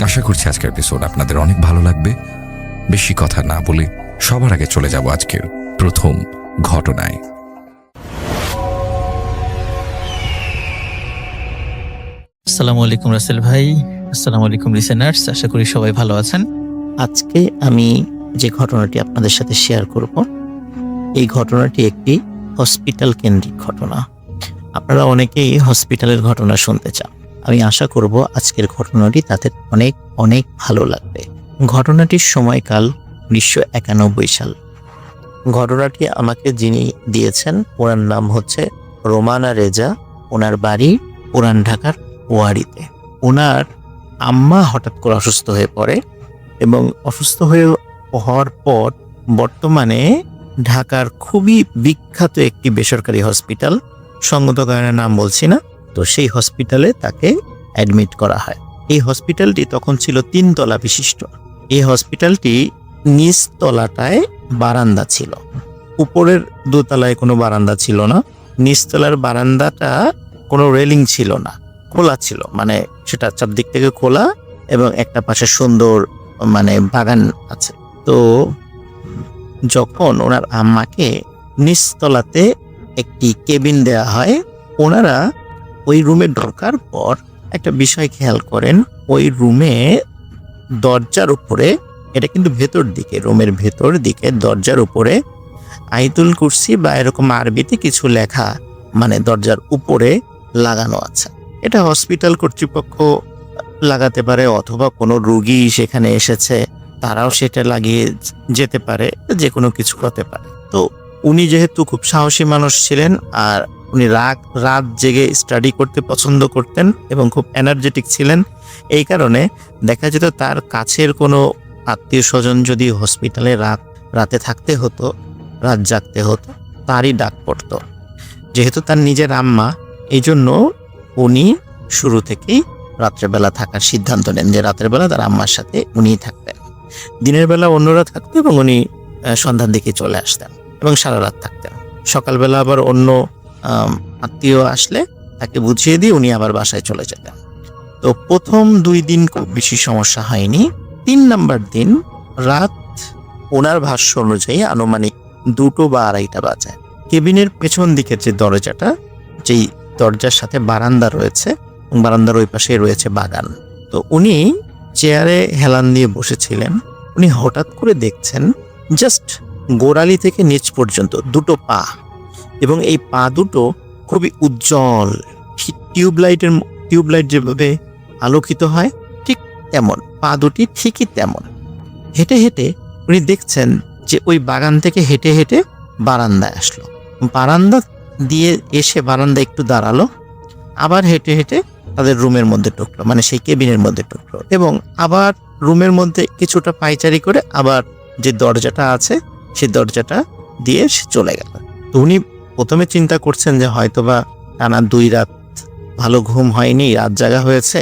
আশা করছি আজকের এপিসোড আপনাদের অনেক ভালো লাগবে। বেশি কথা না বলে সবার আগে চলে যাব আজকের প্রথম ঘটনায়। আসসালামু আলাইকুম রাসেল ভাই, আসসালামু আলাইকুম লিসেনার্স, আশা করি সবাই ভালো আছেন। আজকে আমি যে ঘটনাটি আপনাদের সাথে শেয়ার করব, এই ঘটনাটি একটি হসপিটাল কেন্দ্রিক ঘটনা। আপনারা অনেকেই হসপিটালের ঘটনা শুনতে চান। আমি আশা করব আজকের ঘটনাটি তাদের অনেক অনেক ভালো লাগবে। ঘটনাটির সময়কাল 1991 সাল। ঘটনাটি আমাকে যিনি দিয়েছেন ওনার নাম হচ্ছে রোমানা রেজা। ওনার বাড়ি পুরান ঢাকার ওয়ারিতে। ওনার আম্মা হঠাৎ করে অসুস্থ হয়ে পড়ে এবং অসুস্থ হওয়ার পর বর্তমানে ঢাকার খুবই বিখ্যাত একটি বেসরকারি হসপিটাল, সঙ্গত কারণে নাম বলছি না, তো সেই হসপিটালে তাকে অ্যাডমিট করা হয়। এই হসপিটালটি তখন ছিল 3 তলা বিশিষ্ট। এই হসপিটালটি নিচ তলাটায় বারান্দা ছিল, উপরের 2 তলায় কোনো বারান্দা ছিল না। নিচতলার বারান্দাটা কোনো রেলিং ছিল না, খোলা ছিল, মানে সেটা চারদিক থেকে খোলা এবং একটা পাশে সুন্দর বাগান আছে। তো যখন ওনার আম্মাকে নিচতলাতে একটি কেবিন দেয়া হয়, ওনারা ওই রুমে ঢোকার পর একটা বিষয় খেয়াল করেন। ওই রুমে দরজার উপরে, এটা কিন্তু ভেতর দিকে, রুমের ভেতর দিকে দরজার উপরে আয়াতুল কুরসি বা এরকম আরবিতে কিছু লেখা দরজার উপরে লাগানো আছে। এটা হসপিটাল কর্তৃপক্ষ লাগাতে পারে অথবা কোনো রোগী সেখানে এসেছে তারাও সেটা লাগিয়ে যেতে পারে, যে কোনো কিছু হতে পারে। তো উনি যেহেতু খুব সাহসী মানুষ ছিলেন আর উনি রাত জেগে স্টাডি করতে পছন্দ করতেন এবং খুব এনার্জেটিক ছিলেন, এই কারণে দেখা যেত তার কাছের কোনো আত্মীয় স্বজন যদি হসপিটালে রাতে থাকতে হতো, রাত জাগতে হতো, তারই ডাক পড়তো। যেহেতু তার নিজের আম্মা, এই জন্য উনি শুরু থেকেই রাত্রেবেলা থাকার সিদ্ধান্ত নেন যে রাতের বেলা তার আম্মার সাথে উনিই থাকতেন। দিনের বেলা অন্যরা থাকতো এবং উনি সন্ধ্যার দিকে চলে আসতেন এবং সারা রাত থাকতেন। সকালবেলা আবার অন্য আত্মীয় আসলে তাকে বুঝিয়ে দিয়ে উনি আবার বাসায় চলে যেতেন। তো প্রথম 2 দিন খুব বেশি সমস্যা হয়নি। 3 নাম্বার দিন রাত ওনার ভাষ্য অনুযায়ী আনুমানিক 2টো বা 2:30টা বাজে। কেবিনের পেছন দিকের যে দরজাটা, যেই দরজার সাথে বারান্দা রয়েছে, বারান্দার ওই পাশে রয়েছে বাগান। তো উনি চেয়ারে হেলান দিয়ে বসেছিলেন। উনি হঠাৎ করে দেখছেন জাস্ট গোড়ালি থেকে নিচ পর্যন্ত 2টো পা, এবং এই পা দুটো খুবই উজ্জ্বল, টিউবলাইট যেভাবে আলোকিত হয় ঠিক তেমন পা দুটি ঠিকই তেমন। হেঁটে হেঁটে উনি দেখছেন যে ওই বাগান থেকে হেঁটে হেঁটে বারান্দায় আসলো, বারান্দা দিয়ে এসে বারান্দা একটু দাঁড়ালো, আবার হেঁটে হেঁটে তাদের রুমের মধ্যে ঢুকলো, সেই কেবিনের মধ্যে ঢুকলো, এবং আবার রুমের মধ্যে কিছুটা পায়চারি করে আবার যে দরজাটা আছে সেই দরজাটা দিয়ে সে চলে গেল। তো উনি প্রথমে চিন্তা করছেন যে হয়তোবা টানা 2 রাত ভালো ঘুম হয়নি, রাত জাগা হয়েছে,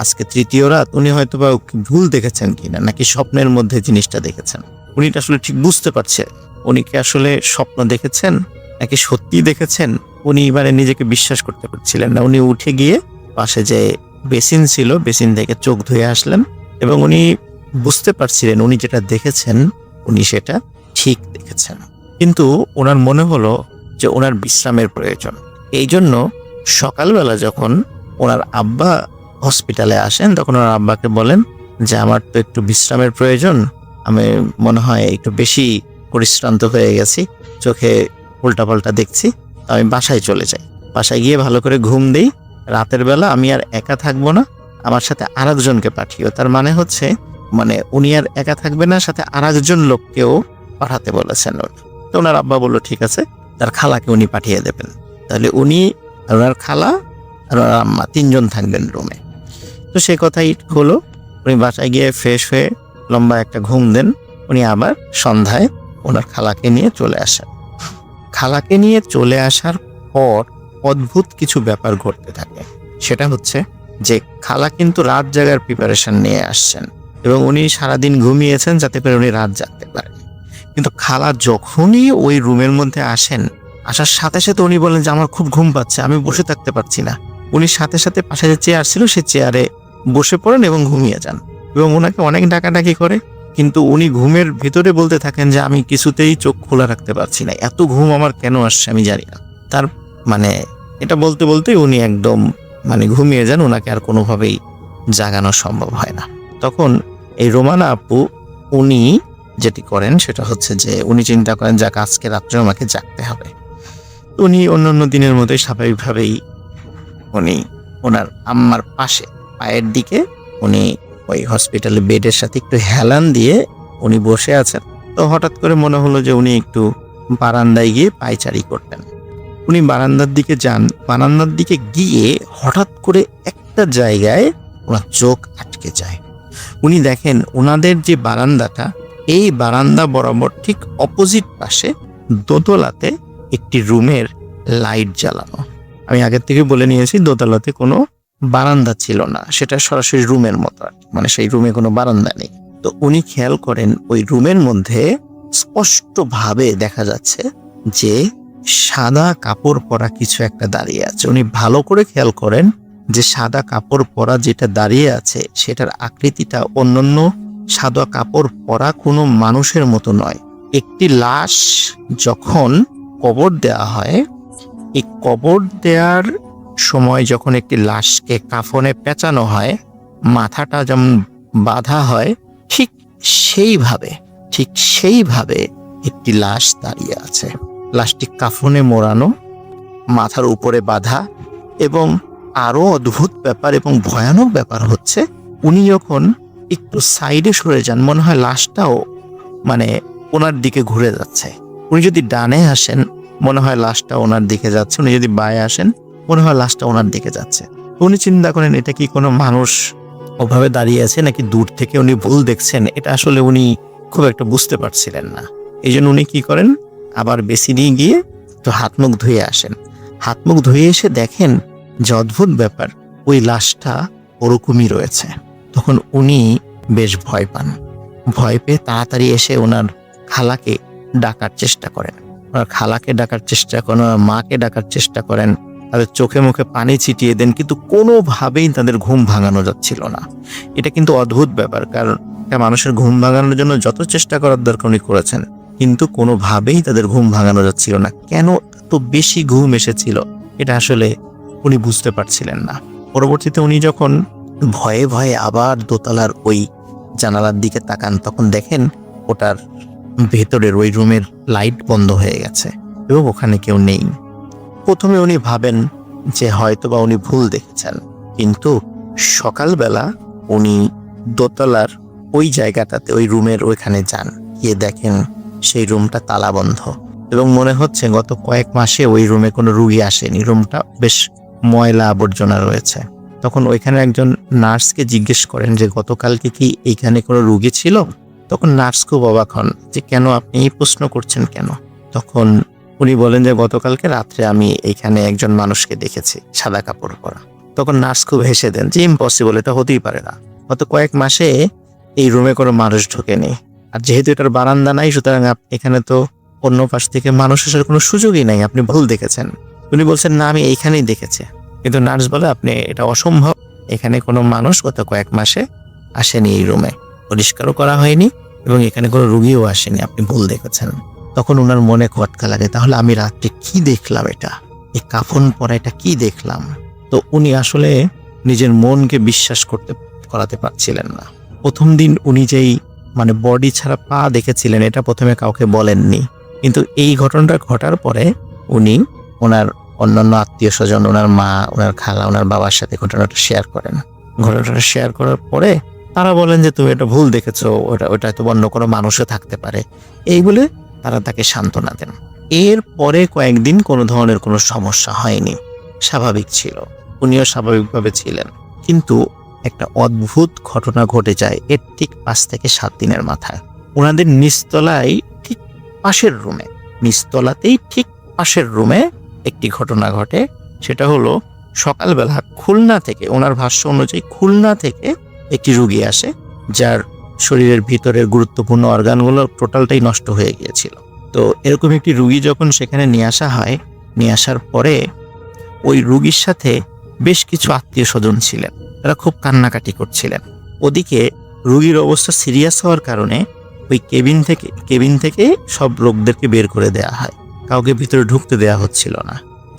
আজকে 3য় রাত, উনি হয়তোবা ভুল দেখেছেন কিনা, নাকি স্বপ্নের মধ্যে জিনিসটা দেখেছেন। উনি আসলে ঠিক বুঝতে পারছে উনি কি আসলে স্বপ্ন দেখেছেন নাকি সত্যি দেখেছেন। উনি নিজেকে বিশ্বাস করতে পারছিলেন না। উনি উঠে গিয়ে পাশে যে বেসিন ছিল, বেসিন থেকে চোখ ধুয়ে আসলেন এবং উনি বুঝতে পারছিলেন উনি যেটা দেখেছেন উনি সেটা ঠিক দেখেছেন। কিন্তু ওনার মনে হলো যে ওনার বিশ্রামের প্রয়োজন। এই জন্য সকালবেলা যখন ওনার আব্বা হসপিটালে আসেন, তখন ওনার আব্বাকে বলেন যে আমার তো একটু বিশ্রামের প্রয়োজন, আমি মনে হয় একটু বেশি পরিশ্রান্ত হয়ে গেছি, চোখে উল্টাপাল্টা দেখছি, আমি বাসায় চলে যাই, বাসায় গিয়ে ভালো করে ঘুম দেই, রাতের বেলা আমি আর একা থাকবো না, আমার সাথে আরেকজনকে পাঠিও। তার হচ্ছে উনি আর একা থাকবে না, সাথে আরেকজন লোককেও পাঠাতে বলেছেন উনি। তো ওনার আব্বা বললো ঠিক আছে, তার খালাকে উনি পাঠিয়ে দেবেন, তাহলে উনি আর ওনার খালা আর ওনার আম্মা 3 জন থাকবেন রুমে। তো সে কথাই হলো। উনি বাসায় গিয়ে ফ্রেশ হয়ে লম্বা একটা ঘুম দেন। উনি আবার সন্ধ্যায় ওনার খালাকে নিয়ে চলে আসেন। খালাকে নিয়ে চলে আসার পর অদ্ভুত কিছু ব্যাপার ঘটতে থাকে। সেটা হচ্ছে যে খালা কিন্তু রাত জাগার প্রিপারেশন নিয়ে আসছেন এবং উনি সারাদিন ঘুমিয়েছেন যাতে করে উনি রাত জাগতে পারেন। কিন্তু খালা যখনই ওই রুমের মধ্যে আসেন, আসার সাথে সাথে উনি বলেন যে আমার খুব ঘুম পাচ্ছে, আমি বসে থাকতে পারছি না। উনি সাথে সাথে পাশে যে চেয়ার ছিল সে চেয়ারে বসে পড়েন এবং ঘুমিয়ে যান। এবং ওনাকে অনেক ডাকাডাকি করে, কিন্তু উনি ঘুমের ভিতরে বলতে থাকেন যে আমি কিছুতেই চোখ খোলা রাখতে পারছি না, এত ঘুম আমার কেন আসছে আমি জানি না। তার মানে এটা বলতে বলতেই উনি একদম ঘুমিয়ে যান, ওনাকে আর কোনোভাবেই জাগানো সম্ভব হয় না। তখন এই রোমানা আপু উনি যেটি করেন সেটা হচ্ছে যে উনি চিন্তা করেন যাক আজকে রাত্রে আমাকে জাগতে হবে। উনি অন্যান্য দিনের মতোই স্বাভাবিকভাবেই উনি ওনার আম্মার পাশে পায়ের দিকে উনি ওই হসপিটালে বেডের সাথে একটু হেলান দিয়ে উনি বসে আছেন। তো হঠাৎ করে মনে হলো যে উনি একটু বারান্দায় গিয়ে পায়চারি করতেন। উনি বারান্দার দিকে যান, বারান্দার দিকে গিয়ে হঠাৎ করে একটা জায়গায় ওনার চোখ আটকে যায়। উনি দেখেন ওনাদের যে বারান্দাটা, এই বারান্দা বরাবর ঠিক অপোজিট পাশে দোতলাতে একটি রুমের লাইট জ্বালানো। আমি আগের থেকে বলে নিয়েছি দোতলাতে কোনো বারান্দা ছিল না, সেটা সরাসরি রুমের মতো, সেই রুমে কোনো বারান্দা নেই। তো উনি খেয়াল করেন ওই রুমের মধ্যে স্পষ্টভাবে দেখা যাচ্ছে যে সাদা কাপড় পরা কিছু একটা দাঁড়িয়ে আছে। উনি ভালো করে খেয়াল করেন যে সাদা কাপড় পরা যেটা দাঁড়িয়ে আছে সেটার আকৃতিটা অন্যান্য সাদা কাপড় পরা কোনো মানুষের মতো নয়। একটি লাশ যখন কবর দেওয়া হয়, এই কবর দেওয়ার সময় যখন একটি লাশকে কাফনে পেঁচানো হয়, মাথাটা যেমন বাঁধা হয়, ঠিক সেইভাবে একটি লাশ দাঁড়িয়ে আছে। লাশটি কাফনে মোড়ানো, মাথার উপরে বাঁধা। এবং আরো অদ্ভুত ব্যাপার এবং ভয়ানক ব্যাপার হচ্ছে উনি যখন একটু সাইডে সরে যান, মনে হয় লাশটাও ওনার দিকে ঘুরে যাচ্ছে। উনি যদি ডানে আসেন মনে হয় লাশটা ওনার দিকে যাচ্ছে, উনি যদি বায়ে আসেন মনে হয় লাশটা ওনার দিকে যাচ্ছে। উনি চিন্তা করেন এটা কি কোনো মানুষ ওভাবে দাঁড়িয়ে আছে নাকি দূর থেকে উনি ভুল দেখছেন, এটা আসলে উনি খুব একটা বুঝতে পারছিলেন না। এই জন্য উনি কি করেন, আবার বেসিনে গিয়ে তো হাত মুখ ধুয়ে আসেন। হাত মুখ ধুয়ে এসে দেখেন যে অদ্ভুত ব্যাপার, ওই লাশটা ওরকমই রয়েছে। তখন উনি বেশ ভয় পান। ভয় পেয়ে তাড়াতাড়ি এসে ওনার খালাকে ডাকার চেষ্টা করেন, ওনার মাকে ডাকার চেষ্টা করেন, তাদের চোখে মুখে পানি ছিটিয়ে দেন, কিন্তু কোনোভাবেই তাদের ঘুম ভাঙানো যাচ্ছিল না। এটা কিন্তু অদ্ভুত ব্যাপার, কারণ মানুষের ঘুম ভাঙানোর জন্য যত চেষ্টা করার দরকার উনি করেছেন, কিন্তু কোনোভাবেই তাদের ঘুম ভাঙানো যাচ্ছিল না। কেন এত বেশি ঘুম এসেছিল এটা আসলে উনি বুঝতে পারছিলেন না। পরবর্তীতে উনি যখন ভয়ে ভয়ে আবার দোতলার ওই জানালার দিকে তাকান, তখন দেখেন ওটার ভেতরের ওই রুমের লাইট বন্ধ হয়ে গেছে এবং ওখানে কেউ নেই। প্রথমে উনি ভাবেন যে হয়তোবা উনি ভুল দেখেছেন, কিন্তু সকালবেলা উনি দোতলার ওই জায়গাটাতে ওই রুমের ওইখানে যান, গিয়ে দেখেন সেই রুমটা তালাবন্ধ এবং মনে হচ্ছে গত কয়েক মাসে ওই রুমে কোনো রুগী আসেনি, রুমটা বেশ ময়লা আবর্জনা রয়েছে। তখন ওইখানে একজন নার্সকে জিজ্ঞেস করেন যে গতকালকে কি এইখানে কোনো রুগী ছিল? তখন নার্স খুব অবাক হন যে কেন আপনি এই প্রশ্ন করছেন কেন? তখন উনি বলেন যে গতকালকে রাত্রে আমি এইখানে একজন মানুষকে দেখেছি সাদা কাপড় পরা। তখন নার্স খুব হেসে দেন যে ইম্পসিবল, এটা হতেই পারে না, গত কয়েক মাসে এই রুমে কোনো মানুষ ঢোকেনি, আর যেহেতু এটার বারান্দা নাই সুতরাং এখানে তো অন্য পাশ থেকে মানুষ আসার কোনো সুযোগই নাই, আপনি ভুল দেখেছেন। উনি বলছেন না আমি এইখানেই দেখেছি, কিন্তু নার্স বলে আপনি এটা অসম্ভব, এখানে কোনো মানুষ গত কয়েক মাসে আসেনি, এই রুমে পরিষ্কারও করা হয়নি এবং এখানে কোনো রুগীও আসেনি, আপনি ভুল দেখেছেন। তখন ওনার মনে খটকা লাগে, তাহলে আমি রাত্রে কি দেখলাম, এটা এই কাফন পরা এটা কি দেখলাম? তো উনি আসলে নিজের মনকে বিশ্বাস করাতে পারছিলেন না। প্রথম দিন উনি যেই বডি ছাড়া পা দেখেছিলেন এটা প্রথমে কাউকে বলেননি, কিন্তু এই ঘটনাটা ঘটার পরে উনি ওনার অন্যান্য আত্মীয় স্বজন, ওনার মা, ওনার খালা, ওনার বাবার সাথে ঘটনাটা শেয়ার করেন। ঘটনাটা শেয়ার করার পরে তারা বলেন যে তুমি এটা ভুল দেখেছো, ওটা তো অন্য কোনো মানুষও থাকতে পারে, এই বলে তারা তাকে সান্ত্বনা দেন। এর পরে কয়েকদিন কোনো ধরনের কোনো সমস্যা হয়নি, স্বাভাবিক ছিল, উনিও স্বাভাবিকভাবে ছিলেন। কিন্তু একটা অদ্ভুত ঘটনা ঘটে যায় এর ঠিক 5 থেকে 7 দিনের মাথায়। ওনাদের নিচতলাতেই ঠিক পাশের রুমে একটি ঘটনা ঘটে। সেটা হলো সকালবেলা খুলনা থেকে, ওনার ভাষ্য অনুযায়ী খুলনা থেকে একটি রুগী আসে যার শরীরের ভিতরের গুরুত্বপূর্ণ অর্গানগুলো টোটালটাই নষ্ট হয়ে গিয়েছিল। তো এরকম একটি রুগী যখন সেখানে নিয়ে আসা হয়, নিয়ে আসার পরে ওই রুগীর সাথে বেশ কিছু আত্মীয় স্বজন ছিলেন, তারা খুব কান্নাকাটি করছিলেন। ওদিকে রোগীর অবস্থা সিরিয়াস হওয়ার কারণে ওই কেবিন থেকে সব লোকদেরকে বের করে দেয়া হয়, কাউকে ভিতরে ঢুকতে দেয়া হচ্ছিল না।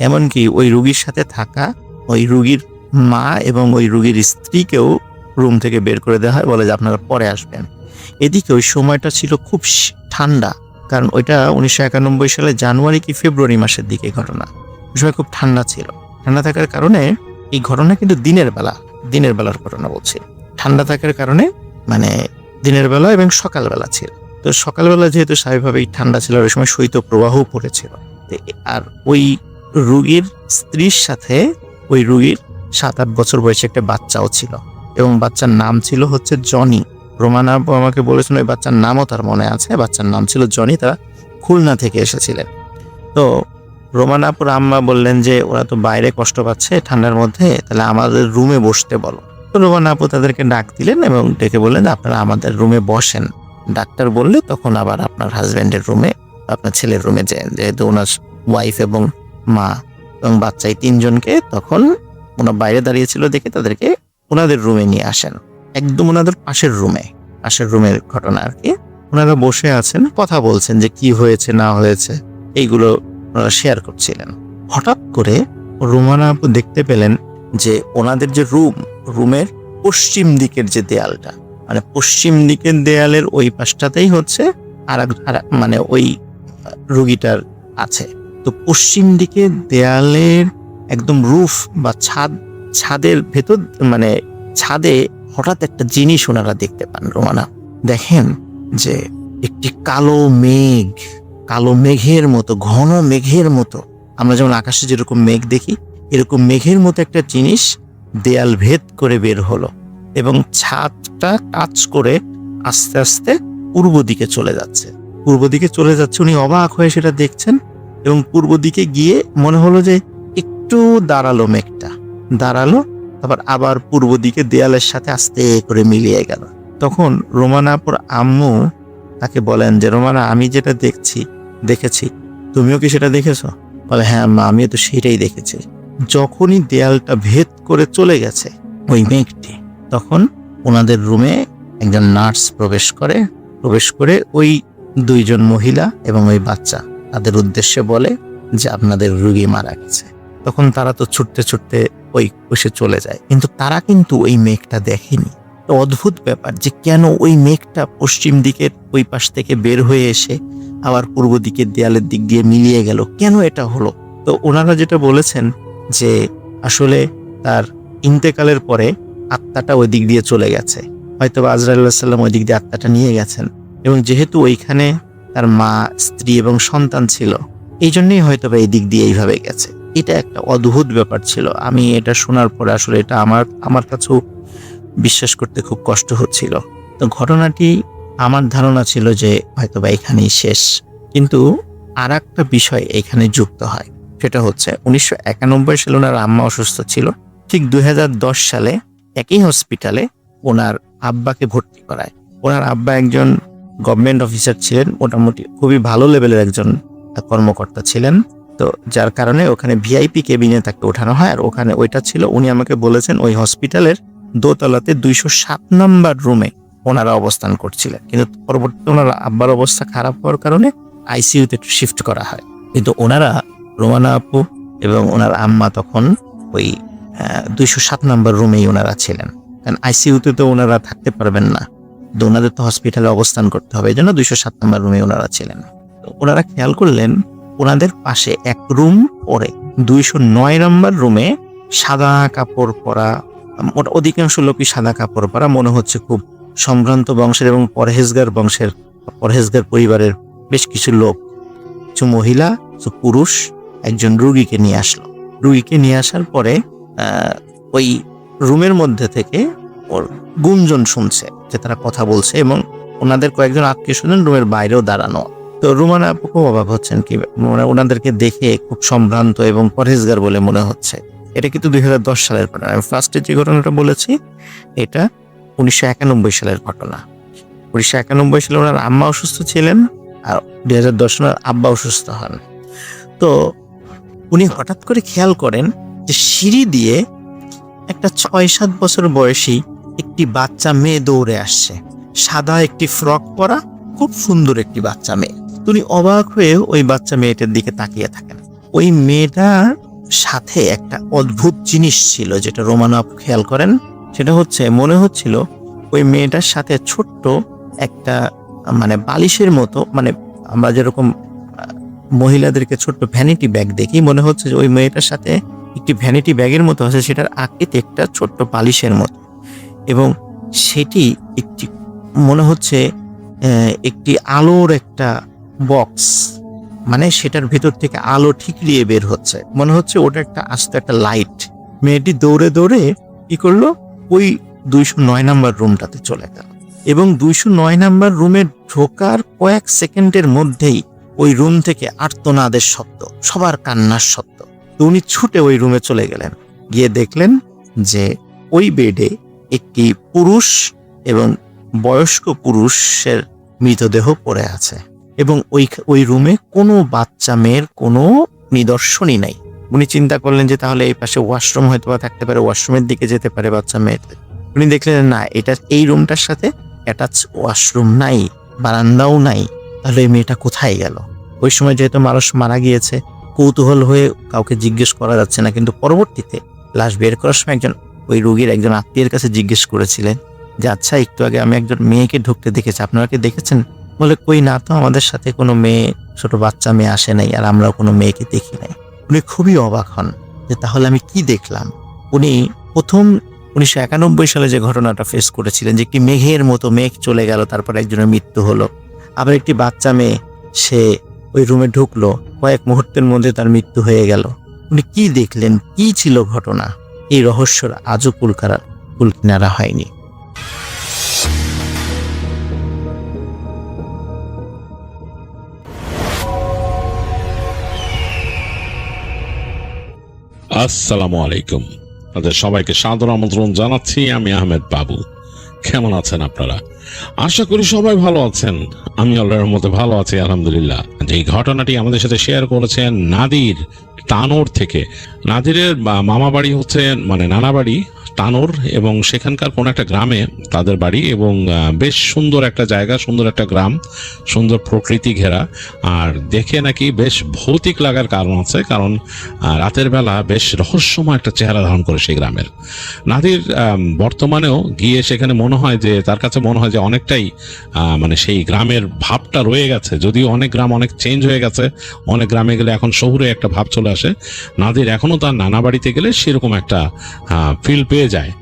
এমনকি ওই রুগীর সাথে থাকা ওই রুগীর মা এবং ওই রুগীর স্ত্রীকেও রুম থেকে বের করে দেওয়া হয়, বলে যে আপনারা পরে আসবেন। এদিকে ওই সময়টা ছিল খুব ঠান্ডা, কারণ ওইটা 1991 সালে জানুয়ারি কি ফেব্রুয়ারি মাসের দিকে ঘটনা। ওই সময় খুব ঠান্ডা ছিল। ঠান্ডা থাকার কারণে এই ঘটনা কিন্তু দিনের বেলার ঘটনা বলছি। ঠান্ডা থাকার কারণে মানে দিনের বেলা এবং সকালবেলা ছিল। তো সকালবেলা যেহেতু স্বাভাবিকভাবেই ঠান্ডা ছিল, ওই সময় শৈত্য প্রবাহও পড়েছিল। আর ওই রুগীর স্ত্রীর সাথে ওই রুগীর 7-8 বছর বয়সী একটা বাচ্চাও ছিল, এবং বাচ্চার নাম ছিল হচ্ছে জনি। রোমানা আপু আমাকে বলেছেন ওই বাচ্চার নামও তার মনে আছে, বাচ্চার নাম ছিল জনি। তারা খুলনা থেকে এসেছিলেন। তো রোমানা আপুর আম্মা বললেন যে ওরা তো বাইরে কষ্ট পাচ্ছে ঠান্ডার মধ্যে, তাহলে আমাদের রুমে বসতে বলো। তো রোমানা আপু তাদেরকে ডাক দিলেন এবং ডেকে বললেন আপনারা আমাদের রুমে বসেন, ডাক্তার বললে তখন আবার আপনার হাজবেন্ডের রুমে, আপনার ছেলের রুমে যায়। যেহেতু ওনার ওয়াইফ এবং মা এবং বাচ্চা এই 3 জনকে তখন ওনার বাইরে দাঁড়িয়েছিল দেখে তাদেরকে ওনাদের রুমে নিয়ে আসেন, একদম ওনাদের পাশের রুমের ঘটনা আর কি। ওনারা বসে আছেন, কথা বলছেন যে কি হয়েছে না হয়েছে এইগুলো ওনারা শেয়ার করছিলেন। হঠাৎ করে রোমানা আপু দেখতে পেলেন যে ওনাদের যে রুমের পশ্চিম দিকের যে দেয়ালটা, মানে পশ্চিম দিকের দেয়ালের ওই পাশটাতেই হচ্ছে আর মানে ওই রুগীটার আছে। তো পশ্চিম দিকে দেয়ালের একদম রুফ বা ছাদের ভেতর, মানে ছাদে হঠাৎ একটা জিনিস ওনারা দেখতে পান। রোমানা দেখেন যে একটি কালো মেঘের মতো, ঘন মেঘের মতো, আমরা যেমন আকাশে যেরকম মেঘ দেখি এরকম মেঘের মতো একটা জিনিস দেয়াল ভেদ করে বের হলো এবং ছাদটা টাচ করে আস্তে আস্তে পূর্ব দিকে চলে যাচ্ছে। উনি অবাক হয়ে সেটা দেখছেন এবং পূর্ব দিকে গিয়ে মনে হলো যে একটু দাঁড়ালো, মেঘটা দাঁড়ালো, আবার পূর্ব দিকে দেয়ালের সাথে আস্তে করে মিলিয়ে গেল। তখন রোমানা আপুর আম্মু তাকে বলেন যে রোমানা, আমি যেটা দেখেছি তুমিও কি সেটা দেখেছো? বলে হ্যাঁ মা, আমিও তো সেটাই দেখেছি। যখনই দেয়ালটা ভেদ করে চলে গেছে ওই মেঘটি, তখন ওনাদের রুমে একজন নার্স প্রবেশ করে ওই 2 জন মহিলা এবং ওই বাচ্চা তাদের উদ্দেশ্যে বলে যে আপনাদের রোগী মারা গেছে। তখন তারা তো ছুটতে ওই বসে চলে যায়, কিন্তু তারা কিন্তু ওই মেঘটা দেখেনি। তো অদ্ভুত ব্যাপার যে কেন ওই মেঘটা পশ্চিম দিকের ওই পাশ থেকে বের হয়ে এসে আবার পূর্ব দিকের দেয়ালের দিক দিয়ে মিলিয়ে গেল, কেন এটা হলো? তো ওনারা যেটা বলেছেন যে আসলে তার ইন্তেকালের পরে আত্মাটা ওই দিক দিয়ে চলে গেছে, হয়তো আজরাইল আলাইহিস সালাম ওই দিক দিয়ে আত্মাটা নিয়ে গেছেন, এবং যেহেতু ওইখানে তার মা, স্ত্রী এবং সন্তান ছিল, এই জন্যই হয়তো এই দিক দিয়ে এইভাবে গেছে। এটা একটা অদ্ভুত ব্যাপার ছিল। আমি এটা শোনার পরে আসলে এটা আমার কাছেও বিশ্বাস করতে খুব কষ্ট হচ্ছিল। তো ঘটনাটি আমার ধারণা ছিল যে হয়তো এখানেই শেষ, কিন্তু আর একটা বিষয় এখানে যুক্ত হয়। সেটা হচ্ছে 1991 সালে ওনার আম্মা অসুস্থ ছিল, ঠিক 2010 সালে একই হসপিটালে ওনার আব্বাকে ভর্তি করায়। ওনার আব্বা একজন গভর্নমেন্ট অফিসার ছিলেন, মোটামুটি খুবই ভালো লেভেলের একজন কর্মকর্তা ছিলেন। তো যার কারণে ওখানে ভিআইপি কেবিনে তাকে ওঠানো হয়। আর ওখানে ওইটা ছিল, উনি আমাকে বলেছেন ওই হসপিটালের দোতলাতে 207 নম্বর রুমে ওনারা অবস্থান করছিলেন, কিন্তু পরবর্তীতে ওনার আব্বার অবস্থা খারাপ হওয়ার কারণে আইসিইউতে শিফট করা হয়। কিন্তু ওনারা, রোমানা আপু এবং ওনার আম্মা তখন ওই 207 নম্বর রুমেই ওনারা ছিলেন, কারণ আইসিইউতে তো ওনারা থাকতে পারবেন না, তো ওনাদের তো হসপিটালে অবস্থান করতে হবে, এই জন্য 207 নম্বর রুমে ওনারা ছিলেন। তো ওনারা খেয়াল করলেন ওনাদের পাশে এক রুম পরে 209 নম্বর রুমে সাদা কাপড় পরা, অধিকাংশ লোকই সাদা কাপড় পরা, মনে হচ্ছে খুব সম্ভ্রান্ত বংশের এবং পরহেজগার পরিবারের বেশ কিছু লোক, কিছু মহিলা, কিছু পুরুষ একজন রুগীকে নিয়ে আসলো। রুগীকে নিয়ে আসার পরে ওই রুমের মধ্যে থেকে ওর গুঞ্জন শুনছে যে তারা কথা বলছে, এবং ওনাদের কয়েকজন আত্মীয় স্বজন রুমের বাইরেও দাঁড়ানো। তো রোমানা আপু খুব অবাক হচ্ছেন, কি মানে ওনাদেরকে দেখে খুব সম্ভ্রান্ত এবং পরহেজগার বলে মনে হচ্ছে। এটা কিন্তু 2010 সালের ঘটনা। আমি ফার্স্টে যে ঘটনাটা বলেছি এটা 1991 সালের ঘটনা। 1991 সালে ওনার আম্মা অসুস্থ ছিলেন, আর 2010 সালে আব্বা অসুস্থ হন। তো উনি হঠাৎ করে খেয়াল করেন যে সিঁড়ি দিয়ে একটা 6-7 বছর বয়সী একটি বাচ্চা মেয়ে দৌড়ে আসছে, সাদা একটি ফ্রক পরা, খুব সুন্দর একটি বাচ্চা মেয়ে। তিনি অবাক হয়ে ওই বাচ্চা মেয়েটার দিকে তাকিয়ে থাকেন। ওই মেয়েটার সাথে একটা অদ্ভুত জিনিস ছিল, যেটা রোমানা আপু খেয়াল করেন। সেটা হচ্ছে, মনে হচ্ছিল ওই মেয়েটার সাথে ছোট্ট একটা মানে বালিশের মতো, মানে আমরা যেরকম মহিলাদেরকে ছোট্ট ভ্যানিটি ব্যাগ দেখি, মনে হচ্ছে যে ওই মেয়েটার সাথে একটি ভ্যানিটি ব্যাগের মতো আছে, সেটার আকৃতি একটা ছোট্ট বালিশের মতো, এবং সেটি একটি মনে হচ্ছে একটি আলোর একটা বক্স, মানে সেটার ভিতর থেকে আলো ঠিকরিয়ে বের হচ্ছে, মনে হচ্ছে ওটা একটা আস্ত একটা লাইট। মেয়েটি দৌড়ে দৌড়ে কি করলো, ওই 209 নাম্বার রুমটাতে চলে গেল, এবং 209 নাম্বার রুমে ঢোকার কয়েক সেকেন্ডের মধ্যেই ওই রুম থেকে আর্তনাদের শব্দ, সবার কান্নার শব্দ। তো উনি ছুটে ওই রুমে চলে গেলেন, গিয়ে দেখলেন যে ওই বেডে একটি পুরুষ এবং বয়স্ক পুরুষের মৃতদেহ পড়ে আছে, এবং ওই রুমে কোনো বাচ্চা মেয়ের কোনো নিদর্শনই নাই। উনি চিন্তা করলেন যে তাহলে এই পাশে ওয়াশরুম হয়তো বা থাকতে পারে, ওয়াশরুমের দিকে যেতে পারে বাচ্চা মেয়েদের। উনি দেখলেন না, এই রুমটার সাথে অ্যাটাচ ওয়াশরুম নাই, বারান্দাও নাই, তাহলে এই মেয়েটা কোথায় গেল? ওই সময় যেহেতু মানুষ মারা গিয়েছে, কৌতূহল হয়ে কাউকে জিজ্ঞেস করা যাচ্ছে না, কিন্তু পরবর্তীতে লাশ বের করার সময় ওই রোগীর একজন আত্মীয়ের কাছে জিজ্ঞেস করেছিলেন যে আচ্ছা, একটু আগে আমি একজন মেয়েকে ঢুকতে দেখেছি, আপনারা কি দেখেছেন? বলে কই না তো, আমাদের সাথে কোনো মেয়ে, ছোট বাচ্চা মেয়ে আসে নাই, আর আমরাও কোনো মেয়েকে দেখি নাই। উনি খুবই অবাক হন যে তাহলে আমি কি দেখলাম। উনি প্রথম 1991 সালে যে ঘটনাটা ফেস করেছিলেন, যে একটি মেঘের মতো মেঘ চলে গেল, তারপর একজনের মৃত্যু হলো, আবার একটি বাচ্চা মেয়ে সে ওই রুমে ঢুকলো, কয়েক মুহূর্তের মধ্যে তার মৃত্যু হয়ে গেল। উনি কি দেখলেন, কি ছিল ঘটনা, এই রহস্যর আজও কুল কিনারা হয়নি। আসসালামু আলাইকুম, আপনাদের সবাইকে সাদর আমন্ত্রণ জানাচ্ছি। আমি আহমেদ বাবু। কেমন আছেন আপনারা? আশা করি সবাই ভালো আছেন। আমি আল্লাহর রহমতে ভালো আছি, আলহামদুলিল্লাহ। যে ঘটনাটি আমাদের সাথে শেয়ার করেছেন নাদির, তানোর থেকে। নাদিরের মামা বাড়ি হচ্ছে, মানে নানা বাড়ি তানোর, এবং সেখানকার কোন একটা গ্রামে তাদের বাড়ি, এবং বেশ সুন্দর একটা জায়গা, সুন্দর একটা গ্রাম, সুন্দর প্রকৃতি ঘেরা। আর দেখে নাকি বেশ ভৌতিক লাগার কারণ আছে, কারণ রাতের বেলা বেশ রহস্যময় একটা চেহারা ধারণ করে সেই গ্রামের। নাদির বর্তমানেও গিয়ে সেখানে মনে হয় যে, তার কাছে মনে হয় যে অনেকটাই মানে সেই গ্রামের ভাবটা রয়ে গেছে, যদিও অনেক গ্রাম অনেক চেঞ্জ হয়ে গেছে, অনেক গ্রামে গেলে এখন শহুরে একটা ভাব চলে আসে। নাদির এখনো তার নানা বাড়িতে গেলে সেরকম একটা ফিল পেয়ে যায়,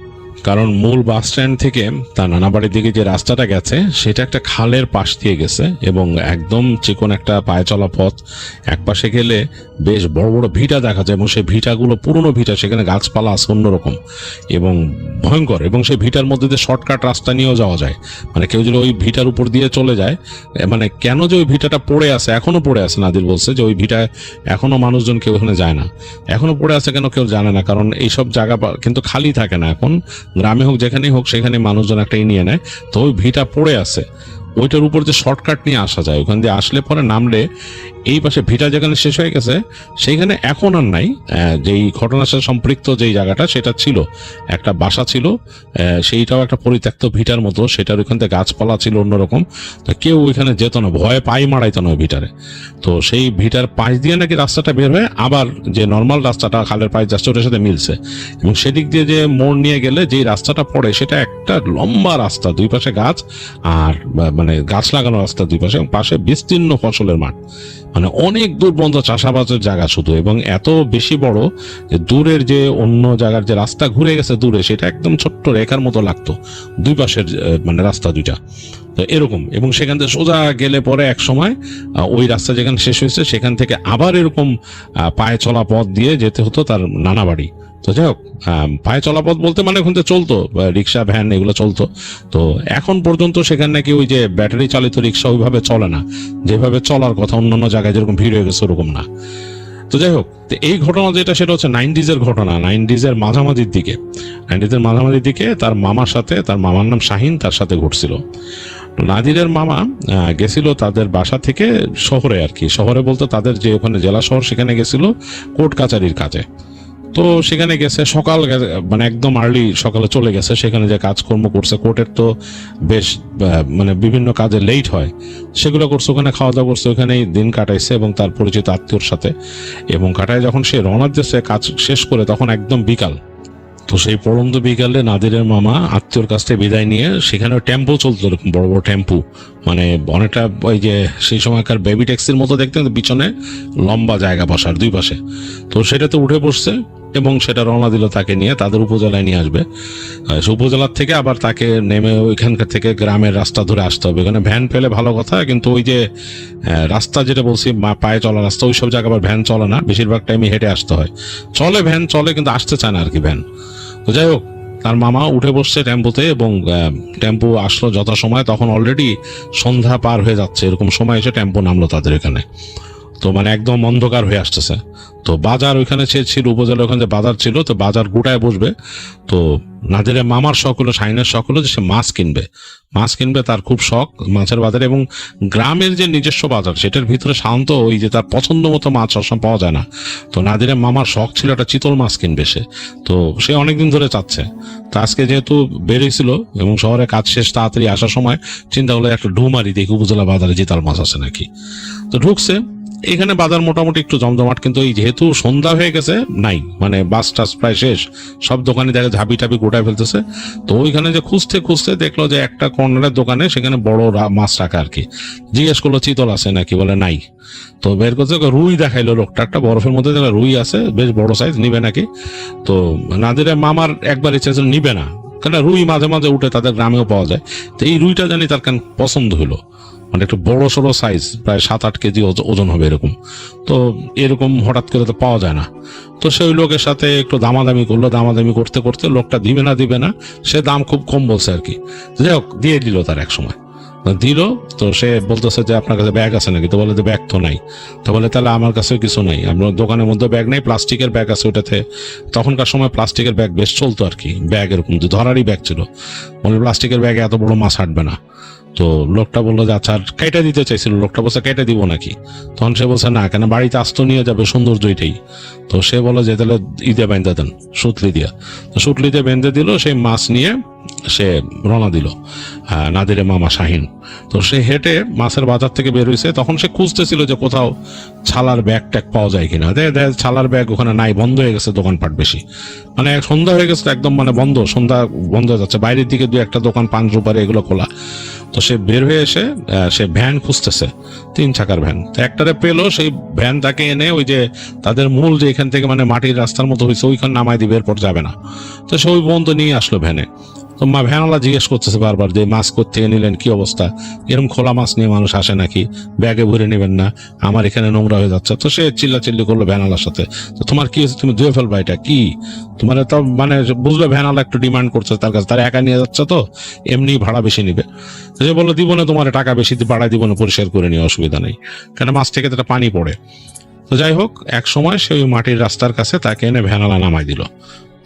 কারণ মূল বাস স্ট্যান্ড থেকে তার নানা বাড়ির দিকে যে রাস্তাটা গেছে সেটা একটা খালের পাশ দিয়ে গেছে, এবং একদম চিকন একটা পায়ে চলা পথ। এক পাশে গেলে বেশ বড় বড় ভিটা দেখা যায়, এবং সেই ভিটাগুলো পুরনো ভিটা, সেখানে গাছপালা আছে অন্যরকম এবং ভয়ঙ্কর, এবং সেই ভিটার মধ্যে দিয়ে শর্টকাট রাস্তা নিয়েও যাওয়া যায়। মানে কেউ যদি ওই ভিটার উপর দিয়ে চলে যায়, মানে কেন যে ওই ভিটাটা পড়ে আছে, এখনো পড়ে আছে, নাদির বলছে যে ওই ভিটায় এখনো মানুষজন কেউ ওখানে যায় না, এখনো পড়ে আছে কেন কেউ জানে না, কারণ এইসব জায়গা কিন্তু খালি থাকে না, এখন গ্রামে হোক যেখানেই হোক সেখানে মানুষজন একটা নিয়ে নেয়। তো ওই ভিটা পড়ে আছে, ওইটার উপর যে শর্টকাট নিয়ে আসা যায়, ওখান দিয়ে আসলে পরে নামলে এই পাশে ভিটা যেখানে শেষ হয়ে গেছে সেইখানে এখন আর নাই। যেই ঘটনার সাথে সম্পৃক্ত যেই জায়গাটা, সেটা ছিল একটা বাসা ছিল, সেইটাও একটা পরিত্যক্ত ভিটার মতো, সেটার ওইখান থেকে গাছপালা ছিল অন্যরকম। তো কেউ ওইখানে যেত না, ভয়ে পাই মারাইতো না ওই ভিটারে। তো সেই ভিটার পাশ দিয়ে নাকি রাস্তাটা বের হয়ে আবার যে নর্মাল রাস্তাটা খালের পাশ যাচ্ছে ওটার সাথে মিলছে, এবং সেদিক দিয়ে যে মোড় নিয়ে গেলে যে রাস্তাটা পড়ে সেটা একটা লম্বা রাস্তা, দুই পাশে গাছ, আর মানে গাছ লাগানো রাস্তা দুই পাশে, এবং পাশে বিস্তীর্ণ ফসলের মাঠ, মানে অনেক দূর পর্যন্ত চাষাবাদের জায়গা শুধু, এবং এত বেশি বড় যে দূরের যে অন্য জায়গার যে রাস্তা ঘুরে গেছে দূরে, সেটা একদম ছোট্ট রেখার মতো লাগতো দুই পাশের মানে রাস্তা দুইটা। তো এরকম, এবং সেখান থেকে সোজা গেলে পরে এক সময় ওই রাস্তা যেখানে শেষ হয়েছে সেখান থেকে আবার এরকম পায়ে চলা পথ দিয়ে যেতে হতো তার নানা বাড়ি। তো যাই হোক, পায়ে চলা পথ বলতে মানে ওখান থেকে চলতো রিক্সা ভ্যান এগুলো চলতো। তো এখন পর্যন্ত সেখানে নাকি ওই যে ব্যাটারি চালিত রিক্সা ওইভাবে চলে না, যেভাবে চলার কথা অন্যান্য জায়গায় যেরকম ভিড় হয়ে গেছে ওরকম না। তো যাই হোক, এই ঘটনা যেটা সেটা হচ্ছে 90s ঘটনা, 90s মাঝামাঝির দিকে তার মামার সাথে, তার মামার নাম শাহিন, তার সাথে ঘটছিল। নাদিরের মামা গেছিল তাদের বাসা থেকে শহরে, আর কি শহরে বলতে তাদের যে ওখানে জেলা শহর, সেখানে গেছিল কোর্ট কাচারির কাজে। তো সেখানে গেছে মানে একদম আর্লি সকালে চলে গেছে, সেখানে যে কাজকর্ম করছে, কোর্টের তো বেশ মানে বিভিন্ন কাজে লেট হয়, সেগুলো করছে, ওখানে খাওয়া দাওয়া করছে, ওখানেই দিন কাটাইছে এবং তার পরিচিত আত্মীয়র সাথে। এবং কাটায় যখন সে রওনা দিয়েছে কাজ শেষ করে, তখন একদম বিকাল। তো সেই পড়ন্ত বিকালে নাদিরের মামা আত্মীয়র কাছ থেকে বিদায় নিয়ে, সেখানে টেম্পো চলতো, এরকম বড় বড় টেম্পু, মানে অনেকটা ওই যে সেই সময়কার বেবি ট্যাক্সির মতো দেখতেন, পিছনে লম্বা জায়গা বসার দুই পাশে। তো সেটাতে উঠে বসছে এবং সেটা রওনা দিল তাকে নিয়ে তাদের উপজেলায় নিয়ে আসবে। সে উপজেলার থেকে আবার তাকে নেমে ওইখানকার থেকে গ্রামের রাস্তা ধরে আসতে হবে। এখানে ভ্যান পেলে ভালো কথা, কিন্তু ওই যে রাস্তা যেটা বলছি পায়ে চলা রাস্তা, ওই সব জায়গায় আবার ভ্যান চলে না, বেশিরভাগ টাইমে হেঁটে আসতে হয়। চলে ভ্যান চলে, কিন্তু আসতে চায় না আর কি ভ্যান। তো যাই হোক, তার মামা উঠে বসছে টেম্পোতে এবং টেম্পো আসলো যথাসময়। তখন অলরেডি সন্ধ্যা পার হয়ে যাচ্ছে, এরকম সময় এসে টেম্পো নামলো তাদের এখানে। তো মানে একদম অন্ধকার হয়ে আসতেছে। তো বাজার ওইখানে ছিল, উপজেলা ওখানে যে বাজার ছিল, তো বাজার গোটায় বসবে। তো নাদিরের মামার শখ হলো, শাহিনের শখ হলো যে সে মাছ কিনবে, তার খুব শখ মাছের বাজারে। এবং গ্রামের যে নিজস্ব বাজার, সেটার ভিতরে সাধারণত ওই যে তার পছন্দ মতো মাছ সবসময় পাওয়া যায় না। তো নাদিরের মামার শখ ছিল একটা চিতল মাছ কিনবে সে। তো সে অনেকদিন ধরে চাচ্ছে। তো আজকে যেহেতু বেরিয়েছিল এবং শহরে কাজ শেষ তাড়াতাড়ি আসার সময় চিন্তা হলো একটা ঢুমারি দেখি উপজেলা বাজারে চিতাল মাছ আছে নাকি। তো ঢুকছে, এখানে বাজার মোটামুটি একটু জমজমাট, কিন্তু এই যেহেতু সন্ধ্যা হয়ে গেছে নাই, মানে বাস টাস প্রায় শেষ, সব দোকানে দেখে ঝাঁপি টাপি গোটায় ফেলতেছে। তো ওইখানে যে খুঁজতে দেখলো যে একটা কর্নারের দোকানে সেখানে বড় মাছ রাখা আর কি। জিজ্ঞেস করলো চিতল আছে নাকি, বলে নাই। তো বের করতে রুই দেখাইলো লোকটা, একটা বরফের মধ্যে দেখলো রুই আছে, বেশ বড় সাইজ, নিবে নাকি। তো নাদিরের মামার একবার ইচ্ছা ছিল, নিবে না, কেন রুই মাঝে মাঝে উঠে তাদের গ্রামেও পাওয়া যায়। তো এই রুইটা জানি তার কেন পছন্দ হলো, মানে একটু বড় সড়ো সাইজ, প্রায় 7-8 কেজি ওজন হবে এরকম। তো এরকম হঠাৎ করে তো পাওয়া যায় না। তো সে ওই লোকের সাথে একটু দামাদামি করলো, দামাদামি করতে করতে লোকটা দিবে না সে দাম খুব কম বলছে আর কি। যাই হোক, দিয়ে দিল তার এক সময় দিল। তো সে বলতেছে যে আপনার কাছে ব্যাগ আছে নাকি, তো বলে যে ব্যাগ তো নাই। তো বলে তাহলে আমার কাছেও কিছু নাই, আপনার দোকানের মধ্যে ব্যাগ নেই, প্লাস্টিকের ব্যাগ আছে ওটাতে। তখনকার সময় প্লাস্টিকের ব্যাগ বেশ চলতো আর কি, ব্যাগ এরকম ধরারই ব্যাগ ছিল। বলে প্লাস্টিকের ব্যাগে এত বড় মাছ হাঁটবে না। তো লোকটা বললো যে আচ্ছা, কেটে দিতে চাইছিল, লোকটা বলছে কেটে দিব নাকি। তখন সে বলছে না, কেন বাড়িতে আস্ত নিয়ে যাবে, সৌন্দর্য এটাই। তো সে বলে যে তাহলে ঈদে বেঁধে দেন, সুতলি দিয়া। তো সুতলিতে বেঁধে দিল, সেই মাছ নিয়ে সে রওনা দিল নাদিরের মামা শাহিন। তো সে হেঁটে মাছের বাজার থেকে বের হয়েছে। তখন সে খুঁজতেছিল যে কোথাও ছালার ব্যাগ ট্যাগ পাওয়া যায় কিনা। ছালার ব্যাগ ওখানে নাই, বন্ধ হয়ে গেছে দোকানপাট বেশি, মানে সন্ধ্যা হয়ে গেছে একদম, মানে বন্ধ, সন্ধ্যা বন্ধ হয়ে যাচ্ছে। বাইরের দিকে 2-1টা দোকান, পান রূপারে, এগুলো খোলা। তো সে বের হয়ে এসে সে ভ্যান খুঁজতেছে, 3 চাকার ভ্যান। তো একটারে পেলো, সেই ভ্যান তাকে এনে ওই যে তাদের মূল যে এখান থেকে মানে মাটির রাস্তার মতো হয়েছে ওইখানে নামাই দিবে, এরপর যাবে না। তো সে ওই পর্যন্ত নিয়ে আসলো ভ্যানে। তো ভ্যানওয়ালা জিজ্ঞেস করতেছে বারবার যে মাছ কোত্থেকে নিলেন, কি অবস্থা, এরকম খোলা মাছ নিয়ে মানুষ আসে নাকি, ব্যাগে ভরে নেবেন না, আমার এখানে নোংরা হয়ে যাচ্ছে। তো সে চিল্লাচিল্লি করলো ভ্যানওয়ালার সাথে, তো তোমার কি হয়েছে, তুমি ধুয়ে ফেলবা এটা কি, তোমার তো মানে বুঝলো ভ্যানওয়ালা একটু ডিমান্ড করছে তার কাছে, তারা একা নিয়ে যাচ্ছে তো এমনি ভাড়া বেশি নিবে। তো সে বললো দিব না, তোমার টাকা বেশি বাড়ায় দিব না, পরিষ্কার করে নিয়ে অসুবিধা নেই, কেন মাছ থেকে তো পানি পড়ে। তো যাই হোক, এক সময় সে ওই মাটির রাস্তার কাছে তাকে এনে ভ্যানওয়ালা নামাই দিল।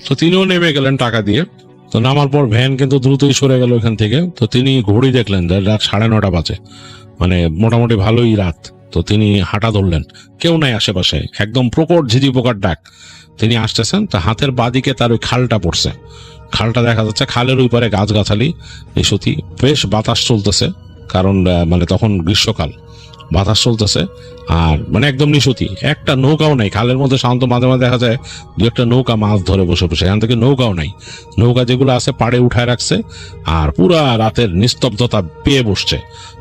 তো তিনিও নেমে গেলেন টাকা দিয়ে। তো নামার পর ভ্যান কিন্তু দ্রুতই সরে গেল ওখান থেকে। তো তিনি ঘড়ি দেখলেন, রাত 9:30 বাজে, মানে মোটামুটি ভালোই রাত। তো তিনি হাঁটা ধরলেন, কেউ নাই আশেপাশে, একদম প্রকট ঝিঝি পোকার ডাক। তিনি আসতেছেন, তা হাতের বাদিকে তার ওই খালটা পড়ছে, খালটা দেখা যাচ্ছে, খালের ওই পারে গাছগাছালি, এই সত্যি বেশ বাতাস চলতেছে, কারণ মানে তখন গ্রীষ্মকাল, বাতাস চলতেছে। আর মানে একদম নিশুতি, একটা নৌকাও নাই খালের মধ্যে। সাধারণত মাঝে মাঝে দেখা যায় 2-1টা নৌকা মাছ ধরে বসে বসে, এখান থেকে নৌকাও নাই। নৌকা যেগুলো আছে পাড়ে উঠায় রাখছে, আর পুরা রাতের নিস্তব্ধতা পেয়ে বসছে।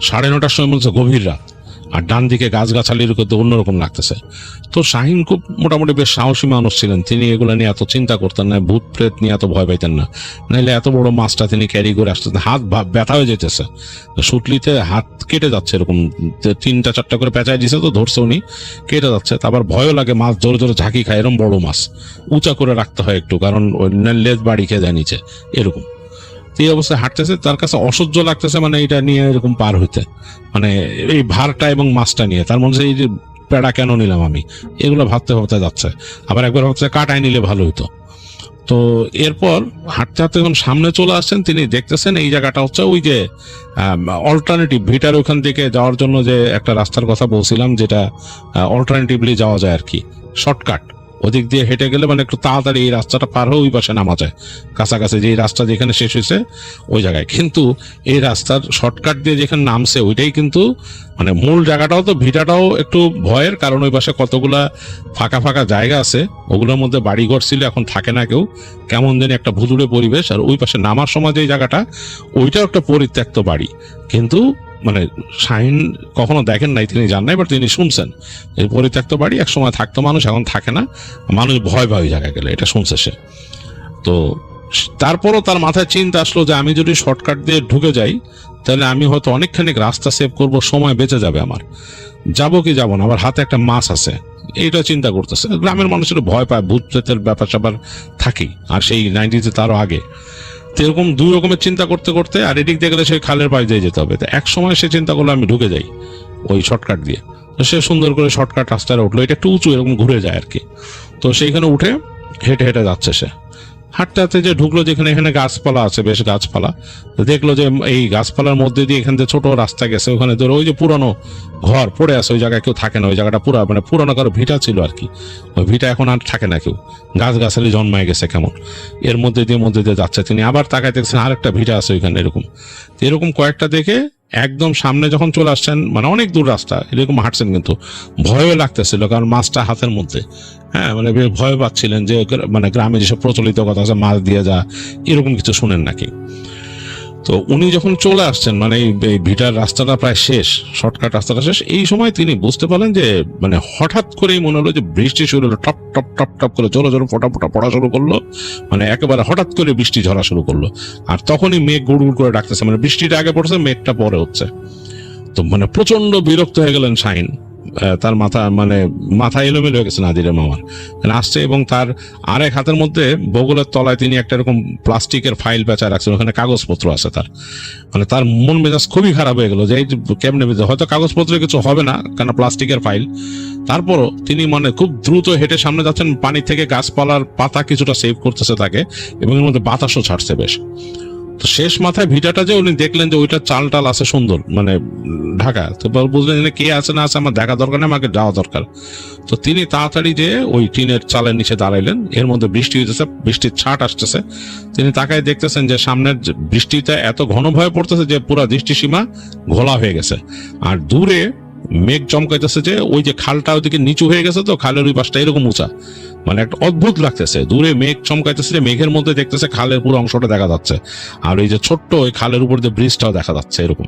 9:30টার সময় বলছে গভীর রাত, আর ডান দিকে গাছগাছালির করতে অন্যরকম লাগতেছে। তো শাহিন খুব মোটামুটি বেশ সাহসী মানুষ ছিলেন, তিনি এগুলো নিয়ে এত চিন্তা করতেন না, ভূত প্রেত নিয়ে এত ভয় পাইতেন না। নাইলে এত বড় মাছটা তিনি ক্যারি করে আসতেন, হাত ব্যথা হয়ে যেতেছে, সুতলিতে হাত কেটে যাচ্ছে, এরকম 3-4টা করে পেঁচাই দিছে, তো ধরছে উনি, কেটে যাচ্ছে। তারপর ভয়ও লাগে, মাছ জোরে জোরে ঝাঁকি খায়, এরকম বড় মাছ উঁচা করে রাখতে হয় একটু, কারণ লেজ বাড়ি খেয়ে যায় নিচে এরকম। এই অবস্থায় হাঁটতেছে, তার কাছে অসহ্য লাগতেছে, মানে এটা নিয়ে এরকম পার হইতে, মানে এই ভারটা এবং মাছটা নিয়ে। তার মধ্যে এই যে পেড়া কেন নিলাম আমি, এগুলো ভাবতে ভাবতে যাচ্ছে। আবার একবার ভাবছে কাটায় নিলে ভালো হইতো। তো এরপর হাঁটতে হাঁটতে যখন সামনে চলে আসছেন, তিনি দেখতেছেন এই জায়গাটা হচ্ছে ওই যে অল্টারনেটিভ ভিটার ওখান থেকে যাওয়ার জন্য যে একটা রাস্তার কথা বলছিলাম, যেটা অল্টারনেটিভলি যাওয়া যায় আর কি, শর্টকাট, ওদিক দিয়ে হেঁটে গেলে মানে একটু তাড়াতাড়ি এই রাস্তাটা পার হয়ে ওই পাশে নামা যায়, কাছাকাছি যে রাস্তা যেখানে শেষ হয়েছে ওই জায়গায়। কিন্তু এই রাস্তার শর্টকাট দিয়ে যেখানে নামছে ওইটাই কিন্তু মানে মূল জায়গাটাও তো ভিটাটাও একটু ভয়ের, কারণ ওই পাশে কতগুলা ফাঁকা ফাঁকা জায়গা আছে, ওগুলোর মধ্যে বাড়িঘর ছিল, এখন থাকে না কেউ, কেমন জানি একটা ভুতুড়ে পরিবেশ। আর ওই পাশে নামার সময় যে জায়গাটা ওইটাও একটা পরিত্যক্ত বাড়ি, কিন্তু মানে শাহিন কখনো দেখেন নাই, তিনি জান নাই, বাট তিনি শুনছেন এই পরিত্যক্ত বাড়ি এক সময় থাকতো মানুষ, এখন থাকে না, মানুষ ভয় পায় ওই জায়গায় গেলে, এটা শুনছে সে। তো তারপরও তার মাথায় চিন্তা আসলো যে আমি যদি শর্টকাট দিয়ে ঢুকে যাই তাহলে আমি হয়তো অনেকখানি রাস্তা সেভ করব, সময় বেঁচে যাবে আমার, যাবো কি যাবো না, আবার হাতে একটা মাছ আছে, এইটা চিন্তা করতেছে। গ্রামের মানুষের ভয় পায়, ভূত প্রেতের ব্যাপার স্যাপার থাকি, আর সেই 90s তারও আগে। তো এরকম দুই রকমের চিন্তা করতে করতে, আর এদিক দিয়ে গেলে সেই খালের পাশ দিয়ে যেতে হবে, তো এক সময় সে চিন্তা করলো আমি ঢুকে যাই ওই শর্টকাট দিয়ে। তো সে সুন্দর করে শর্টকাট রাস্তায় উঠলো, এটা একটু উঁচু, এরকম ঘুরে যায় আর কি। তো সেইখানে উঠে হেঁটে হেঁটে যাচ্ছে সে, হাঁটতে হাঁটতে যে ঢুকলো যেখানে, এখানে গাছপালা আছে, বেশ গাছপালা, দেখলো যে এই গাছপালার মধ্যে দিয়ে এখান থেকে ছোট রাস্তা গেছে, ওখানে ধরো ওই যে পুরানো ঘর পড়ে আছে, ওই জায়গায় কেউ থাকে না, ওই জায়গাটা পুরা মানে পুরানো কারো ভিটা ছিল আর কি, ওই ভিটা এখন আর থাকে না কেউ, গাছ গাছালি জন্মায় গেছে কেমন, এর মধ্যে দিয়ে যাচ্ছে তিনি। আবার তাকায় দেখছেন আরেকটা ভিটা আছে ওইখানে, এরকম কয়েকটা দেখে একদম সামনে যখন চলে আসছেন, মানে অনেক দূর রাস্তা, এরকম হাঁটছেন, কিন্তু ভয়ও লাগতেছিল, কারণ মাছটা হাতের মধ্যে, হ্যাঁ মানে ভয় পাচ্ছিলেন যে মানে গ্রামে যেসব প্রচলিত কথা আছে মাছ দিয়ে যা, এরকম কিছু শুনেন নাকি। তো উনি যখন চলে আসছেন, মানে এই ভিটার রাস্তাটা প্রায় শেষ, শর্টকাট রাস্তাটা শেষ, এই সময় তিনি বুঝতে পারলেন যে মানে হঠাৎ করেই মনে হলো যে বৃষ্টি শুরু হলো, টপ টপ টপ টপ করে জোরে জোরে ফোটা ফোটা পড়া শুরু করলো, মানে একেবারে হঠাৎ করে বৃষ্টি ঝরা শুরু করলো। আর তখনই মেঘ গুড় গুড় করে ডাকতেছে, মানে বৃষ্টিটা আগে পড়ছে, মেঘটা পরে হচ্ছে। তো মানে প্রচন্ড বিরক্ত হয়ে গেলেন শাহিন, তার মাথা এলোমেলো হয়ে গেছে নাজিরের মামার আসছে, এবং তার আরেক হাতের মধ্যে বগলের তলায় তিনি একটা এরকম প্লাস্টিকের ফাইল পেঁচা রাখছেন, ওখানে কাগজপত্র আছে তার, মানে তার মন মেজাজ খুবই খারাপ হয়ে গেল যে এই কেমনে হয়তো কাগজপত্রে কিছু হবে না, কেন প্লাস্টিকের ফাইল। তারপরও তিনি মানে খুব দ্রুত হেঁটে সামনে যাচ্ছেন, পানি থেকে গাছপালার পাতা কিছুটা সেভ করতেছে তাকে, এবং এর মধ্যে বাতাসও ছাড়ছে বেশ। তো শেষ মাথায় ভিটাটা যে উনি দেখলেন যে ওইটা চাল টাল আছে সুন্দর, মানে ঢাকা, তো বুঝলেন যে কে আছে না আছে আমার দেখা দরকার নেই, আমাকে যাওয়া দরকার। তো তিনি তাড়াতাড়ি যে ওই টিনের চালের নিচে দাঁড়াইলেন, এর মধ্যে বৃষ্টি হইতেছে, বৃষ্টির ছাট আসতেছে, তিনি তাকায় দেখতেছেন যে সামনের বৃষ্টিটা এত ঘন ভয়ে পড়তেছে যে পুরা দৃষ্টিসীমা ঘোলা হয়ে গেছে, আর দূরে মেঘ চমকাইতেছে, যে ওই যে খালটা ওইদিকে নিচু হয়ে গেছে, তো খালের ওই পাশটা এরকম উঁচা, মানে একটা অদ্ভুত লাগতেছে, দূরে মেঘ চমকাইতেছে, যে মেঘের মধ্যে দেখতেছে খালের পুরো অংশটা দেখা যাচ্ছে, আর এই যে ছোট্ট ওই খালের উপর যে ব্রিজটাও দেখা যাচ্ছে এরকম।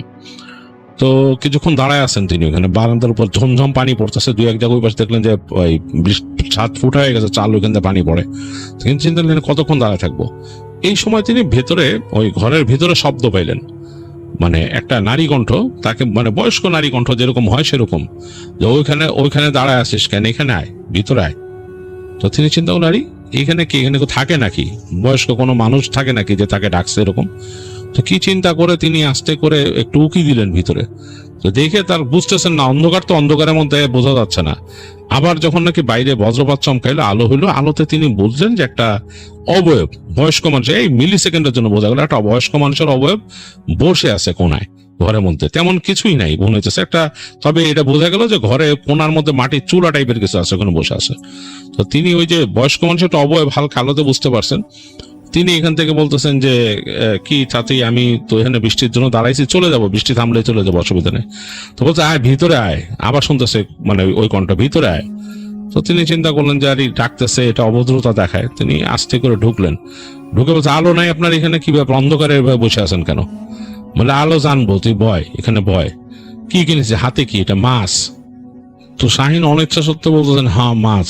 তো কিছুক্ষণ দাঁড়ায় আছেন তিনি ওখানে, বারান্দার উপর ঝমঝম পানি পড়তেছে, দুই এক জায়গায় ওই পাশে দেখলেন যে ওই ছাদ ফুটা হয়ে গেছে, চাল ওইখান থেকে পানি পড়ে, কিন্তু চিন্তা করলেন কতক্ষণ দাঁড়ায় থাকবো। এই সময় তিনি ভেতরে ওই ঘরের ভিতরে শব্দ পাইলেন, মানে একটা নারী কণ্ঠ, তাকে মানে বয়স্ক নারী কণ্ঠ যেরকম হয় সেরকম, যে ওইখানে দাঁড়ায় আছিস কেন, এখানে আয়, ভিতরে আয়। তো তিনি চিন্তা করলেন আরে এখানে কি, এখানে থাকে নাকি, বয়স্ক কোনো মানুষ থাকে নাকি যে তাকে ডাকছে এরকম। তো কি চিন্তা করে তিনি আস্তে করে একটু উকি দিলেন ভিতরে, তো দেখে তার বুঝতেছেন না, অন্ধকার, তো অন্ধকারের মধ্যে বোঝা যাচ্ছে না। আবার যখন নাকি বাইরে বজ্রপাত চমকাইলো, আলো হইলো, আলোতে তিনি বুঝলেন যে একটা অবয়ব, বয়স্ক মানুষ, এই মিলি সেকেন্ডের জন্য বোঝা গেল একটা বয়স্ক মানুষের অবয়ব বসে আছে কোনায়, ঘরের মধ্যে তেমন কিছুই নাই মনে হচ্ছে একটা, তবে এটা বোঝা গেল যে ঘরে কোনার মধ্যে মাটির চুলা টাইপের কিছু আছে, ওখানে বসে আছে। তো তিনি ওই যে বয়স্ক মানুষের একটা অবয়ব হালকা আলোতে বুঝতে পারছেন। তিনি এখান থেকে বলতেছেন যে কি তাতেই, আমি তো এখানে বৃষ্টির জন্য দাঁড়াইছি, চলে যাব, বৃষ্টি থামলে চলে যাবো, অসুবিধা নেই। তো বলছে আয় ভিতরে আয়, আবার শুনতেছে মানে ওই কণ্ঠ, ভিতরে আয়। তো তিনি চিন্তা করলেন যে আর ডাকতেছে, এটা অভদ্রতা দেখায়, তিনি আস্তে করে ঢুকলেন, ঢুকে বলছে আলো নাই আপনার এখানে, কি ব্যাপার, অন্ধকারে বসে আছেন কেন? বলে আলো জানবো, তুই বয়, এখানে বয়। কি কিনেছে হাতে, কি এটা, মাছ? তো শাহিন অনিচ্ছা সত্ত্বেও বলতেছেন হ্যাঁ মাছ।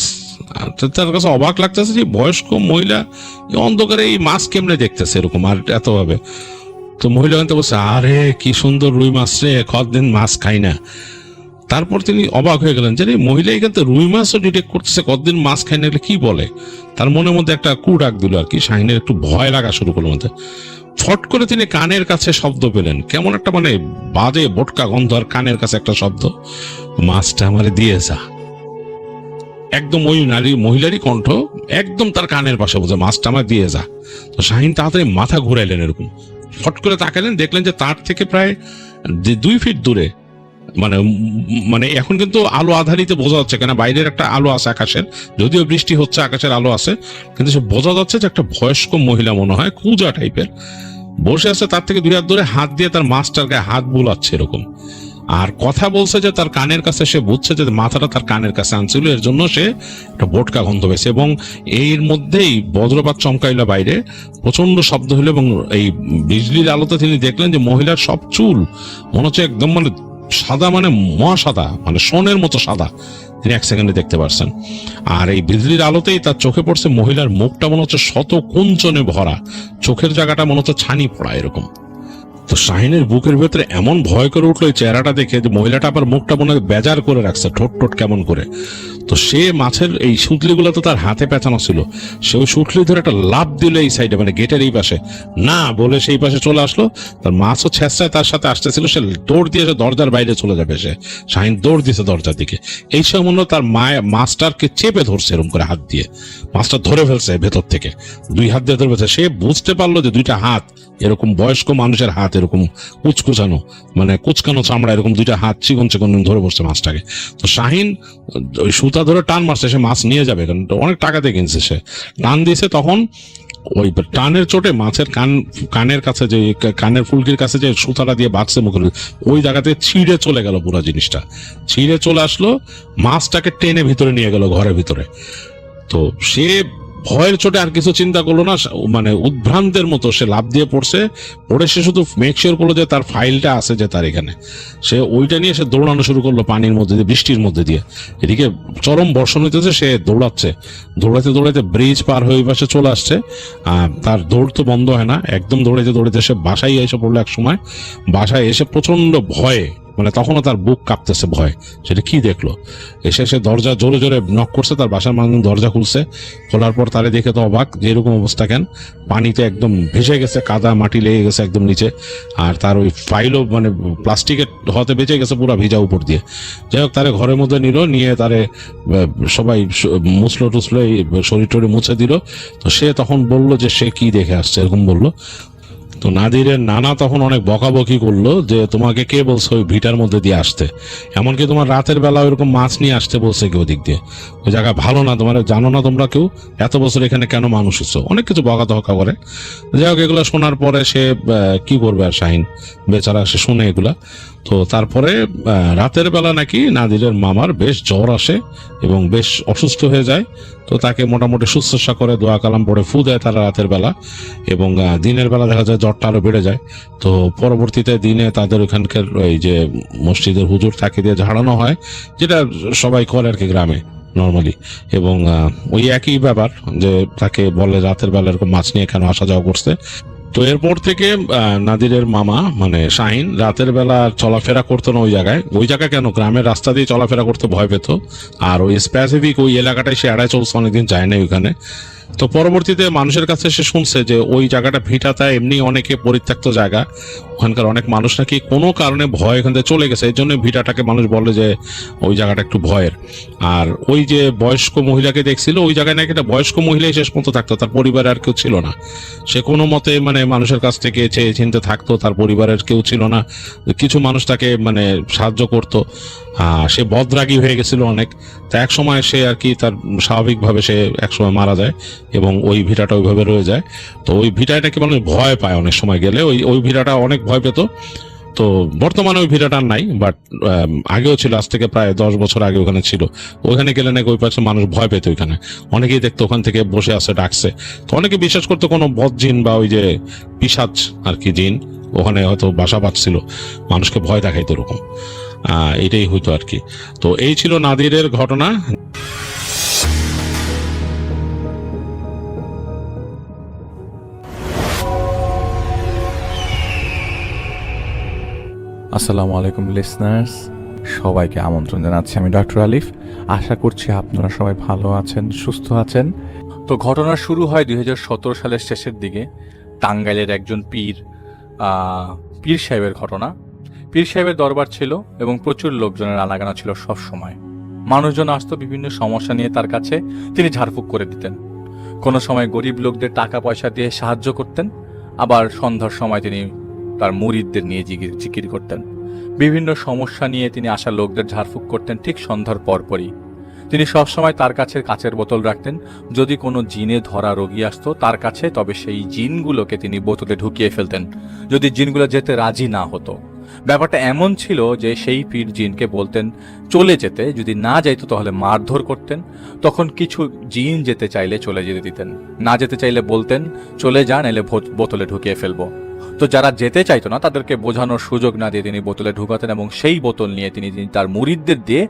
তার কাছে অবাক লাগতেছে যে বয়স্ক মহিলা অন্ধকারে এই মাছ কেমনে দেখতেছে এরকম আর এত ভাবে। তো মহিলা কিন্তু বলছে আরে কি সুন্দর রুই মাছ রে, কতদিন মাছ খাই না। তারপর তিনি অবাক হয়ে গেলেন যে মহিলা এখান থেকে রুই মাছও ডিটেক্ট করতেছে, কতদিন মাছ খাই না, কি বলে। তার মনের মধ্যে একটা কু ডাক দিল আর কি, শাহিনের একটু ভয় লাগা শুরু করলো মধ্যে। ফট করে তিনি কানের কাছে শব্দ পেলেন, কেমন একটা মানে বাজে বটকা গন্ধ, আর কানের কাছে একটা শব্দ, মাছটা আমারে দিয়ে যা। একদম ওই মহিলারই কণ্ঠ, একদম তার কানের পাশে বলছে মাছটা আমার দিয়ে যা। তো শাহিন তাড়াতাড়ি মাথা ঘুরাইলেন, এরকম ফট করে তাকালেন, দেখলেন যে তার থেকে প্রায় 2 ফিট দূরে মানে মানে এখন কিন্তু আলো আধারিতে বোঝা যাচ্ছে, কেন বাইরের একটা আলো আছে আকাশের, যদিও বৃষ্টি হচ্ছে আকাশের আলো আছে, কিন্তু সে বোঝা যাচ্ছে যে একটা বয়স্ক মহিলা মনে হয়, কুজা টাইপের বসে আছে, তার থেকে 2 হাত ধরে হাত দিয়ে তার মাছটার গায়ে হাত বুলাচ্ছে এরকম। আর কথা বলছে যে তার কানের কাছে, সে বুঝছে যে মাথাটা তার কানের কাছে আনছিল, এর জন্য সে একটা বোটকা গন্ধ পেয়েছে। এবং এর মধ্যেই বজ্রপাত চমকাইল বাইরে, প্রচন্ড শব্দ হলো, এবং এই বিজলির আলোতে তিনি দেখলেন যে মহিলার সব চুল মনে হচ্ছে একদম মানে সাদা, মানে মহা সাদা, মানে সোনের মতো সাদা, তিনি 1 সেকেন্ডে দেখতে পারছেন। আর এই বিজলির আলোতেই তার চোখে পড়ছে মহিলার মুখটা মনে হচ্ছে শত কুঞ্চনে ভরা, চোখের জায়গাটা মনে হচ্ছে ছানি পড়া এরকম। তো শাহিনের বুকের ভেতরে এমন ভয় করে উঠলো এই চেহারাটা দেখে, যে মহিলাটা আবার মুখটা মনে হয় বেজার করে রাখছে, ঠোঁট ঠোঁট কেমন করে। তো সে মাছের এই সুতলিগুলো তো তার হাতে পেঁচানো ছিল, সে ওই সুতলি ধরে একটা লাফ দিল এই সাইডে, মানে গেটের এই পাশে, না বলে সেই পাশে চলে আসলো। তার মাছও ছেঁচড়ায় তার সাথে আসতেছিল, সে দৌড় দিয়ে দরজার বাইরে চলে যাবে, সে শাহিন দৌড় দিয়েছে দরজার দিকে। এই সময় তার মাছটাকে চেপে ধরছে এরকম করে হাত দিয়ে, মাছটা ধরে ফেলছে ভেতর থেকে, 2 হাত দিয়ে ধরে ফেলছে। সে বুঝতে পারলো যে 2টা হাত, এরকম বয়স্ক মানুষের হাত, এরকম কুচকুচানো, মানে কুচকানো চামড়া, এরকম 2টা হাত চিকন চিকন ধরে বসছে মাছটাকে। তো শাহিন ওই সুতা ধরে টান মারছে, সে মাছ নিয়ে যাবে, কারণ অনেক টাকাতে কিনছে, সে টান দিয়েছে। তখন ওই টানের চোটে মাছের কানের কাছে, যে কানের ফুলকির কাছে যে সুতাটা দিয়ে বাঁধছে মুখের, ওই জায়গাতে ছিঁড়ে চলে গেল, পুরো জিনিসটা ছিঁড়ে চলে আসলো, মাছটাকে টেনে ভিতরে নিয়ে গেল ঘরের ভিতরে। তো সে ভয়ের চোটে আর কিছু চিন্তা করলো না, মানে উদ্ভ্রান্তের মতো সে লাফ দিয়ে পড়ছে, পড়ে সে শুধু মেক শিওর করলো যে তার ফাইলটা আছে, যে তার এখানে, সে ওইটা নিয়ে সে দৌড়ানো শুরু করলো পানির মধ্যে দিয়ে, বৃষ্টির মধ্যে দিয়ে। এদিকে চরম বর্ষণ হইতেছে, সে দৌড়াচ্ছে, দৌড়াতে দৌড়াতে ব্রিজ পার হয়ে ওই পাশে চলে আসছে। তার দৌড় তো বন্ধ হয় না, একদম দৌড়াইতে দৌড়াইতে সে বাসায় এসে পড়লো। এক সময় বাসায় এসে প্রচন্ড ভয়ে, মানে তখনও তার বুক কাঁপতেছে ভয়, সেটা কি দেখলো, এসে সে দরজা জোরে জোরে নক করছে, তার বাসার মানুষ দরজা খুলছে, খোলার পর তারে দেখে তো অবাক, যে এরকম অবস্থা কেন, পানিতে একদম ভেসে গেছে, কাদা মাটি লেগে গেছে একদম নিচে, আর তার ওই ফাইলও মানে প্লাস্টিকের হতে বেঁচে গেছে পুরো ভিজা উপর দিয়ে। যাই হোক, তারে ঘরের মধ্যে নিল, নিয়ে তারে সবাই মুছলো টুসলো, এই শরীর টরি মুছে দিল। তো সে তখন বলল যে সে কি দেখে আসছে, এরকম বললো। তো নাদিরের নানা তখন অনেক বকাবকি করলো, যে তোমাকে কে বলছে ওই ভিটার মধ্যে দিয়ে আসতে, এমনকি তোমার রাতের বেলা ওইরকম মাছ নিয়ে আসতে বলছে কেউ দিক দিয়ে, ওই জায়গা ভালো না, তোমার জানো না তোমরা কেউ এত বছর এখানে কেন মানুষ এসছো, অনেক কিছু বকাধকা করে। যাই হোক, এগুলো শোনার পরে সে কি করবে, আর শাহিন বেচারা সে শুনে এগুলা। তো তারপরে রাতের বেলা নাকি নাদিরের মামার বেশ জ্বর আসে এবং বেশ অসুস্থ হয়ে যায়। তো তাকে মোটামুটি শুশ্রূষা করে, দোয়া কালাম পড়ে ফু দেয় তারা রাতের বেলা, এবং দিনের বেলা দেখা যায় জ্বরটা আরো বেড়ে যায়। তো পরবর্তীতে দিনে তাদের ওখানকার ওই যে মসজিদের হুজুর তাকে দিয়ে ঝাড়ানো হয়, যেটা সবাই করে আর কি গ্রামে নর্মালি। এবং ওই একই ব্যাপার, যে তাকে বলে রাতের বেলা এরকম মাছ নিয়ে কেন আসা যাওয়া করছে। তো এরপর থেকে নাদিরের মামা মানে শাহিন রাতের বেলা চলাফেরা করতো না ওই জায়গায় কেন, গ্রামের রাস্তা দিয়ে চলাফেরা করতে ভয় পেত। আর ওই স্পেসিফিক ওই এলাকাটায় সে এড়াই চলছে, অনেকদিন যায় না ওইখানে। তো পরবর্তীতে মানুষের কাছে সে শুনছে যে ওই জায়গাটা ভিটাটা এমনি অনেকে পরিত্যক্ত জায়গা, ওখানকার অনেক মানুষ নাকি কোনো কারণে ভয় এখান থেকে চলে গেছে, এই জন্য ভিটাটাকে মানুষ বলে যে ওই জায়গাটা একটু ভয়ের। আর ওই যে বয়স্ক মহিলাকে দেখছিল, ওই জায়গায় নাকি একটা বয়স্ক মহিলাই শেষ পর্যন্ত থাকতো, তার পরিবারে আর কেউ ছিল না। সে কোনো মতে মানে মানুষের কাছ থেকে চেয়ে চিনতে থাকতো, তার পরিবারের কেউ ছিল না, কিছু মানুষ তাকে মানে সাহায্য করতো। সে বদরাগী হয়ে গেছিল অনেক। তা এক সময় সে আর কি তার স্বাভাবিকভাবে সে একসময় মারা যায়, এবং ওই ভিটাটা ওইভাবে রয়ে যায়। তো ওই ভিটাটাকে মানুষ ভয় পায় অনেক সময় গেলে, ওই ভিটাটা অনেক ভয় পেত। তো বর্তমানে ওই ভিটাটা নাই, বাট আগেও ছিল, আজ থেকে প্রায় 10 বছর আগে ওখানে ছিল। ওখানে গেলে নাকি ওই পাশে মানুষ ভয় পেত, ওইখানে অনেকেই দেখতো ওখান থেকে বসে আছে ডাকছে। তো অনেকে বিশ্বাস করতো কোনো বদ জিন বা ওই যে পিশাচ আর কি জিন ওখানে হয়তো বাসা বাঁধছিল, মানুষকে ভয় দেখাইতো এরকম। এটাই হইতো আর কি। তো এই ছিল নাদিরের ঘটনা। আসসালামু আলাইকুম লিসনার্স, সবাইকে আমন্ত্রণ জানাচ্ছি আমি ডক্টর আলিফ। আশা করছি আপনারা সবাই ভালো আছেন, সুস্থ আছেন। তো ঘটনা শুরু হয় 2017 সালের শেষের দিকে। টাঙ্গাইলের একজন পীর সাহেবের ঘটনা। পীর সাহেবের দরবার ছিল এবং প্রচুর লোকজনের আনাগানা ছিল সব সময়। মানুষজন আসতো বিভিন্ন সমস্যা নিয়ে তার কাছে, তিনি ঝাড়ফুঁক করে দিতেন। কোনো সময় গরিব লোকদের টাকা পয়সা দিয়ে সাহায্য করতেন, আবার সন্ধ্যার সময় তিনি তার মুরিদদের নিয়ে জিকির করতেন। বিভিন্ন সমস্যা নিয়ে তিনি আসা লোকদের ঝাড়ফুঁক করতেন ঠিক সন্ধ্যার পরপরই। তিনি সবসময় তার কাছে কাচের বোতল রাখতেন। যদি কোনো জিনে ধরা রোগী আসতো তার কাছে, তবে সেই জিনগুলোকে তিনি বোতলে ঢুকিয়ে ফেলতেন যদি জিনগুলো যেতে রাজি না হতো। ব্যাপারটা এমন ছিল যে সেই পীর জিনকে বলতেন চলে যেতে, যদি না যাইতো তাহলে মারধর করতেন। তখন কিছু জিন যেতে চাইলে চলে যেতে দিতেন, না যেতে চাইলে বলতেন চলে যান, এলে বোতলে ঢুকিয়ে ফেলবো। তো যারা যেতে চাইতো না তাদেরকে বোঝানোর সুযোগ না দিয়ে তিনি বোতলে ঢুকাতেন এবং সেই বোতল নিয়ে তিনি তার মুরিদদের দিয়ে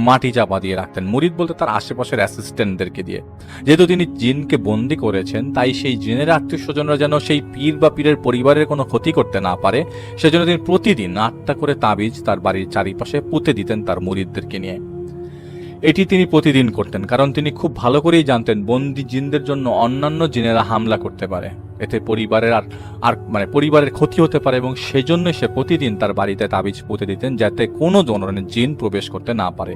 মাটি চাপা দিয়ে রাখতেন। মুরিদ বলতে তার আশেপাশের অ্যাসিস্ট্যান্টদেরকে দিয়ে। যেহেতু তিনি জিনকে বন্দি করেছেন, তাই সেই জিনের আত্মীয় স্বজনরা যেন সেই পীর বা পীরের পরিবারের কোনো ক্ষতি করতে না পারে, সেজন্য তিনি প্রতিদিন 8টা করে তাবিজ তার বাড়ির চারিপাশে পুঁতে দিতেন তার মুরিদদেরকে নিয়ে। এটি তিনি প্রতিদিন করতেন, কারণ তিনি খুব ভালো করেই জানতেন বন্দি জিনদের জন্য অন্যান্য জিনেরা হামলা করতে পারে, এতে পরিবারের পরিবারের ক্ষতি হতে পারে, এবং সেজন্য সে প্রতিদিন তার বাড়িতে তাবিজ পুঁতে দিতেন যাতে কোনো ধরনের জিন প্রবেশ করতে না পারে।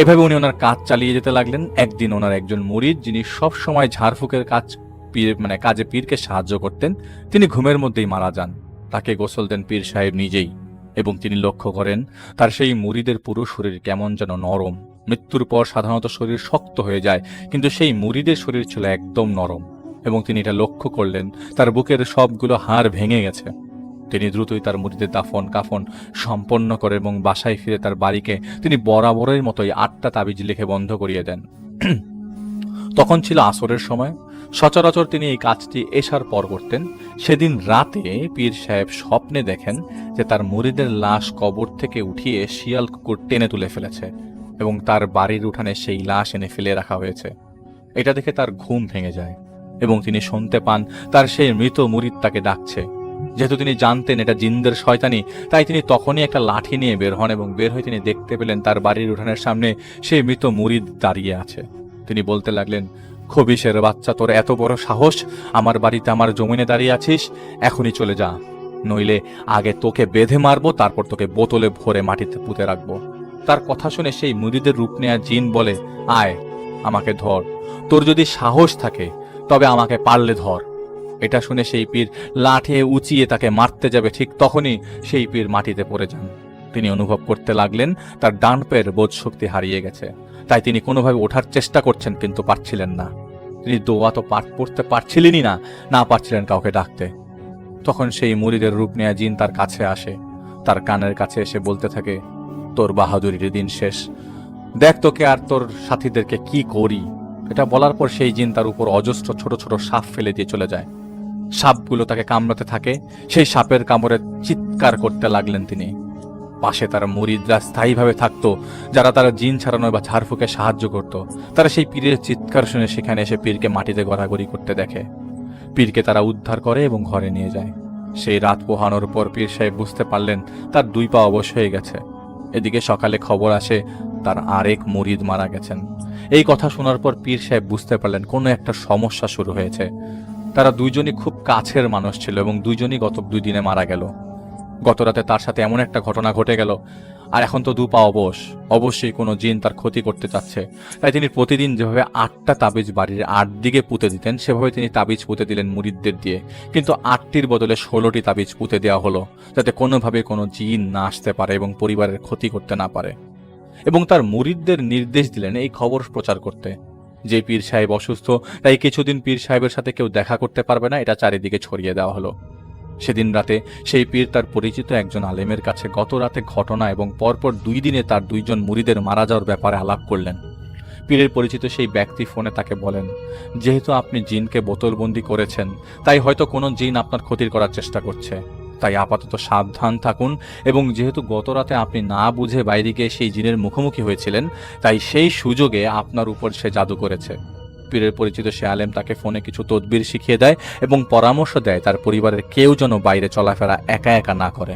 এভাবে উনি ওনার কাজ চালিয়ে যেতে লাগলেন। একদিন ওনার একজন মুরিদ, যিনি সব সময় ঝাড়ফুঁকের কাজে পীরকে সাহায্য করতেন, তিনি ঘুমের মধ্যেই মারা যান। তাকে গোসল দেন পীর সাহেব নিজেই, এবং তিনি লক্ষ্য করেন তার সেই মুরিদের পুরো শরীর কেমন যেন নরম। মৃত্যুর পর সাধারণত শরীর শক্ত হয়ে যায়, কিন্তু সেই মুরিদের শরীর ছিল একদম নরম, এবং তিনি এটা লক্ষ্য করলেন তার বুকের সবগুলো হাড় ভেঙে গেছে। তিনি দ্রুতই তার মুরিদের দাফন কাফন সম্পন্ন করে এবং বাসায় ফিরে তার বাড়িকে তিনি বরাবরের মতোই 8টা তাবিজ লিখে বন্ধ করিয়ে দেন। তখন ছিল আসরের সময়। সচরাচর তিনি এই কাজটি এশার পর করতেন। সেদিন রাতে পীর সাহেব স্বপ্নে দেখেন যে তার মুরিদের লাশ কবর থেকে উঠিয়ে শিয়াল কুকুর টেনে তুলে ফেলেছে এবং তার বাড়ির উঠানে সেই লাশ এনে ফেলে রাখা হয়েছে। এটা দেখে তার ঘুম ভেঙে যায় এবং তিনি শুনতে পান তার সেই মৃত মুরিদ তাকে ডাকছে। যেহেতু তিনি জানতেন এটা জিনদের শয়তানি, তাই তিনি তখনই একটা লাঠি নিয়ে বের হন এবং বের হয়ে তিনি দেখতে পেলেন তার বাড়ির উঠানের সামনে সেই মৃত মুরিদ দাঁড়িয়ে আছে। তিনি বলতে লাগলেন, খবিশের বাচ্চা, তোর এত বড় সাহস, আমার বাড়িতে আমার জমিনে দাঁড়িয়ে আছিস, এখনই চলে যা, নইলে আগে তোকে বেঁধে মারবো, তারপর তোকে বোতলে ভরে মাটিতে পুঁতে রাখবো। তার কথা শুনে সেই মুরিদের রূপ নেয়া জিন বলে, আয় আমাকে ধর, তোর যদি সাহস থাকে তবে আমাকে পারলে ধর। এটা শুনে সেই পীর লাঠি উঁচিয়ে তাকে মারতে যাবে, ঠিক তখনই সেই পীর মাটিতে পড়ে যান। তিনি অনুভব করতে লাগলেন তার ডান পায়ের বোধ শক্তি হারিয়ে গেছে, তাই তিনি কোনোভাবে ওঠার চেষ্টা করছেন কিন্তু পারছিলেন না। তিনি দোয়া তো পাঠ পড়তে পারছিলেনই না পারছিলেন কাউকে ডাকতে। তখন সেই মুরিদের রূপ নেয়া জিন তার কাছে আসে, তার কানের কাছে এসে বলতে থাকে, তোর বাহাদুরির দিন শেষ, দেখ তোকে আর তোর সাথীদেরকে কি করি। এটা বলার পর সেই জিন তার উপর অজস্র ছোট ছোট সাপ ফেলে দিয়ে চলে যায়। সাপগুলো তাকে কামড়াতে থাকে। সেই সাপের কামড়ে চিৎকার করতে লাগলেন তিনি। পাশে তারা মুরিদরা স্থায়ীভাবে থাকতো, যারা তারা জিন ছাড়ানো বা ঝাড়ফুঁকে সাহায্য করত। তারা সেই পীরের চিৎকার শুনে সেখানে এসে পীরকে মাটিতে গড়াগড়ি করতে দেখে। পীরকে তারা উদ্ধার করে এবং ঘরে নিয়ে যায়। সেই রাত পোহানোর পর পীর সাহেব বুঝতে পারলেন তার 2 পা অবশ হয়ে গেছে। এদিকে সকালে খবর আসে তার আরেক মুরিদ মারা গেছেন। এই কথা শোনার পর পীর সাহেব বুঝতে পারলেন কোনো একটা সমস্যা শুরু হয়েছে। তারা দুইজনই খুব কাছের মানুষ ছিল এবং দুইজনই গত 2 দিনে মারা গেল। গত রাতে তার সাথে এমন একটা ঘটনা ঘটে গেল, আর এখন তো 2 পা অবশ, অবশ্যই কোনো জিন তার ক্ষতি করতে চাচ্ছে। তাই তিনি প্রতিদিন যেভাবে 8টা তাবিজ বাড়ির 8 দিকে পুঁতে দিতেন, সেভাবে তিনি তাবিজ পুঁতে দিলেন মুরিদদের দিয়ে, কিন্তু 8টির বদলে 16টি তাবিজ পুঁতে দেওয়া হলো, যাতে কোনোভাবে কোনো জিন না আসতে পারে এবং পরিবারের ক্ষতি করতে না পারে। এবং তার মুরিদদের নির্দেশ দিলেন এই খবর প্রচার করতে যে পীর সাহেব অসুস্থ, তাই কিছুদিন পীর সাহেবের সাথে কেউ দেখা করতে পারবে না, এটা চারিদিকে ছড়িয়ে দেওয়া হলো। সেদিন রাতে সেই পীর তার পরিচিত একজন আলেমের কাছে গত রাতে ঘটনা এবং পরপর 2 দিনে তার 2 জন মুরিদের মারা যাওয়ার ব্যাপারে আলাপ করলেন। পীরের পরিচিত সেই ব্যক্তি ফোনে তাকে বলেন, যেহেতু আপনি জিনকে বোতলবন্দি করেছেন, তাই হয়তো কোনো জিন আপনার ক্ষতির করার চেষ্টা করছে, তাই আপাতত সাবধান থাকুন। এবং যেহেতু গত রাতে আপনি না বুঝে বাইরে গিয়ে সেই জিনের মুখোমুখি হয়েছিলেন, তাই সেই সুযোগে আপনার উপর সে জাদু করেছে। পীরের পরিচিত সে আলেম তাকে ফোনে কিছু তদবির শিখিয়ে দেয় এবং পরামর্শ দেয় তার পরিবারের কেউ যেন বাইরে চলাফেরা একা একা না করে।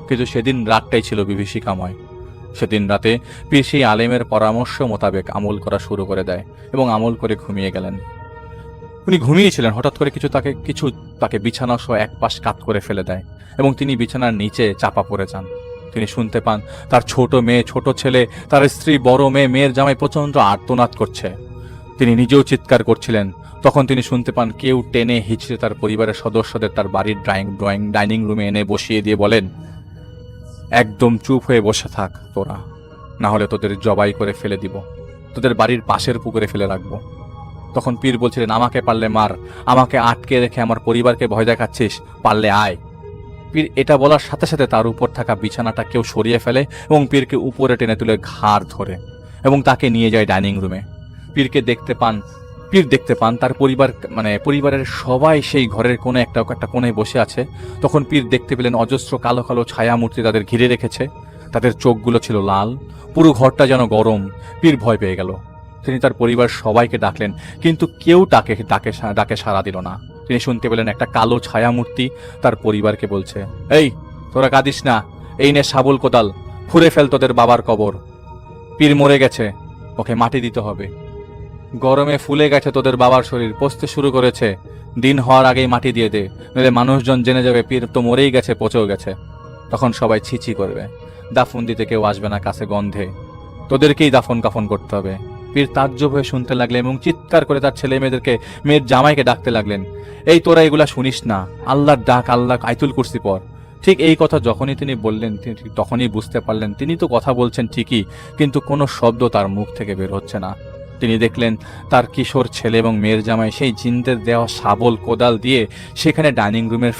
কিন্তু সেদিন রাতটাই ছিল বিভীষিকাময়। সেদিন রাতে পীর সেই আলেমের পরামর্শ মোতাবেক আমল করা শুরু করে দেয় এবং আমল করে ঘুমিয়ে গেলেন। উনি ঘুমিয়েছিলেন, হঠাৎ করে কিছু তাকে বিছানা সহ এক পাশ কাত করে ফেলে দেয় এবং তিনি বিছানার নিচে চাপা পড়ে যান। তিনি শুনতে পান তার ছোট মেয়ে, ছোট ছেলে, তার স্ত্রী, বড় মেয়ে, মেয়ের জামাই প্রচন্ড আর্তনাদ করছে। তিনি নিজেও চিৎকার করছিলেন। তখন তিনি শুনতে পান কেউ টেনে হিচড়ে তার পরিবারের সদস্যদের তার বাড়ির ডাইনিং রুমে এনে বসিয়ে দিয়ে বলেন, একদম চুপ হয়ে বসে থাক তোরা, না হলে তোদের জবাই করে ফেলে দিব, তোদের বাড়ির পাশের পুকুরে ফেলে রাখবো। তখন পীর বলছিলেন, আমাকে পারলে মার, আমাকে আটকে রেখে আমার পরিবারকে ভয় দেখাচ্ছিস, পারলে আয়। পীর এটা বলার সাথে সাথে তার উপর থাকা বিছানাটা কেউ সরিয়ে ফেলে এবং পীরকে উপরে টেনে তুলে ঘাড় ধরে এবং তাকে নিয়ে যায় ডাইনিং রুমে। পীর দেখতে পান তার পরিবারের সবাই সেই ঘরের কোণে একটা কোণে বসে আছে। তখন পীর দেখতে পেলেন অজস্র কালো কালো ছায়ামূর্তি তাদের ঘিরে রেখেছে, তাদের চোখগুলো ছিল লাল, পুরো ঘরটা যেন গরম। পীর ভয় পেয়ে গেল। তিনি তার পরিবার সবাইকে ডাকলেন, কিন্তু কেউ ডাকে সাড়া দিল না। তিনি শুনতে পেলেন একটা কালো ছায়ামূর্তি তার পরিবারকে বলছে, এই তোরা কাঁদিস না, এই নে শাবল কোদাল, খুঁড়ে ফেল তোদের বাবার কবর। পীর মরে গেছে, ওকে মাটি দিতে হবে। গরমে ফুলে গেছে তোদের বাবার শরীর, পচতে শুরু করেছে, দিন হওয়ার আগেই মাটি দিয়ে দে, নইলে মানুষজন জেনে যাবে পীর তো মরেই গেছে, পচেও গেছে। তখন সবাই ছিছি করবে, দাফন দিতে কেউ আসবে না কাছে গন্ধে, তোদেরকেই দাফন কাফন করতে হবে। পীর তাজ্জব হয়ে শুনতে লাগলেন এবং চিৎকার করে তার ছেলে মেয়ের জামাইকে ডাকতে লাগলেন, এই তোরা এগুলা শুনিস না, আল্লাহর ডাক, আল্লাহ আয়াতুল কুরসি পড়। ঠিক এই কথা যখনই তিনি বললেন, তিনি ঠিক তখনই বুঝতে পারলেন তিনি তো কথা বলছেন ঠিকই, কিন্তু কোনো শব্দ তার মুখ থেকে বের হচ্ছে না। তিনি দেখলেন তার কিশোর ছেলে এবং মেয়ের জামাই সেই জিনদের দেওয়া শাবল কোদাল দিয়ে সেখানে ডাইনিং রুমের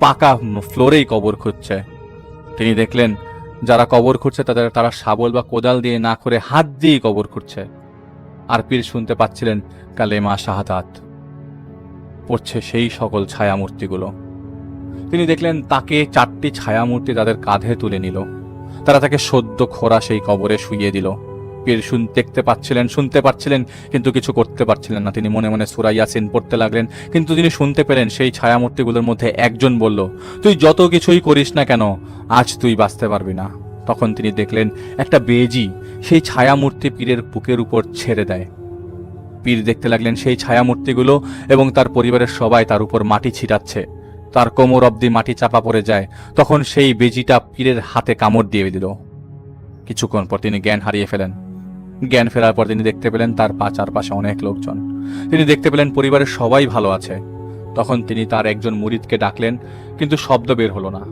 পাকা ফ্লোরেই কবর খুঁজছে। তিনি দেখলেন যারা কবর খুঁড়ছে তারা শাবল বা কোদাল দিয়ে না করে হাত দিয়েই কবর খুঁড়ছে। আর পীর শুনতে পাচ্ছিলেন কালেমা শাহাদাত পড়ছে সেই সকল ছায়ামূর্তিগুলো। তিনি দেখলেন তাকে 4টি ছায়ামূর্তি তাদের কাঁধে তুলে নিল, তারা তাকে সদ্য খোঁড়া সেই কবরে শুইয়ে দিল। পীর শুনতে পাচ্ছিলেন কিন্তু কিছু করতে পারছিলেন না। তিনি মনে মনে সূরা ইয়াসিন পড়তে লাগলেন, কিন্তু তিনি শুনতে পেলেন সেই ছায়ামূর্তিগুলোর মধ্যে একজন বলল, তুই যত কিছুই করিস না কেন, আজ তুই বাঁচতে পারবি না। তখন তিনি দেখলেন একটা বেজি সেই ছায়ামূর্তি পীরের বুকের উপর ছেড়ে দেয়। পীর দেখতে লাগলেন সেই ছায়ামূর্তিগুলো এবং তার পরিবারের সবাই তার উপর মাটি ছিটাচ্ছে, তার কোমর অবধি মাটি চাপা পড়ে যায়। তখন সেই বেজিটা পীরের হাতে কামড় দিয়ে দিল। কিছুক্ষণ পর তিনি জ্ঞান হারিয়ে ফেলেন। জ্ঞান ফেরার পর তিনি দেখতে পেলেন তার চারপাশে অনেক লোকজন। তিনি দেখতে পেলেন পরিবারের সবাই ভালো আছে। তখন তিনি তার একজন মুরিদকে ডাকলেন, কিন্তু শব্দ বের হলো না।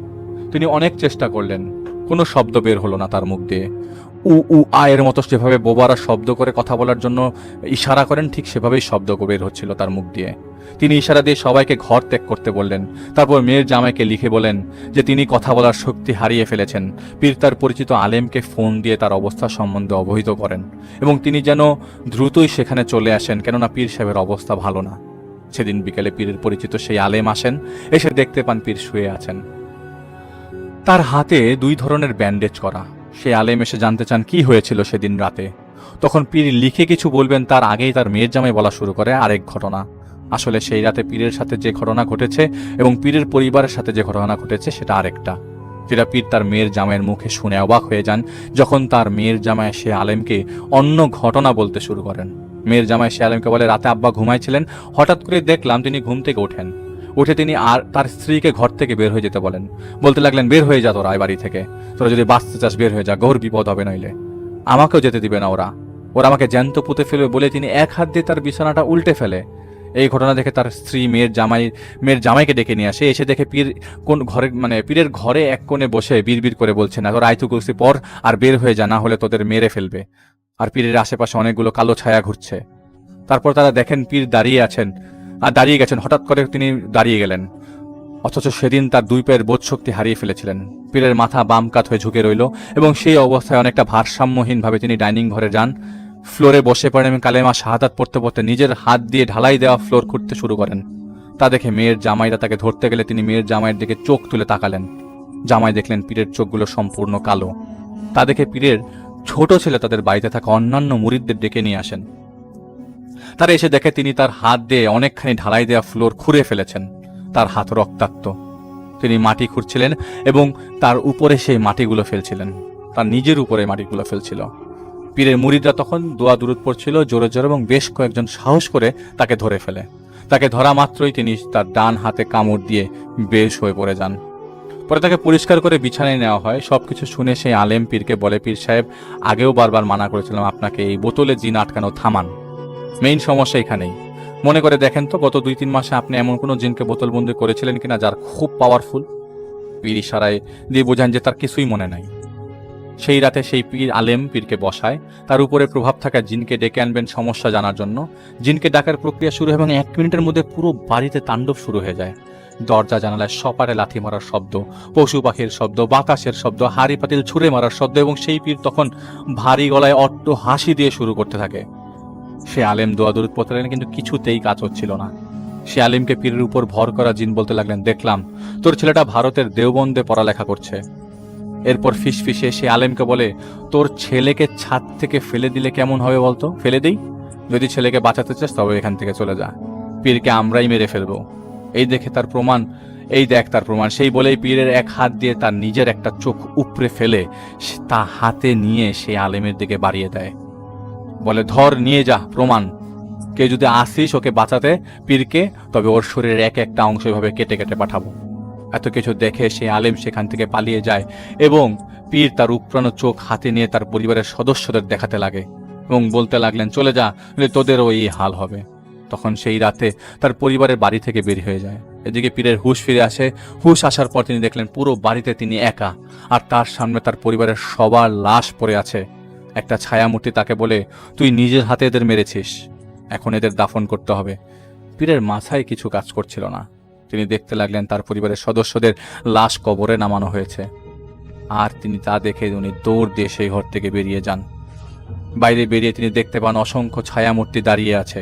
তিনি অনেক চেষ্টা করলেন, কোনো শব্দ বের হলো না তার মুখ দিয়ে। উ আয়ের মতো যেভাবে বোবারা শব্দ করে কথা বলার জন্য ইশারা করেন, ঠিক সেভাবেই শব্দ বের হচ্ছিল তার মুখ দিয়ে। তিনি ইশারা দিয়ে সবাইকে ঘর ত্যাগ করতে বললেন। তারপর মেয়ের জামাইকে লিখে বলেন যে তিনি কথা বলার শক্তি হারিয়ে ফেলেছেন। পীর তার পরিচিত আলেমকে ফোন দিয়ে তার অবস্থা সম্বন্ধে অবহিত করেন এবং তিনি যেন দ্রুতই সেখানে চলে আসেন, কেননা পীর সাহেবের অবস্থা ভালো না। সেদিন বিকেলে পীরের পরিচিত সেই আলেম আসেন, এসে দেখতে পান পীর শুয়ে আছেন, তার হাতে 2 ধরনের ব্যান্ডেজ করা। সেই আলেম এসে জানতে চান কি হয়েছিল সেদিন রাতে। তখন পীর লিখে কিছু বলবেন তার আগেই তার মেয়ের জামাই বলা শুরু করে আরেক ঘটনা। আসলে সেই রাতে পীরের সাথে যে ঘটনা ঘটেছে এবং পীরের পরিবারের সাথে যে ঘটনা ঘটেছে সেটা আরেকটা, যেটা পীর তার মেয়ের জামাইয়ের মুখে শুনে অবাক হয়ে যান যখন তার মেয়ের জামাই সে আলেমকে অন্য ঘটনা বলতে শুরু করেন। মেয়ের জামাই সে আলেমকে বলে, রাতে আব্বা ঘুমাইছিলেন, হঠাৎ করে দেখলাম তিনি ঘুম থেকে ওঠেন। উঠে তিনি আর তার স্ত্রীকে ঘর থেকে বের হয়ে যেতে বলেন। বলতে লাগলেন, বের হয়ে যা তোরা এই বাড়ি থেকে, তোরা যদি বাঁচতে চাস বের হয়ে যা, ঘোর বিপদ হবে নইলে। আমাকেও যেতে দিবে না ওরা আমাকে জ্যান্ত পুঁতে ফেলবে বলে তিনি এক হাত দিয়ে তার বিছানাটা উল্টে ফেলে। এই ঘটনা দেখে তার স্ত্রী মেয়ের জামাইকে ডেকে নিয়ে আসে। এসে দেখে পীর পীরের ঘরে এক কোণে বসে বিড়বিড় করে বলছে, না তোর আয়াতুল কুরসি পড় আর বের হয়ে যা, না হলে তোদের মেরে ফেলবে। আর পীরের আশেপাশে অনেকগুলো কালো ছায়া ঘুরছে। তারপর তারা দেখেন পীর দাঁড়িয়ে গেছেন। হঠাৎ করে তিনি দাঁড়িয়ে গেলেন, অথচ সেদিন তার 2 পায়ের বোধ শক্তি হারিয়ে ফেলেছিলেন। পীরের মাথা বাম কাত হয়ে ঝুঁকে রইল এবং সেই অবস্থায় অনেকটা ভারসাম্যহীনভাবে তিনি ডাইনিং ঘরে যান, ফ্লোরে বসে পড়েন এবং কালেমা শাহাদাত পড়তে পড়তে নিজের হাত দিয়ে ঢালাই দেওয়া ফ্লোর খুঁড়তে শুরু করেন। তা দেখে মেয়ের জামাইরা তাকে ধরতে গেলে তিনি মেয়ের জামাইয়ের দিকে চোখ তুলে তাকালেন। জামাই দেখলেন পীরের চোখগুলো সম্পূর্ণ কালো। তা দেখে পীরের ছোট ছেলে তাদের বাড়িতে থাকা অন্যান্য মুরিদদের ডেকে নিয়ে আসেন। তারা এসে দেখে তিনি তার হাত দিয়ে অনেকখানি ঢালাই দেওয়া ফ্লোর খুঁড়ে ফেলেছেন। তার হাত রক্তাক্ত। তিনি মাটি খুঁড়ছিলেন এবং তার উপরে সেই মাটিগুলো ফেলছিলেন, তার নিজের উপরে মাটিগুলো ফেলছিল। পীরের মুরিদরা তখন দোয়া দুরূদ পড়ছিল জোরে জোরে এবং বেশ কয়েকজন সাহস করে তাকে ধরে ফেলে। তাকে ধরা মাত্রই তিনি তার ডান হাতে কামড় দিয়ে বেশ হয়ে পড়ে যান। পরে তাকে পরিষ্কার করে বিছানায় নেওয়া হয়। সবকিছু শুনে সেই আলেম পীরকে বলে, পীর সাহেব আগেও বারবার মানা করেছিলাম আপনাকে এই বোতলে জিন আটকানো থামান, মেইন সমস্যা এখানেই। মনে করে দেখেন তো গত 2-3 মাসে আপনি এমন কোনো জিনকে বোতলবন্দি করেছিলেন কিনা যার খুব পাওয়ারফুল? পীর ইশারায় দিয়ে বোঝান যে তার কিছুই মনে নাই। সেই রাতে সেই পীর আলেম পীরকে বসায়, তার উপরে প্রভাব থাকা জিনকে ডেকে আনবেন সমস্যা জানার জন্য। জিনকে ডাকার প্রক্রিয়া শুরু হয় এবং 1 মিনিটের মধ্যে পুরো বাড়িতে তাণ্ডব শুরু হয়ে যায়। দরজা জানালায় সপারে লাথি মারার শব্দ, পশু পাখির শব্দ, বাতাসের শব্দ, হাড়ি পাতিল ছুঁড়ে মারার শব্দ, এবং সেই পীর তখন ভারী গলায় অট্ট হাসি দিয়ে শুরু করতে থাকে। সে আলেম দোয়া দরুদ পড়লেন, কিন্তু কিছুতেই কাজ হচ্ছিল না। সে আলেমকে পীরের উপর ভর করা জিন বলতে লাগলেন, দেখলাম তোর ছেলেটা ভারতের দেওবন্দে পড়ালেখা করছে। এরপর ফিসফিসে সে আলেমকে বলে, তোর ছেলেকে ছাদ থেকে ফেলে দিলে কেমন হবে বলতো? ফেলে দেই? যদি ছেলেকে বাঁচাতে চাস তবে এখান থেকে চলে যা, পীরকে আমরাই মেরে ফেলবো। এই দেখে তার প্রমাণ, এই দেখ তার প্রমাণ। সেই বলেই পীরের এক হাত দিয়ে তার নিজের একটা চোখ উপড়ে ফেলে তা হাতে নিয়ে সে আলেমের দিকে বাড়িয়ে দেয়, বলে, ধর নিয়ে যা প্রমাণ। কেউ যদি আসিস ওকে বাঁচাতে পীরকে, তবে ওর শরীরের এক একটা অংশ এভাবে কেটে কেটে পাঠাবো। এত কিছু দেখে সে আলেম সেখান থেকে পালিয়ে যায় এবং পীর তার উপড়ানো চোখ হাতে নিয়ে তার পরিবারের সদস্যদের দেখাতে লাগে এবং বলতে লাগলেন, চলে যা, তোদেরও এই হাল হবে। তখন সেই রাতে তার পরিবারের বাড়ি থেকে বের হয়ে যায়। এদিকে পীরের হুঁশ ফিরে আসে। হুঁশ আসার পর তিনি দেখলেন পুরো বাড়িতে তিনি একা, আর তার সামনে তার পরিবারের সবার লাশ পড়ে আছে। একটা ছায়ামূর্তি তাকে বলে, তুই নিজের হাতে এদের মেরেছিস, এখন এদের দাফন করতে হবে। পীরের মাথায় কিছু কাজ করছিল না। তিনি দেখতে লাগলেন তার পরিবারের সদস্যদের লাশ কবরে নামানো হয়েছে, আর তিনি তা দেখে উনি দৌড় দিয়ে সেই ঘর থেকে বেরিয়ে যান। বাইরে বেরিয়ে তিনি দেখতে পান অসংখ্য ছায়ামূর্তি দাঁড়িয়ে আছে।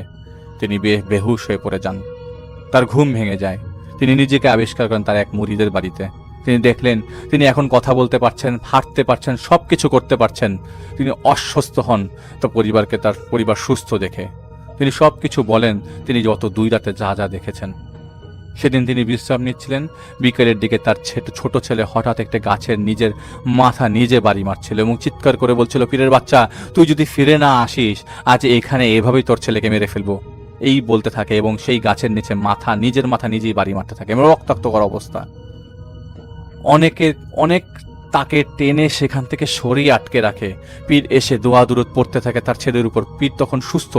তিনি বেহুশ হয়ে পড়ে যান, তার ঘুম ভেঙে যায়। তিনি নিজেকে আবিষ্কার করেন তার এক মুরিদের বাড়িতে। তিনি দেখলেন তিনি এখন কথা বলতে পারছেন, হাঁটতে পারছেন, সবকিছু করতে পারছেন। তিনি অস্বস্ত হন তার পরিবারকে, তার পরিবার সুস্থ দেখে। তিনি সবকিছু বলেন তিনি গত 2 রাতে যা যা দেখেছেন। সেদিন তিনি বিশ্রাম নিচ্ছিলেন। বিকেলের দিকে তার ছোট ছেলে হঠাৎ একটা গাছের নিজের মাথা নিজে বাড়ি মারছিল এবং চিৎকার করে বলছিল, পীরের বাচ্চা, তুই যদি ফিরে না আসিস আজ এখানে এভাবেই তোর ছেলেকে মেরে ফেলবো। এই বলতে থাকে এবং সেই গাছের নিচে নিজের মাথা নিজেই বাড়ি মারতে থাকে এবং রক্তাক্ত করা অবস্থা। অনেক তাকে টেনে সেখান থেকে সরিয়ে আটকে রাখে। পীর এসে দোয়া দুরুদ পড়তে থাকে তার ছেলের উপর। পীর তখন সুস্থ,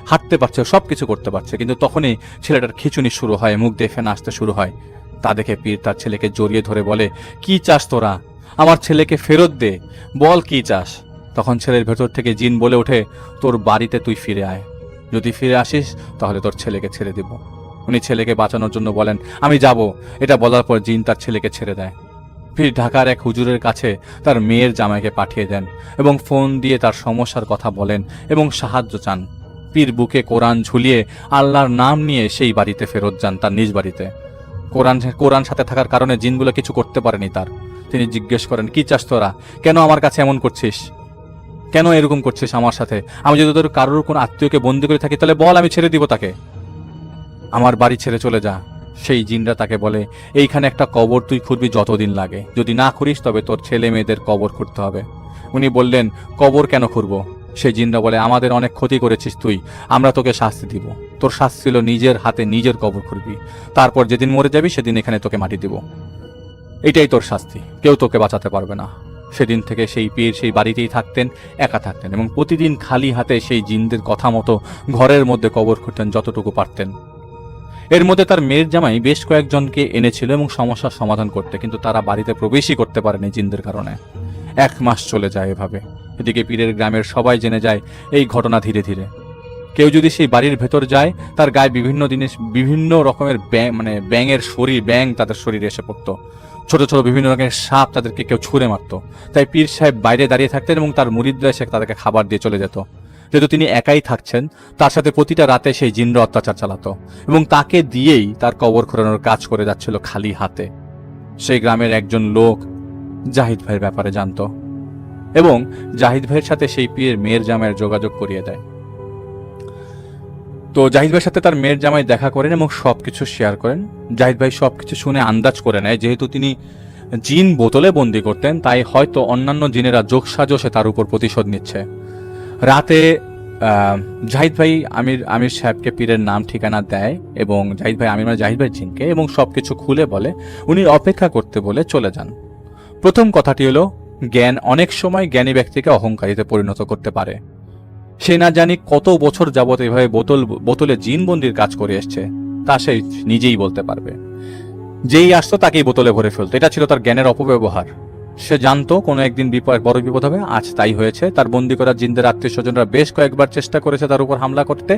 হাঁটতে পারছে, সবকিছু করতে পারছে, কিন্তু তখনই ছেলেটার খিঁচুনি শুরু হয়, মুখ দিয়ে ফেনা আসতে শুরু হয়। তা দেখে পীর তার ছেলেকে জড়িয়ে ধরে বলে, কি চাস তোরা? আমার ছেলেকে ফেরত দে, বল কি চাস? তখন ছেলের ভেতর থেকে জিন বলে ওঠে, তোর বাড়িতে তুই ফিরে আয়, যদি ফিরে আসিস তাহলে তোর ছেলেকে ছেড়ে দেব। উনি ছেলেকে বাঁচানোর জন্য বলেন, আমি যাব। এটা বলার পর জিন তার ছেলেকে ছেড়ে দেয়। পীর ঢাকার এক হুজুরের কাছে তার মেয়ের জামাইকে পাঠিয়ে দেন এবং ফোন দিয়ে তার সমস্যার কথা বলেন এবং সাহায্য চান। পীর বুকে কোরআন ঝুলিয়ে আল্লাহর নাম নিয়ে সেই বাড়িতে ফেরত যান, তার নিজ বাড়িতে। কোরআন সাথে থাকার কারণে জিনগুলো কিছু করতে পারেনি তার। তিনি জিজ্ঞেস করেন, কি চাস তোরা? কেন আমার কাছে এমন করছিস? কেন এরকম করছিস আমার সাথে? আমি যদি তোর কারোর কোনো আত্মীয়কে বন্দি করে থাকি তাহলে বল, আমি ছেড়ে দিব তাকে। আমার বাড়ি ছেড়ে চলে যা। সেই জিনরা তাকে বলে, এইখানে একটা কবর তুই খুঁড়বি যতদিন লাগে, যদি না করিস তবে তোর ছেলে মেয়েদের কবর খুঁড়তে হবে। উনি বললেন, কবর কেন খুঁড়বো? সেই জিনরা বলে, আমাদের অনেক ক্ষতি করেছিস তুই, আমরা তোকে শাস্তি দিব। তোর শাস্তি ছিল নিজের হাতে নিজের কবর খুঁড়বি, তারপর যেদিন মরে যাবি সেদিন এখানে তোকে মাটি দিব। এটাই তোর শাস্তি, কেউ তোকে বাঁচাতে পারবে না। সেদিন থেকে সেই পীর সেই বাড়িতেই থাকতেন, একা থাকতেন এবং প্রতিদিন খালি হাতে সেই জিনদের কথা মতো ঘরের মধ্যে কবর খুঁড়তেন যতটুকু পারতেন। এর মধ্যে তার মেয়ের জামাই বেশ কয়েকজনকে এনেছিল এবং সমস্যার সমাধান করতে, কিন্তু তারা বাড়িতে প্রবেশই করতে পারেনি জিনদের কারণে। 1 মাস চলে যায় এভাবে। এদিকে পীরের গ্রামের সবাই জেনে যায় এই ঘটনা। ধীরে ধীরে কেউ যদি সেই বাড়ির ভেতর যায়, তার গায়ে বিভিন্ন রকমের ব্যাঙ তাদের শরীরে এসে পড়তো। ছোট ছোট বিভিন্ন রকমের সাপ তাদেরকে কেউ ছুঁড়ে মারত। তাই পীর সাহেব বাইরে দাঁড়িয়ে থাকতেন এবং তার মুরিদরা এসে তাদেরকে খাবার দিয়ে চলে যেত। যেহেতু তিনি একাই থাকছেন, তার সাথে প্রতিটা রাতে সেই জিনরা অত্যাচার চালাতো এবং তাকে দিয়েই তার কবর খোঁড়ানোর কাজ করে যাচ্ছিল খালি হাতে। সেই গ্রামের একজন লোক জাহিদ ভাইয়ের ব্যাপারে জানতো এবং জাহিদ ভাইয়ের সাথে সেই পীরের মেয়ের জামাইয়ের যোগাযোগ করিয়ে দেয়। তো জাহিদ ভাইয়ের সাথে তার মেয়ের জামাই দেখা করেন এবং সবকিছু শেয়ার করেন। জাহিদ ভাই সবকিছু শুনে আন্দাজ করে নেয়, যেহেতু তিনি জিন বোতলে বন্দি করতেন, তাই হয়তো অন্যান্য জিনেরা যোগসাজশে তার উপর প্রতিশোধ নিচ্ছে। রাতে জাহিদ ভাই আমির সাহেবকে পীরের নাম ঠিকানা দেয় এবং জাহিদ ভাই জাহিদ ভাই জিনকে এবং সবকিছু খুলে বলে, উনি অপেক্ষা করতে বলে চলে যান। প্রথম কথাটি হলো, জ্ঞান অনেক সময় জ্ঞানী ব্যক্তিকে অহংকারীতে পরিণত করতে পারে। সে না জানি কত বছর যাবত এভাবে বোতলে জিন বন্দির কাজ করে এসছে, তা সে নিজেই বলতে পারবে। যেই আসতো তাকেই বোতলে ভরে ফেলতো। এটা ছিল তার জ্ঞানের অপব্যবহার। সে জানতো কোনো একদিন বড় বিপদ হবে, আজ তাই হয়েছে। তার বন্দি করা জিনদের আত্মীয় স্বজনরা বেশ কয়েকবার চেষ্টা করেছে তার উপর হামলা করতে,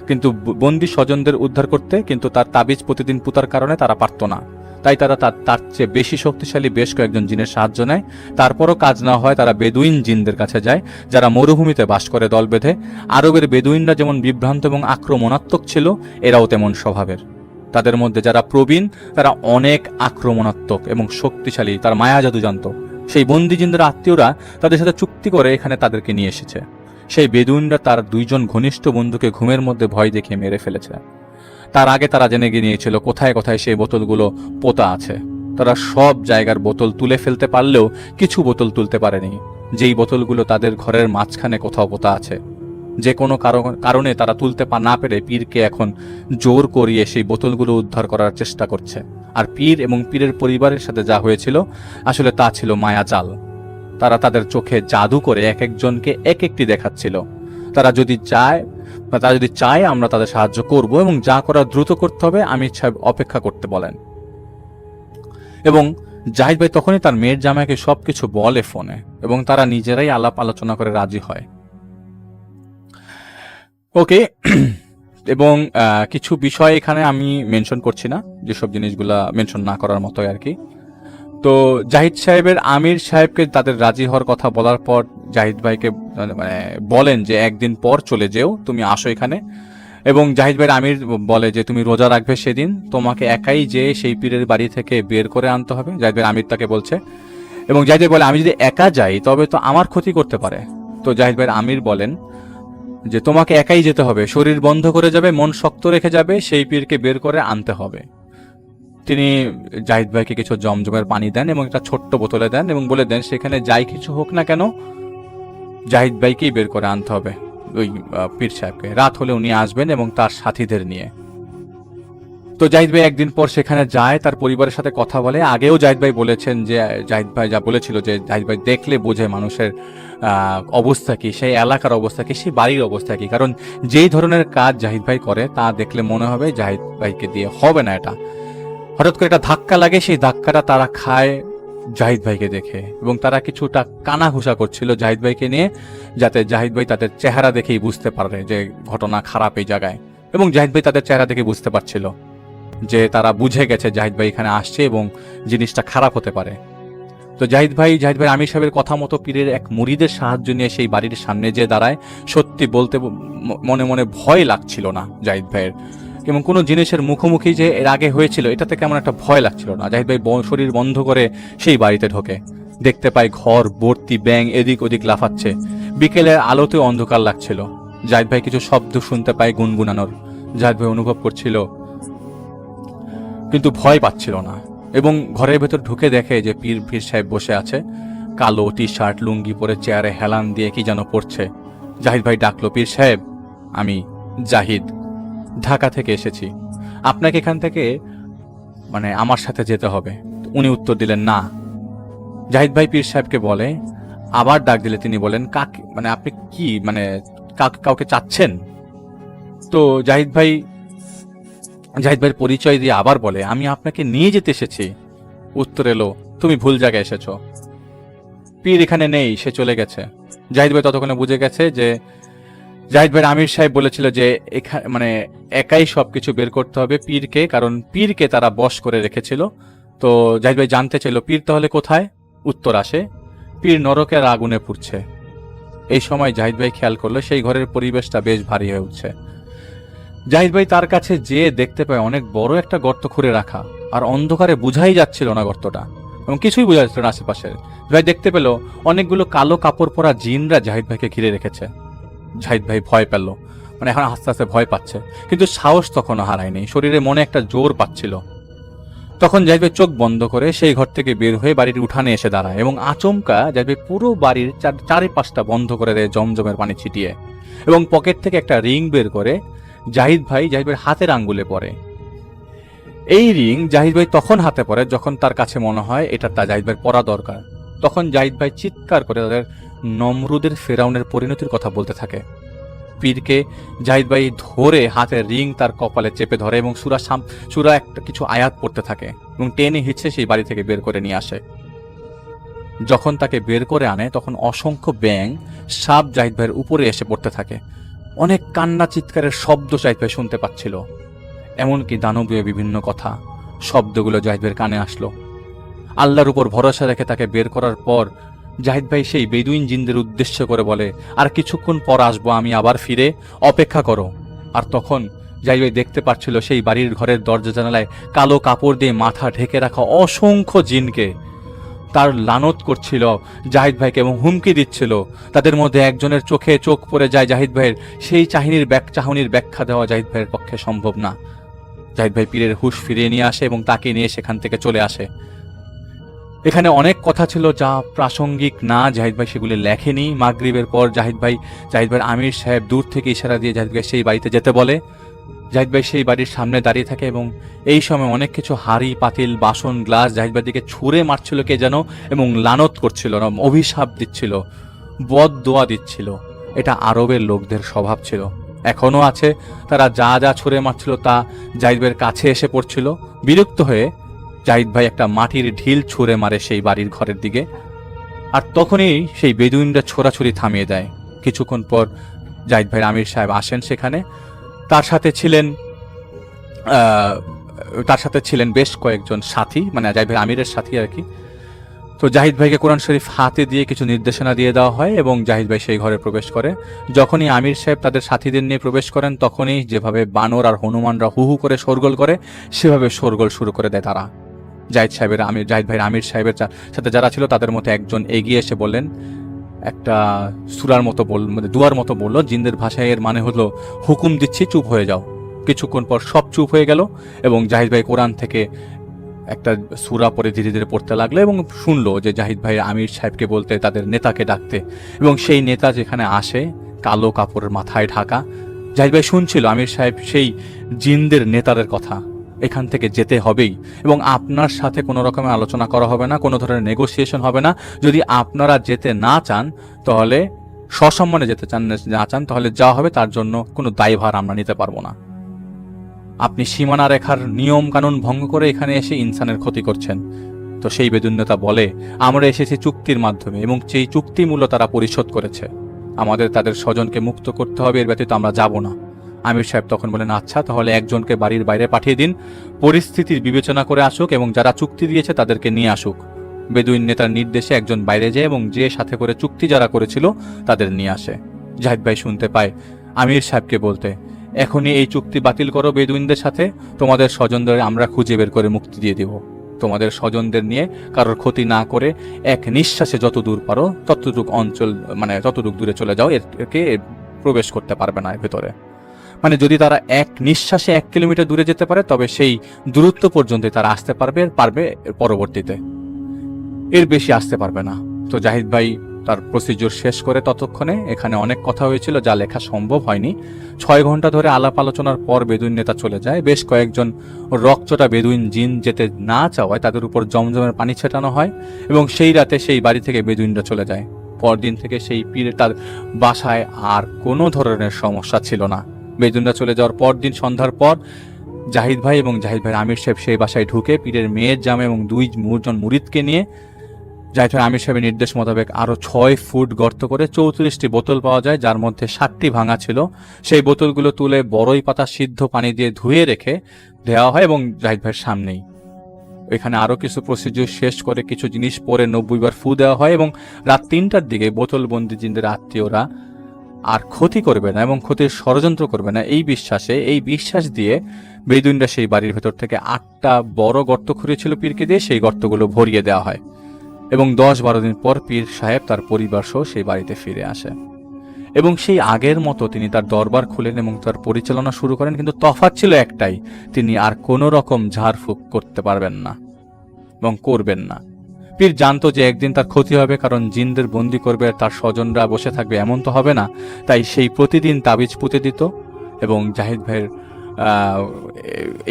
কিন্তু বন্দি স্বজনদের উদ্ধার করতে, কিন্তু তার তাবিজ প্রতিদিন পুতার কারণে তারা পারত না। তাই তারা তার চেয়ে বেশি শক্তিশালী বেশ কয়েকজন জিনের সাহায্য নেয়। তারপরও কাজ না হয় তারা বেদুইন জিনদের কাছে যায়, যারা মরুভূমিতে বাস করে দল বেঁধে। আরবের বেদুইনরা যেমন বিভ্রান্ত এবং আক্রমণাত্মক ছিল, এরাও তেমন স্বভাবের। তাদের মধ্যে যারা প্রবীণ তারা অনেক আক্রমণাত্মক এবং শক্তিশালী, তার মায়া জাদু জানত। সেই বন্দি জিনদের আত্মীয়রা তাদের সাথে চুক্তি করে এখানে তাদেরকে নিয়ে এসেছে। সেই বেদুইনরা তার 2 জন ঘনিষ্ঠ বন্ধুকে ঘুমের মধ্যে ভয় দেখিয়ে মেরে ফেলেছে। তার আগে তারা জেনে গিয়েছিল কোথায় কোথায় সেই বোতলগুলো পোতা আছে। তারা সব জায়গার বোতল তুলে ফেলতে পারলেও কিছু বোতল তুলতে পারেনি, যেই বোতলগুলো তাদের ঘরের মাঝখানে কোথাও পোতা আছে। যে কোনো কারণে তারা তুলতে না পেরে পীরকে এখন জোর করিয়ে সেই বোতলগুলো উদ্ধার করার চেষ্টা করছে। আর পীর এবং পীরের পরিবারের সাথে যা হয়েছিল আসলে তা ছিল মায়াজাল। তারা তাদের চোখে জাদু করে এক একজনকে এক একটি দেখাচ্ছিল। তারা যদি চায় আমরা তাদের সাহায্য করব, এবং যা করা দ্রুত করতে হবে আমির সাহেব অপেক্ষা করতে বলেন। এবং জাহিদ ভাই তখনই তার মেয়ের জামাইকে সবকিছু বলে ফোনে, এবং তারা নিজেরাই আলাপ আলোচনা করে রাজি হয়। ওকে। এবং কিছু বিষয় এখানে আমি মেনশন করছি না, যেসব জিনিসগুলা মেনশন না করার মতোই আর কি। তো জাহিদ সাহেবের আমির সাহেবকে তাদের রাজি হওয়ার কথা বলার পর জাহিদ ভাইকে বলেন যে একদিন পর চলে যেও, তুমি আসো এখানে। এবং জাহিদ ভাইয়ের আমির বলে যে তুমি রোজা রাখবে সেদিন, তোমাকে একাই যে সেই পীরের বাড়ি থেকে বের করে আনতে হবে। জাহিদ ভাইয়ের আমির তাকে বলছে, এবং জাহিদ ভাই বলে আমি যদি একা যাই তবে তো আমার ক্ষতি করতে পারে। তো জাহিদ ভাইয়ের আমির বলেন যে তোমাকে একাই যেতে হবে, শরীর বন্ধ করে যাবে, মন শক্ত রেখে যাবে, সেই পীরকে বের করে আনতে হবে। তিনি জাহিদ ভাইকে কিছু জমজমের পানি দেন এবং একটা ছোট্ট বোতলে দেন, এবং বলে দেন সেখানে যাই কিছু হোক না কেন জাহিদ ভাইকেই বের করে আনতে হবে, ওই পীর সাহেবকে। রাত হলে উনি আসবেন এবং তার সাথীদের নিয়ে। তো জাহিদ ভাই একদিন পর সেখানে যায়, তার পরিবারের সাথে কথা বলে। আগেও জাহিদ ভাই বলেছেন যে জাহিদ ভাই যা বলেছিল যে জাহিদ ভাই দেখলে বোঝে মানুষের অবস্থা কি, সেই এলাকার অবস্থা কি, সেই বাড়ির অবস্থা কি। কারণ যেই ধরনের কাজ জাহিদ ভাই করে তা দেখলে মনে হবে জাহিদ ভাইকে দিয়ে হবে না এটা। হঠাৎ করে একটা ধাক্কা লাগে, সেই ধাক্কাটা তারা খায় জাহিদ ভাইকে দেখে, এবং তারা কিছুটা কানাঘুষা করছিল জাহিদ ভাইকে নিয়ে, যাতে জাহিদ ভাই তাদের চেহারা দেখেই বুঝতে পারে যে ঘটনা খারাপ এই জায়গায়। এবং জাহিদ ভাই তাদের চেহারা দেখে বুঝতে পারছিল যে তারা বুঝে গেছে জাহিদ ভাই এখানে আসছে এবং জিনিসটা খারাপ হতে পারে। তো জাহিদ ভাই আমির সাহেবের কথা মতো পীরের এক মুরিদের সাহায্য নিয়ে সেই বাড়ির সামনে যে দাঁড়ায়। সত্যি বলতে মনে মনে ভয় লাগছিল না জাহিদ ভাইয়ের, এবং কোনো জিনিসের মুখোমুখি যে এর আগে হয়েছিল এটাতে কেমন একটা ভয় লাগছিল না। জাহিদ ভাই শরীর বন্ধ করে সেই বাড়িতে ঢোকে, দেখতে পায় ঘর ভর্তি ব্যাঙ এদিক ওদিক লাফাচ্ছে। বিকেলের আলোতেও অন্ধকার লাগছিল। জাহিদ ভাই কিছু শব্দ শুনতে পায় গুনগুনানোর। জাহিদ ভাই অনুভব করছিল কিন্তু ভয় পাচ্ছিল না, এবং ঘরের ভেতর ঢুকে দেখে যে পীর সাহেব বসে আছে, কালো টি শার্ট লুঙ্গি পরে চেয়ারে হেলান দিয়ে কি যেন পড়ছে। জাহিদ ভাই ডাকলো, পীর সাহেব আমি জাহিদ, ঢাকা থেকে এসেছি, আপনাকে এখান থেকে আমার সাথে যেতে হবে। উনি উত্তর দিলেন না। জাহিদ ভাই পীর সাহেবকে বলে, আবার ডাক দিলে তিনি বলেন কাকে, আপনি কি কাউকে চাচ্ছেন? তো জাহিদ ভাইয়ের পরিচয় দিয়ে আবার বলে, আমি আপনাকে নিয়ে যেতে এসেছি। উত্তর এলো, তুমি ভুল জায়গায় এসেছো, পীর এখানে নেই, সে চলে গেছে। জাহিদ ভাই ততক্ষণে বুঝে গেছে যে জাহিদ ভাইয়ের আমির সাহেব বলেছিল যে এখানে একাই সবকিছু বের করতে হবে পীরকে, কারণ পীরকে তারা বশ করে রেখেছিল। তো জাহিদ ভাই জানতে চাইল পীর তাহলে কোথায়? উত্তর আসে, পীর নরকের আগুনে পুড়ছে। এই সময় জাহিদ ভাই খেয়াল করলো সেই ঘরের পরিবেশটা বেশ ভারী হয়ে উঠছে। জাহিদ ভাই তার কাছে যেয়ে দেখতে পায় অনেক বড় একটা গর্ত খুঁড়ে রাখা, আর অন্ধকারে বোঝাই যাচ্ছিল না গর্তটা, এবং কিছুই বোঝা যাচ্ছিল না আশেপাশে। ভাই দেখতে পেল অনেকগুলো কালো কাপড় পরা জিনরা জাহিদ ভাইকে ঘিরে রেখেছে। জাহিদ ভাই ভয় পেল, এখন আস্তে আস্তে ভয় পাচ্ছে, কিন্তু সাহস তখনও হারায়নি, শরীরে মনে একটা জোর পাচ্ছিল। তখন জাহিদ ভাই চোখ বন্ধ করে সেই ঘর থেকে বের হয়ে বাড়ির উঠানে এসে দাঁড়ায়, এবং আচমকা জাহিদ ভাই পুরো বাড়ির চারিপাশটা বন্ধ করে দেয় জমজমের পানি ছিটিয়ে, এবং পকেট থেকে একটা রিং বের করে জাহিদ ভাইয়ের হাতের আঙ্গুলে পরে। এই রিং জাহিদ ভাই তখন হাতে পরে যখন তার কাছে মনে হয় এটা জাহিদ ভাইয়ের পরা দরকার। তখন জাহিদ ভাই চিৎকার করে তাদের নমরুদের ফেরাউনের পরিণতির কথা বলতে থাকে। পীরকে জাহিদ ভাই ধরে হাতের রিং তার কপালে চেপে ধরে এবং সূরা একটা কিছু আয়াত পড়তে থাকে। এবং টেনে হিঁচড়ে সেই বাড়ি থেকে বের করে নিয়ে আসে। যখন তাকে বের করে আনে তখন অসংখ্য ব্যাঙ সাপ জাহিদ ভাইয়ের উপরে এসে পড়তে থাকে। অনেক কান্না চিৎকারের শব্দ জাহিদ ভাই শুনতে পাচ্ছিল, এমনকি দানবীয় বিভিন্ন কথা শব্দগুলো জাহিদ ভাইয়ের কানে আসলো। আল্লাহর উপর ভরসা রেখে তাকে বের করার পর জাহিদ ভাই সেই বেদুইন জিনদের উদ্দেশ্য করে বলে, আর কিছুক্ষণ পর আসবো আমি আবার ফিরে, অপেক্ষা করো। আর তখন জাহিদ ভাই দেখতে পাচ্ছিল সেই বাড়ির ঘরের দরজা জানালায় কালো কাপড় দিয়ে মাথা ঢেকে রাখা অসংখ্য জিনকে তার লানত করছিল জাহিদ ভাইকে এবং হুমকি দিচ্ছিল। তাদের মধ্যে একজনের চোখে চোখ পড়ে যায় জাহিদ ভাইয়ের, সেই চাহনির ব্যাখ্যা দেওয়া জাহিদ ভাইয়ের পক্ষে সম্ভব না। জাহিদ ভাই পীরের হুঁশ ফিরিয়ে নিয়ে আসে এবং তাকে নিয়ে সেখান থেকে চলে আসে। এখানে অনেক কথা ছিল যা প্রাসঙ্গিক না, জাহিদ ভাই সেগুলি লেখেনি। মাগরিবের পর জাহিদ ভাইয়ের আমির সাহেব দূর থেকে ইশারা দিয়ে জাহিদ ভাই সেই বাড়িতে যেতে বলে। জাহিদ ভাই সেই বাড়ির সামনে দাঁড়িয়ে থাকে এবং এই সময় অনেক কিছু হাড়ি পাতিল বাসন গ্লাস জাহিদ ভাইয়ের দিকে ছুঁড়ে মারছিল কে যেন এবং লানত করছিল, অভিশাপ দিচ্ছিল, বদ দোয়া দিচ্ছিল। এটা আরবের লোকদের স্বভাব ছিল, এখনো আছে। তারা যা যা ছুঁড়ে মারছিল তা জাহিদ ভাইয়ের কাছে এসে পড়ছিল। বিরক্ত হয়ে জাহিদ ভাই একটা মাটির ঢিল ছুঁড়ে মারে সেই বাড়ির ঘরের দিকে, আর তখনই সেই বেদুইনরা ছোড়াছুরি থামিয়ে দেয়। কিছুক্ষণ পর জাহিদ ভাইয়ের আমির সাহেব আসেন সেখানে। তার সাথে ছিলেন বেশ কয়েকজন সাথী, মানে জাহিদ ভাই আমিরের সাথী আর কি। তো জাহিদ ভাইকে কোরআন শরীফ হাতে দিয়ে কিছু নির্দেশনা দিয়ে দেওয়া হয় এবং জাহিদ ভাই সেই ঘরে প্রবেশ করে। যখনই আমির সাহেব তাদের সাথীদের নিয়ে প্রবেশ করেন তখনই যেভাবে বানর আর হনুমানরা হু হু করে শোরগোল করে সেভাবে শোরগোল শুরু করে দেয় তারা। জাহিদ ভাইয়ের আমির সাহেবের সাথে যারা ছিল তাদের মধ্যে একজন এগিয়ে এসে বললেন, একটা সূরার মতো মানে দুয়ার মতো বললো, জিনদের ভাষায় এর মানে হলো হুকুম দিচ্ছি চুপ হয়ে যাও। কিছুক্ষণ পর সব চুপ হয়ে গেল এবং জাহিদ ভাই কোরআন থেকে একটা সূরা পড়ে ধীরে ধীরে পড়তে লাগলো এবং শুনলো যে জাহিদ ভাই আমির সাহেবকে বলতে, তাদের নেতাকে ডাকতে, এবং সেই নেতা যেখানে আসে কালো কাপড়ের মাথায় ঢাকা। জাহিদ ভাই শুনছিল আমির সাহেব সেই জিনদের নেতাদের কথা, এখান থেকে যেতে হবেই এবং আপনার সাথে কোনো রকমের আলোচনা করা হবে না, কোনো ধরনের নেগোসিয়েশন হবে না। যদি আপনারা যেতে না চান তাহলে সসম্মানে যেতে না চান তাহলে যা হবে তার জন্য কোনো দায়ভার আমরা নিতে পারবো না। আপনি সীমানা রেখার নিয়ম কানুন ভঙ্গ করে এখানে এসে ইনসানের ক্ষতি করছেন। তো সেই বেদুইন নেতা বলে, আমরা এসেছি চুক্তির মাধ্যমে এবং সেই চুক্তি মূল্য তারা পরিশোধ করেছে, আমাদের তাদের স্বজনকে মুক্ত করতে হবে, এর ব্যতীত আমরা যাব না। আমির সাহেব তখন বলেন, আচ্ছা তাহলে একজনকে বাড়ির বাইরে পাঠিয়ে দিন, পরিস্থিতির বিবেচনা করে আসুক এবং যারা চুক্তি দিয়েছে তাদেরকে নিয়ে আসুক। বেদুইন নেতার নির্দেশে একজন বাইরে যায় এবং যে সাথে করে চুক্তি যারা করেছিল তাদের নিয়ে আসে। জাহিদ ভাই শুনতে পায় আমির সাহেবকে বলতে, এখনই এই চুক্তি বাতিল করো বেদুইনদের সাথে, তোমাদের স্বজনদের আমরা খুঁজে বের করে মুক্তি দিয়ে দিব। তোমাদের স্বজনদের নিয়ে কারোর ক্ষতি না করে এক নিঃশ্বাসে যত দূর পারো ততটুকু অঞ্চল, মানে ততটুকু দূরে চলে যাও, একে প্রবেশ করতে পারবে না এর ভেতরে। মানে যদি তারা এক নিঃশ্বাসে 1 কিলোমিটার দূরে যেতে পারে তবে সেই দূরত্ব পর্যন্ত তারা আসতে পারবে পরবর্তীতে, এর বেশি আসতে পারবে না। তো জাহিদ ভাই তার প্রসিডিউর শেষ করে ততক্ষণে এখানে অনেক কথা হয়েছিল যা লেখা সম্ভব হয়নি। 6 ঘন্টা ধরে আলাপ আলোচনার পর বেদুইন নেতা চলে যায়। বেশ কয়েকজন রকচটা বেদুইন জিন যেতে না চাওয়ায় তাদের উপর জমজমের পানি ছেটানো হয় এবং সেই রাতে সেই বাড়ি থেকে বেদুইনরা চলে যায়। পরদিন থেকে সেই পীর তার বাসায় আর কোনো ধরনের সমস্যা ছিল না। বেদুইনরা চলে যাওয়ার পরদিন সন্ধ্যার পর জাহিদ ভাই এবং জাহিদ ভাইয়ের আমির সাহেব সেই বাসায় ঢুকে পীরের মেয়ের জামে এবং 2 জন মুরিদকে নিয়ে জাহিদ ভাই আমির সাহেবের নির্দেশ মোতাবেক আরো 6 ফুট গর্ত করে 34টি বোতল পাওয়া যায়, যার মধ্যে 7টি ভাঙা ছিল। সেই বোতলগুলো তুলে বড়ই পাতা সিদ্ধ পানি দিয়ে ধুয়ে রেখে দেওয়া হয় এবং জাহিদ ভাইয়ের সামনেই এখানে আরো কিছু প্রসিডিউর শেষ করে কিছু জিনিস পরে 90 বার ফু দেওয়া হয় এবং রাত 3টার দিকে বোতলবন্দি জিনদের আত্মীয়রা আর ক্ষতি করবে না এবং ক্ষতির ষড়যন্ত্র করবে না এই বিশ্বাস দিয়ে বেদুইনরা সেই বাড়ির ভেতর থেকে 8টা বড় গর্ত খুঁড়েছিল পীরকে দিয়ে, সেই গর্তগুলো ভরিয়ে দেওয়া হয় এবং 10-12 দিন পর পীর সাহেব তার পরিবার সহ সেই বাড়িতে ফিরে আসে এবং সেই আগের মতো তিনি তার দরবার খুলেন এবং তার পরিচালনা শুরু করেন। কিন্তু তফাৎ ছিল একটাই, তিনি আর কোনো রকম ঝাড়ফুঁক করতে পারবেন না এবং করবেন না। পীর জানতো যে একদিন তার ক্ষতি হবে, কারণ জিনদের বন্দি করবে আর তার স্বজনরা বসে থাকবে, এমন তো হবে না। তাই সেই প্রতিদিন তাবিজ পুঁতে দিত এবং জাহিদ ভাইয়ের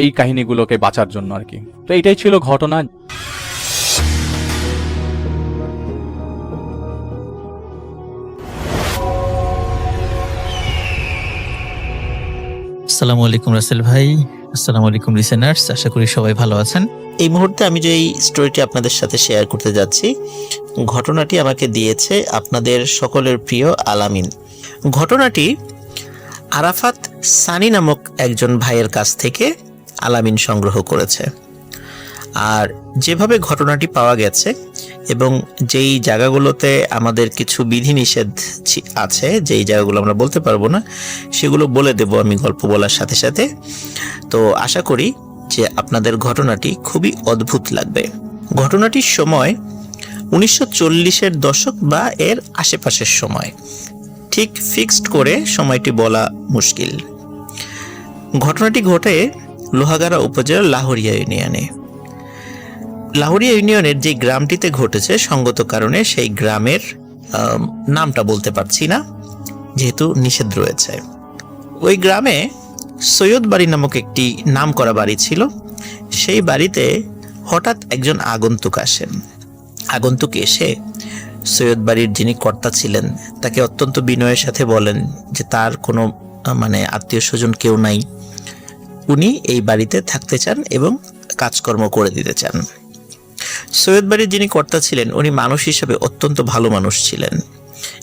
এই কাহিনীগুলোকে বাঁচার জন্য আর কি। তো এইটাই ছিল ঘটনা। আসসালামু আলাইকুম রাসেল ভাই, আসসালামু আলাইকুম লিসেনার্স, আশা করি সবাই ভালো আছেন। এই মুহূর্তে আমি যে এই স্টোরিটি আপনাদের সাথে শেয়ার করতে যাচ্ছি, ঘটনাটি আমাকে দিয়েছে আপনাদের সকলের প্রিয় আলামিন। ঘটনাটি আরাফাত সানি নামক একজন ভাইয়ের কাছ থেকে আলামিন সংগ্রহ করেছে। আর যেভাবে ঘটনাটি পাওয়া গেছে এবং যেই জায়গাগুলোতে আমাদের কিছু বিধিনিষেধ আছে, যেই জায়গাগুলো আমরা বলতে পারবো না, সেগুলো বলে দেব আমি গল্প বলার সাথে সাথে। তো আশা করি যে আপনাদের ঘটনাটি খুবই অদ্ভুত লাগবে। ঘটনাটির সময় 1940-এর দশক বা এর আশেপাশের সময়, ঠিক ফিক্সড করে সময়টি বলা মুশকিল। ঘটনাটি ঘটে লোহাগাড়া উপজেলার লাহোরিয়া ইউনিয়নে। লাহোরিয়া ইউনিয়নের যে গ্রামটিতে ঘটেছে, সঙ্গত কারণে সেই গ্রামের নামটা বলতে পারছি না, যেহেতু নিষেধ রয়েছে। ওই গ্রামে সৈয়দ বাড়ি নামক একটি নামকরা বাড়ি ছিল। সেই বাড়িতে হঠাৎ একজন আগন্তুক আসেন। আগন্তুক এসে সৈয়দ বাড়ির যিনি কর্তা ছিলেন তাকে অত্যন্ত বিনয়ের সাথে বলেন যে তার কোনো আত্মীয় স্বজন কেউ নাই, উনি এই বাড়িতে থাকতে চান এবং কাজকর্ম করে দিতে চান। সৈয়দ বাড়ির যিনি কর্তা ছিলেন উনি মানুষ হিসেবে অত্যন্ত ভালো মানুষ ছিলেন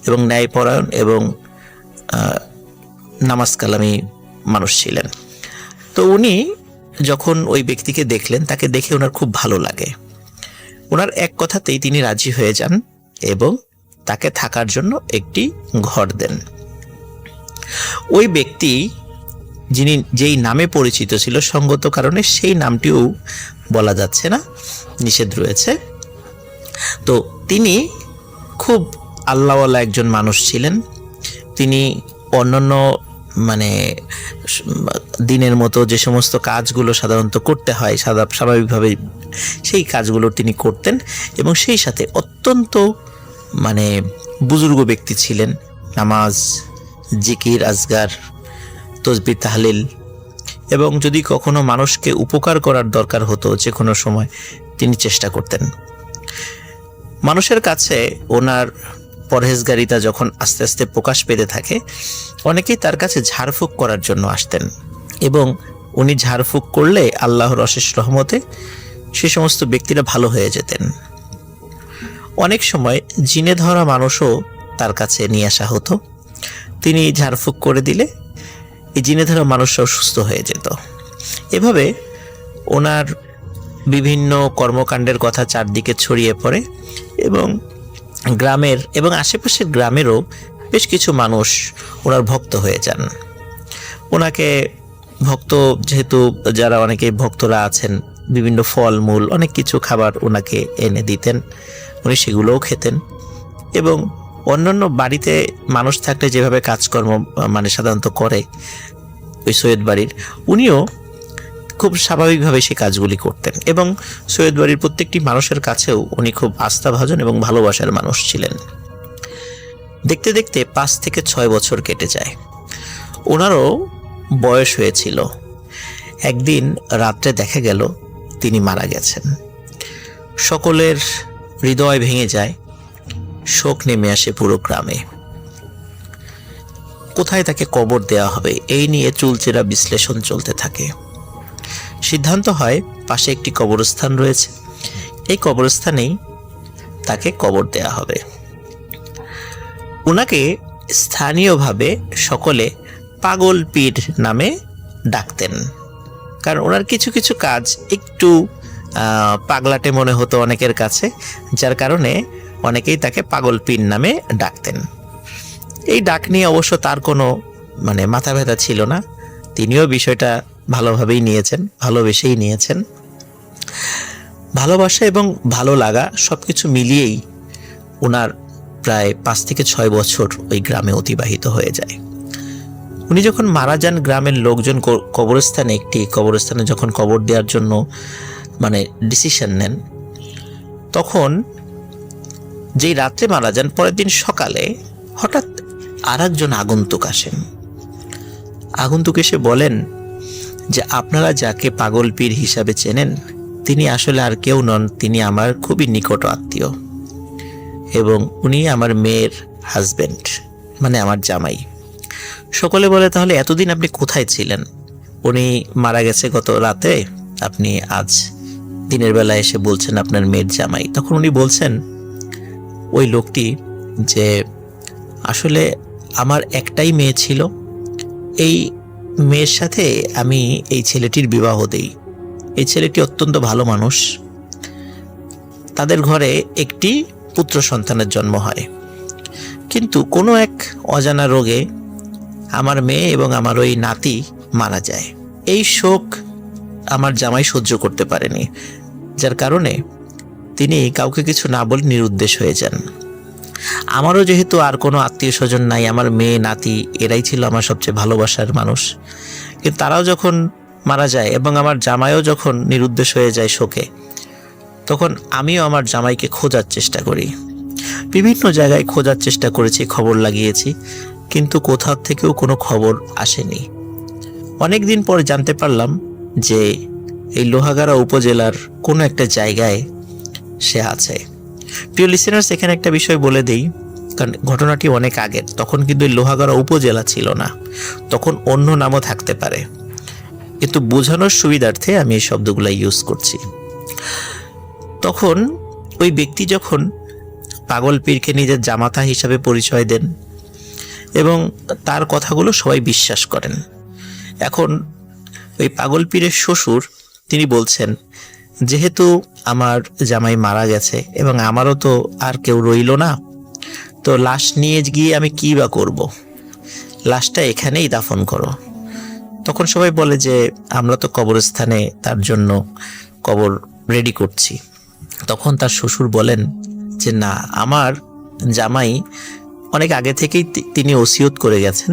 এবং ন্যায়পরায়ণ এবং নামাজ কালামি মানুষ ছিলেন। তো উনি যখন ওই ব্যক্তিকে দেখলেন, তাকে দেখে ওনার খুব ভালো লাগে। ওনার এক কথাতেই তিনি রাজি হয়ে যান এবং তাকে থাকার জন্য একটি ঘর দেন। ওই ব্যক্তি যেই নামে পরিচিত ছিল, সঙ্গত কারণে সেই নামটিও বলা যাচ্ছে না, নিষেধ রয়েছে। তো তিনি খুব আল্লাহওয়ালা একজন মানুষ ছিলেন। তিনি অন্যান্য দিনের মতো যে সমস্ত কাজগুলো সাধারণত করতে হয় স্বাভাবিকভাবে সেই কাজগুলো তিনি করতেন এবং সেই সাথে অত্যন্ত বুজুর্গ ব্যক্তি ছিলেন। নামাজ, জিকির, আজগার, তসবিহ, তাহলিল এবং যদি কখনো মানুষকে উপকার করার দরকার হতো যে কোনো সময়, তিনি চেষ্টা করতেন। মানুষের কাছে ওনার পরহেজগারিতা যখন আস্তে আস্তে প্রকাশ পেতে থাকে, অনেকেই তার কাছে ঝাড়ফুঁক করার জন্য আসতেন এবং উনি ঝাড়ফুঁক করলে আল্লাহর অশেষ রহমতে সে সমস্ত ব্যক্তিরা ভালো হয়ে যেতেন। অনেক সময় জিনে ধরা মানুষও তার কাছে নিয়ে আসা হতো। তিনি ঝাড়ফুঁক করে দিলে এই জিনে ধরা মানুষরাও সুস্থ হয়ে যেত। এভাবে ওনার বিভিন্ন কর্মকাণ্ডের কথা চারদিকে ছড়িয়ে পড়ে এবং গ্রামের এবং আশেপাশের গ্রামেরও বেশ কিছু মানুষ ওনার ভক্ত হয়ে যান। ওনাকে ভক্ত যেহেতু যারা অনেকে ভক্তরা আছেন, বিভিন্ন ফল মূল অনেক কিছু খাবার ওনাকে এনে দিতেন, উনি সেগুলোও খেতেন এবং অন্যান্য বাড়িতে মানুষ থাকলে যেভাবে কাজকর্ম সাধারণত করে ওই সৈয়দ বাড়ির, উনিও খুব স্বাভাবিকভাবে সেই কাজগুলি করতেন এবং সৈয়দ বাড়ির প্রত্যেকটি মানুষের কাছেও উনি খুব আস্থাভাজন এবং ভালোবাসার মানুষ ছিলেন। দেখতে দেখতে 5 থেকে 6 বছর কেটে যায়। ওনারও বয়স হয়েছিল। একদিন রাত্রে দেখা গেল তিনি মারা গেছেন। সকলের হৃদয় ভেঙে যায়, শোক নেমে আসে পুরো গ্রামে। কোথায় তাকে কবর দেওয়া হবে এই নিয়ে চুলচেরা বিশ্লেষণ চলতে থাকে। সিদ্ধান্ত হয় পাশে একটি কবরস্থান রয়েছে, এই কবরস্থানেই তাকে কবর দেওয়া হবে। ওনাকে স্থানীয়ভাবে সকলে পাগল পীর নামে ডাকতেন, কারণ ওনার কিছু কিছু কাজ একটু পাগলাটে মনে হতো অনেকের কাছে, যার কারণে অনেকেই তাকে পাগল পীর নামে ডাকতেন। এই ডাক নিয়ে অবশ্য তার কোনো মাথা ব্যথা ছিল না, তিনিও বিষয়টা ভালোভাবেই নিয়েছেন, ভালোবেসেই নিয়েছেন। ভালোবাসা এবং ভালো লাগা সবকিছু মিলিয়েই ওনার প্রায় 5 থেকে 6 বছর ওই গ্রামে অতিবাহিত হয়ে যায়। উনি যখন মারা যান, গ্রামের লোকজন একটি কবরস্থানে যখন কবর দেওয়ার জন্য ডিসিশন নেন, তখন যেই রাত্রে মারা যান, পরের দিন সকালে হঠাৎ আরেকজন আগন্তুক আসেন। আগন্তুক এসে বলেন যে আপনারা যাকে পাগল পীর হিসাবে চেনেন, তিনি আসলে আর কেউ নন, তিনি আমার খুবই নিকট আত্মীয় এবং উনি আমার মেয়ের হাজবেন্ড, আমার জামাই। সকলে বলে তাহলে এতদিন আপনি কোথায় ছিলেন? উনি মারা গেছে গত রাতে, আপনি আজ দিনের বেলা এসে বলছেন আপনার মেয়ের জামাই। তখন উনি বলছেন ওই লোকটি যে আসলে আমার একটাই মেয়ে ছিল, এই মেয়ের সাথে আমি এই ছেলেটির বিবাহ দেই। এই ছেলেটি অত্যন্ত ভালো মানুষ, তাদের ঘরে একটি পুত্র সন্তানের জন্ম হয়, কিন্তু কোনো এক অজানা রোগে আমার মেয়ে এবং আমার ওই নাতি মারা যায়। এই শোক আমার জামাই সহ্য করতে পারেনি, যার কারণে তিনি কাউকে কিছু না বলে নিরুদ্দেশ হয়ে যান। আমারও যেহেতু আর কোনো আত্মীয় স্বজন নাই, আমার মেয়ে নাতি এরাই ছিল আমার সবচেয়ে ভালোবাসার মানুষ, কিন্তু তারাও যখন মারা যায় এবং আমার জামাইও যখন নিরুদ্দেশ হয়ে যায় শোকে, তখন আমিও আমার জামাইকে খোঁজার চেষ্টা করি। বিভিন্ন জায়গায় খোঁজার চেষ্টা করেছি, খবর লাগিয়েছি, কিন্তু কোথাও থেকেও কোনো খবর আসেনি। অনেক দিন পরে জানতে পারলাম যে এই লোহাগাড়া উপজেলার কোনো একটা জায়গায় সে আছে। প্রিয় লিসেনার্স, এখানে একটা বিষয় বলে দেই, কারণ ঘটনাটি অনেক আগের, তখন কিন্তু এই লোহাগাড়া উপজেলা ছিল না, তখন অন্য নামও থাকতে পারে, কিন্তু বোঝানোর সুবিধার্থে আমি এই শব্দগুলো ইউজ করছি। তখন ওই ব্যক্তি যখন পাগল পীরকে নিজের জামাতা হিসাবে পরিচয় দেন এবং তার কথাগুলো সবাই বিশ্বাস করেন। এখন ওই পাগল পীরের শ্বশুর তিনি বলছেন, যেহেতু আমার জামাই মারা গেছে এবং আমারও তো আর কেউ রইল না, তো লাশ নিয়ে গিয়ে আমি কী বা করব, লাশটা এখানেই দাফন করো। তখন সবাই বলে যে আমরা তো কবরস্থানে তার জন্য কবর রেডি করছি। তখন তার শ্বশুর বলেন যে না, আমার জামাই অনেক আগে থেকেই তিনি ওসিয়ত করে গেছেন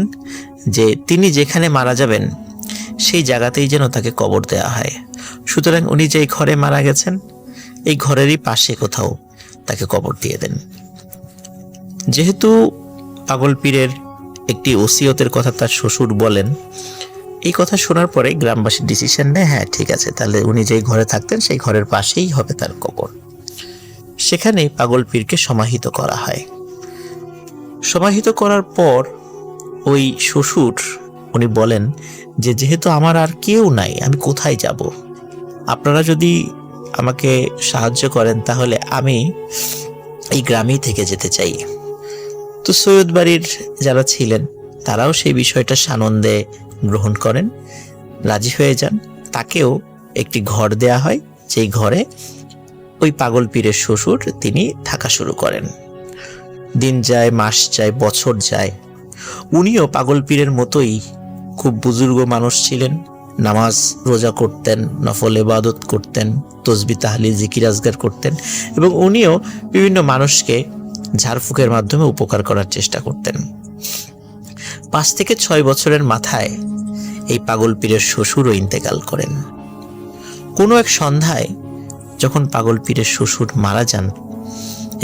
যে তিনি যেখানে মারা যাবেন সেই জায়গাতেই যেন তাকে কবর দেওয়া হয়, সুতরাং উনি যেই ঘরে মারা গেছেন এই ঘরেরই পাশে কোথাও তাকে কবর দিয়ে দেন। যেহেতু পাগল পীরের একটি ওসিয়তের কথা তার শ্বশুর বলেন, এই কথা শোনার পরে গ্রামবাসী ডিসিশন নেয়, হ্যাঁ ঠিক আছে, তাহলে উনি যেই ঘরে থাকতেন সেই ঘরের পাশেই হবে তার কবর। সেখানেই পাগল পীরকে সমাহিত করা হয়। সমাহিত করার পর ওই শ্বশুর উনি বলেন যে যেহেতু আমার আর কেউ নাই, আমি কোথায় যাব, আপনারা যদি আমাকে সাহায্য করেন তাহলে আমি এই গ্রামেই থেকে যেতে চাই। তো সৈয়দ বাড়ির যারা ছিলেন তারাও সেই বিষয়টা সানন্দে গ্রহণ করেন, রাজি হয়ে যান। তাকেও একটি ঘর দেয়া হয়, যেই ঘরে ওই পাগল পীরের শ্বশুর তিনি থাকা শুরু করেন। দিন যায়, মাস যায়, বছর যায়। উনিও পাগল পীরের মতোই খুব বুজুর্গ মানুষ ছিলেন, নামাজ রোজা করতেন, নফল ইবাদত করতেন, তসবিহ তাহলিল জিকির আজগার করতেন এবং উনিও বিভিন্ন মানুষকে ঝাড়ফুঁকের মাধ্যমে উপকার করার চেষ্টা করতেন। 5 থেকে 6 বছরের মাথায় এই পাগল পীরের শ্বশুরও ইন্তেকাল করেন। কোনো এক সন্ধ্যায় যখন পাগল পীরের শ্বশুর মারা যান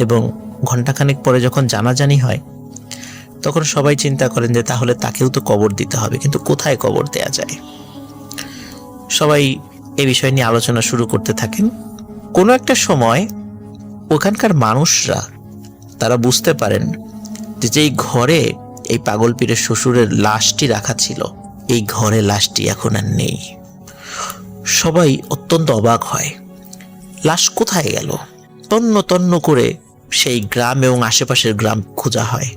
এবং ঘণ্টাখানেক পরে যখন জানাজানি হয়, তখন সবাই চিন্তা করেন যে তাহলে তাকেও তো কবর দিতে হবে, কিন্তু কোথায় কবর দেয়া যায়। সবাই এই বিষয় নিয়ে আলোচনা শুরু করতে থাকেন। কোনো একটা সময় ওখানকার মানুষরা তারা বুঝতে পারেন যে যেই ঘরে এই পাগল পীরের শ্বশুরের লাশটি রাখা ছিল, এই ঘরে লাশটি এখন আর নেই। সবাই অত্যন্ত অবাক হয়, লাশ কোথায় গেল? তন্ন তন্ন করে সেই গ্রাম এবং আশেপাশের গ্রাম খোঁজা হয়,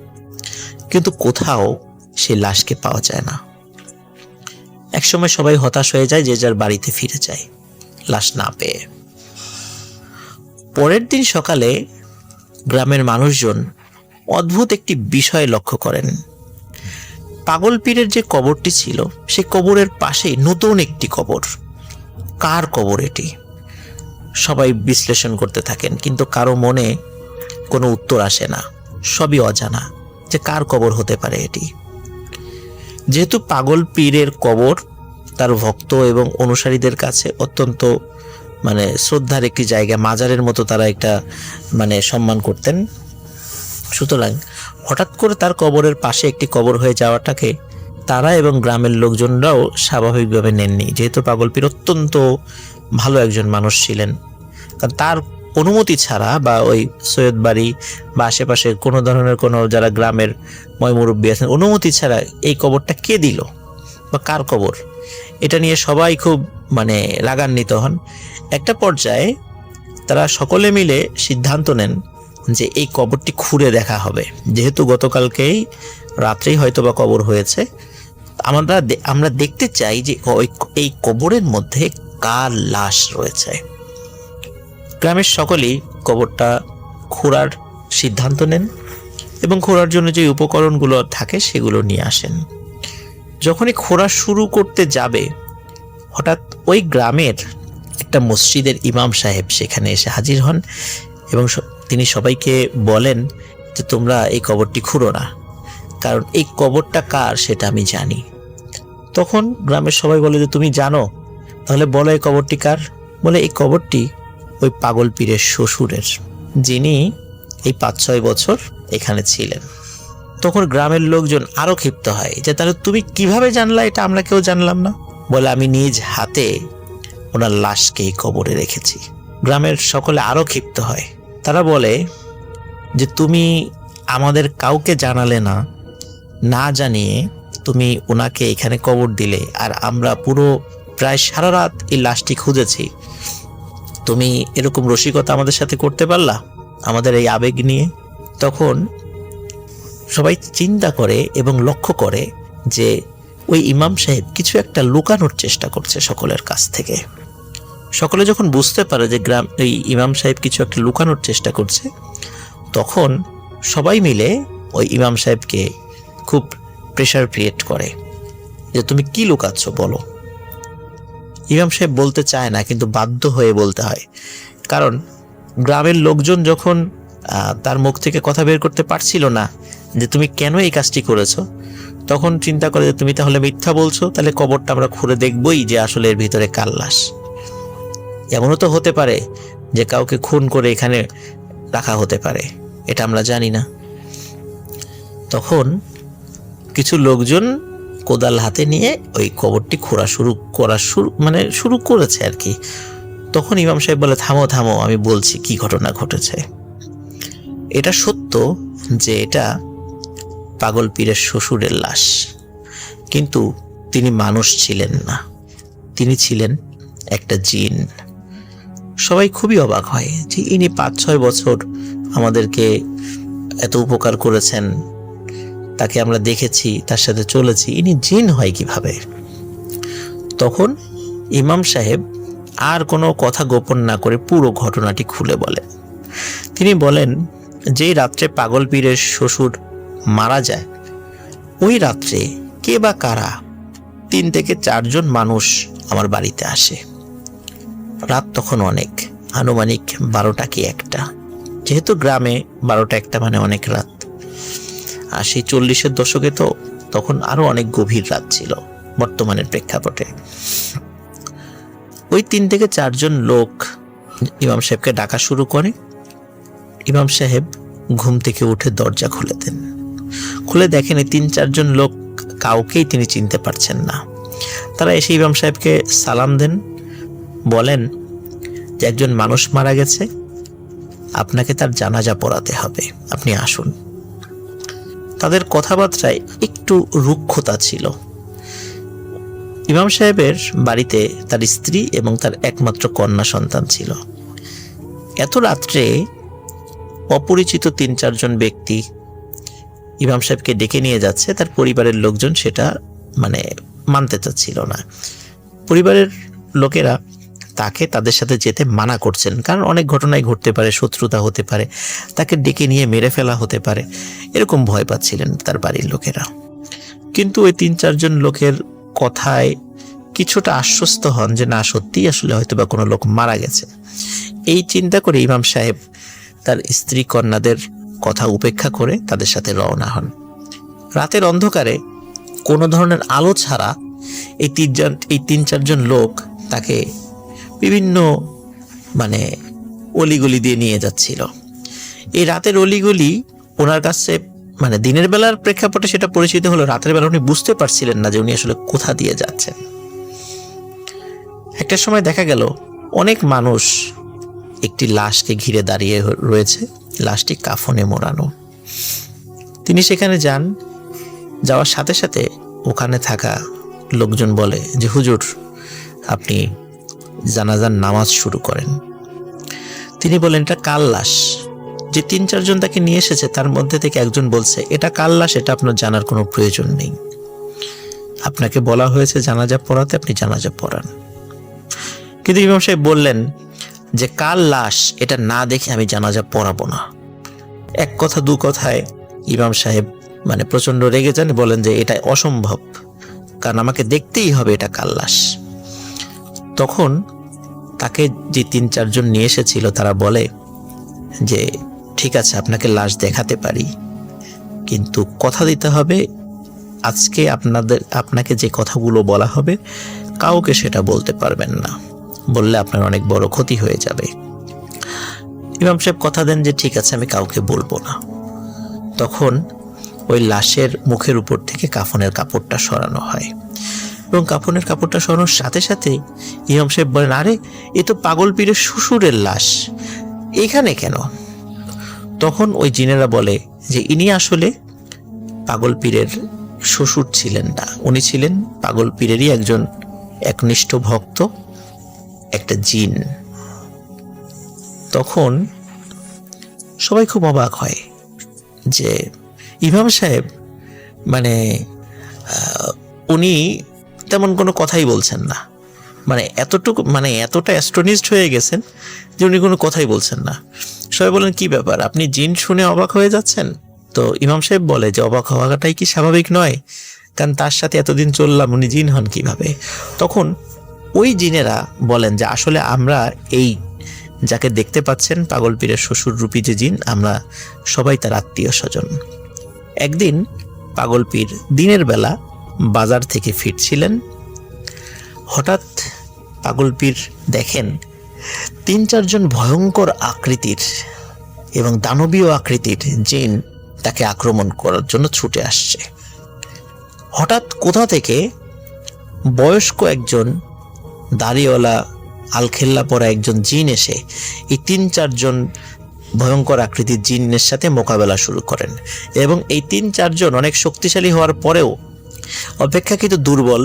কিন্তু কোথাও সেই লাশকে পাওয়া যায় না। একসময় সবাই হতাশ হয়ে যায়, যে যার বাড়িতে ফিরে যায় লাশ না পেয়ে। পরের দিন সকালে গ্রামের মানুষজন অদ্ভুত একটি বিষয় লক্ষ্য করেন। পাগল পীরের যে কবরটি ছিল সেই কবরের পাশেই নতুন একটি কবর। কার কবর এটি? সবাই বিশ্লেষণ করতে থাকেন, কিন্তু কারো মনে কোনো উত্তর আসে না, সবই অজানা যে কার কবর হতে পারে এটি। যেহেতু পাগল পীরের কবর তার ভক্ত এবং অনুসারীদের কাছে অত্যন্ত শ্রদ্ধার একটি জায়গা, মাজারের মতো তারা একটা সম্মান করতেন, সুতরাং হঠাৎ করে তার কবরের পাশে একটি কবর হয়ে যাওয়াটাকে তারা এবং গ্রামের লোকজনরাও স্বাভাবিকভাবে নেননি। যেহেতু পাগল পীর অত্যন্ত ভালো একজন মানুষ ছিলেন, কারণ তার অনুমতি ছাড়া বা ওই সৈয়দ বাড়ি বা আশেপাশের কোনো ধরনের কোনো যারা গ্রামের ময়মুরব্বী আছেন অনুমতি ছাড়া এই কবরটা কে দিল বা কার কবর, এটা নিয়ে সবাই খুব রাগান্বিত হন। একটা পর্যায়ে তারা সকলে মিলে সিদ্ধান্ত নেন যে এই কবরটি খুঁড়ে দেখা হবে, যেহেতু গতকালকেই রাত্রেই হয়তোবা কবর হয়েছে। আমরা দেখতে চাই যে এই কবরের মধ্যে কার লাশ রয়েছে। গ্রামের সকলেই কবরটা খোঁড়ার সিদ্ধান্ত নেন এবং খোঁড়ার জন্য যে উপকরণগুলো থাকে সেগুলো নিয়ে আসেন। যখনই খোঁড়া শুরু করতে যাবে, হঠাৎ ওই গ্রামের একটা মসজিদের ইমাম সাহেব সেখানে এসে হাজির হন এবং তিনি সবাইকে বলেন যে তোমরা এই কবরটি খুঁড়ো না, কারণ এই কবরটা কার সেটা আমি জানি। তখন গ্রামের সবাই বলে যে তুমি জানো, তাহলে বলো এই কবরটি কার। বলে এই কবরটি ওই পাগল পীরের শ্বশুরের, যিনি এই 5-6 বছর এখানে ছিলেন। তখন গ্রামের লোকজন আরো ক্ষিপ্ত হয় যে তাহলে তুমি কিভাবে জানলা, এটা আমরা কেউ জানলাম না। বলে আমি নিজ হাতে ওনার লাশকে এই কবরে রেখেছি। গ্রামের সকলে আরো ক্ষিপ্ত হয়। তারা বলে যে তুমি আমাদের কাউকে জানালে না, না জানিয়ে তুমি ওনাকে এখানে কবর দিলে, আর আমরা পুরো প্রায় সারা রাত এই লাশটি খুঁজেছি। তুমি এরকম রসিকতা আমাদের সাথে করতে পারলা আমাদের এই আবেগ নিয়ে? তখন সবাই চিন্তা করে এবং লক্ষ্য করে যে ওই ইমাম সাহেব কিছু একটা লুকানোর চেষ্টা করছে সকলের কাছ থেকে। সকলে যখন বুঝতে পারে যে এই ইমাম সাহেব কিছু একটা লুকানোর চেষ্টা করছে, তখন সবাই মিলে ওই ইমাম সাহেবকে খুব প্রেশার ক্রিয়েট করে যে তুমি কি লুকাচ্ছ বলো। ইমাম সাহেব বলতে চায় না, কিন্তু বাধ্য হয়ে বলতে হয়, কারণ গ্রামের লোকজন যখন তার মুখ থেকে কথা বের করতে পারছিল না যে তুমি কেন এই কাজটি করেছো, তখন চিন্তা করে যে তুমি তাহলে মিথ্যা বলছো, তাহলে কবরটা আমরা খুঁড়ে দেখবই যে আসলে এর ভিতরে কার লাশ। এমনও তো হতে পারে যে কাউকে খুন করে এখানে রাখা হতে পারে, এটা আমরা জানি না। তখন কিছু লোকজন কোদাল হাতে নিয়ে ওই কবরটি খোঁড়া শুরু করেছে আর কি। তখন ইমাম সাহেব বলে থামো থামো, আমি বলছি কি ঘটনা ঘটেছে। এটা সত্য যে এটা পাগল পীরের শ্বশুরের লাশ, কিন্তু তিনি মানুষ ছিলেন না, তিনি ছিলেন একটা জিন। সবাই খুবই অবাক হয় যে ইনি 5-6 বছর আমাদেরকে এত উপকার করেছেন, তাকে আমরা দেখেছি, তার সাথে চলেছি, ইনি জিন হয় কিভাবে? তখন ইমাম সাহেব আর কোনো কথা গোপন না করে পুরো ঘটনাটি খুলে বলেন। তিনি বলেন যেই রাত্রে পাগল পীরের শ্বশুর মারা যায়, ওই রাত্রে কে বা কারা 3 থেকে 4 জন মানুষ আমার বাড়িতে আসে। রাত তখন অনেক, আনুমানিক 12টা কি 1টা, যেহেতু গ্রামে 12টা 1টা মানে অনেক রাত। আর সেই 40-এর দশকে তো তখন আরো অনেক গভীর রাত ছিল বর্তমানের প্রেক্ষাপটে। ওই 3 থেকে 4 জন লোক ইমাম সাহেবকে ডাকা শুরু করে। ইমাম সাহেব ঘুম থেকে উঠে দরজা খুলে দেন। খুলে দেখেন এই 3-4 জন লোক কাউকেই তিনি চিনতে পারছেন না। তারা এসে ইমাম সাহেবকে সালাম দেন, বলেন যে একজন মানুষ মারা গেছে, আপনাকে তার জানাজা পড়াতে হবে, আপনি আসুন। তাদের কথাবার্তায় একটু রুক্ষতা ছিল। ইমাম সাহেবের বাড়িতে তার স্ত্রী এবং তার একমাত্র কন্যা সন্তান ছিল। এত রাত্রে অপরিচিত 3-4 জন ব্যক্তি ইমাম সাহেবকে ডেকে নিয়ে যাচ্ছে, তার পরিবারের লোকজন সেটা মানতে চাচ্ছিল না। পরিবারের লোকেরা তাকে তাদের সাথে যেতে মানা করছেন, কারণ অনেক ঘটনাই ঘটতে পারে, শত্রুতা হতে পারে, তাকে ডেকে নিয়ে মেরে ফেলা হতে পারে, এরকম ভয় পাচ্ছিলেন তার বাড়ির লোকেরা। কিন্তু ওই 3-4 জন লোকের কথায় কিছুটা আশ্বস্ত হন যে না, সত্যিই আসলে হয়তো বা কোনো লোক মারা গেছে। এই চিন্তা করে ইমাম সাহেব তার স্ত্রী কন্যাদের কথা উপেক্ষা করে তাদের সাথে রওনা হন। রাতের অন্ধকারে কোনো ধরনের আলো ছাড়া এই 3-4 জন লোক তাকে বিভিন্ন অলিগলি দিয়ে নিয়ে যাচ্ছিল। এই রাতের অলিগলি ওনার কাছে দিনের বেলার প্রেক্ষাপটে সেটা পরিচিত হলো, রাতের বেলা উনি বুঝতে পারছিলেন না যে উনি আসলে কোথা দিয়ে যাচ্ছেন। একটা সময় দেখা গেল অনেক মানুষ একটি লাশকে ঘিরে দাঁড়িয়ে রয়েছে, লাশটি কাফনে মোড়ানো। তিনি সেখানে যান, যাওয়ার সাথে সাথে ওখানে থাকা লোকজন বলে যে হুজুর আপনি জানাজার নামাজ শুরু করেন। তিনি বলেন এটা কার লাশ? যে 3-4 জন তাকে নিয়ে এসেছে তার মধ্যে থেকে একজন বলছে এটা কার লাশ, এটা আপনার জানার কোনো প্রয়োজন নেই, আপনাকে বলা হয়েছে জানাজা পড়াতে, আপনি জানাজা পড়ান। কিন্তু ইমাম সাহেব বললেন যে কার লাশ এটা না দেখে আমি জানাজা পড়াবো না। এক কথা দু কথায় ইমাম সাহেব মানে প্রচন্ড রেগে যান, বলেন যে এটা অসম্ভব, কারণ আমাকে দেখতেই হবে এটা কার লাশ। তখন তাকে যে 3-4 জন নিয়ে এসেছিল তারা বলে যে ঠিক আছে আপনাকে লাশ দেখাতে পারি, কিন্তু কথা দিতে হবে আজকে আপনাকে যে কথাগুলো বলা হবে কাউকে সেটা বলতে পারবেন না, বললে আপনার অনেক বড় ক্ষতি হয়ে যাবে। ইমাম সাহেব কথা দেন যে ঠিক আছে আমি কাউকে বলবো না। তখন ওই লাশের মুখের উপর থেকে কাফনের কাপড়টা সরানো হয় এবং কাফনের কাপড়টা সরানোর সাথে সাথে ইমাম সাহেব বলেন আরে এ তো পাগল পীরের শ্বশুরের লাশ, এখানে কেন? তখন ওই জিনেরা বলে যে ইনি আসলে পাগল পীরের শ্বশুর ছিলেন না, উনি ছিলেন পাগল পীরেরই একজন একনিষ্ঠ ভক্ত, একটা জিন। তখন সবাই খুব অবাক হয় যে ইমাম সাহেব মানে উনি তেমন কোনো কথাই বলছেন না, মানে এতটা অ্যাস্ট্রনিস্ট হয়ে গেছেন যে উনি কোনো কথাই বলছেন না। সবাই বলেন কি ব্যাপার, আপনি জিন শুনে অবাক হয়ে যাচ্ছেন? তো ইমাম সাহেব বলে যে অবাক হওয়াটাই কি স্বাভাবিক নয়, কারণ তার সাথে এতদিন চললাম, উনি জিন হন কিভাবে? তখন ওই জিনেরা বলেন যে আসলে আমরা এই যাকে দেখতে পাচ্ছেন পাগল পীরের শ্বশুর রূপী যে জিন, আমরা সবাই তার আত্মীয় স্বজন। একদিন পাগল পীর দিনের বেলা বাজার থেকে ফিরছিলেন, হঠাৎ পাগল পীর দেখেন 3-4 জন ভয়ঙ্কর আকৃতির এবং দানবীয় আকৃতির জিন তাকে আক্রমণ করার জন্য ছুটে আসছে। হঠাৎ কোথা থেকে বয়স্ক একজন দাড়িওয়ালা আলখেল্লা পরা একজন জিন এসে এই 3-4 জন ভয়ঙ্কর আকৃতির জিনের সাথে মোকাবেলা শুরু করেন এবং এই 3-4 জন অনেক শক্তিশালী হওয়ার পরেও অপেক্ষাকৃত দুর্বল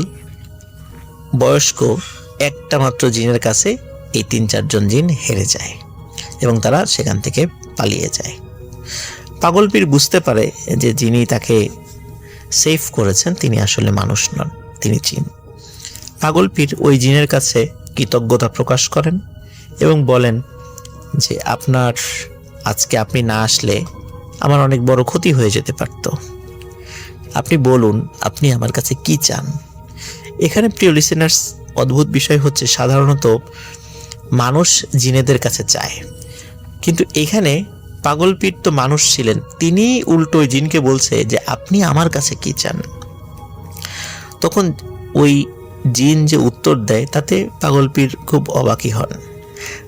বয়স্ক একটা মাত্র জিনের কাছে এই 3-4 জন জিন হেরে যায় এবং তারা সেখান থেকে পালিয়ে যায়। পাগল পীর বুঝতে পারে যে যিনি তাকে সেভ করেছেন তিনি আসলে মানুষ নন, তিনি জিন। পাগল পীর ওই জিনের কাছে কৃতজ্ঞতা প্রকাশ করেন এবং বলেন যে আজকে আপনি না আসলে আমার অনেক বড় ক্ষতি হয়ে যেতে পারত, আপনি বলুন আপনি আমার কাছে কি চান। এখানে প্রিয় লিসেনার্স অদ্ভুত বিষয় হচ্ছে সাধারণত মানুষ জিনেদের কাছে চায়, কিন্তু এখানে পাগল পীর তো মানুষ ছিলেন, তিনি উল্টো ওই জিনকে বলছে যে আপনি আমার কাছে কি চান। তখন ওই জিন যে উত্তর দেয় তাতে পাগল পীর খুব অবাকই হন।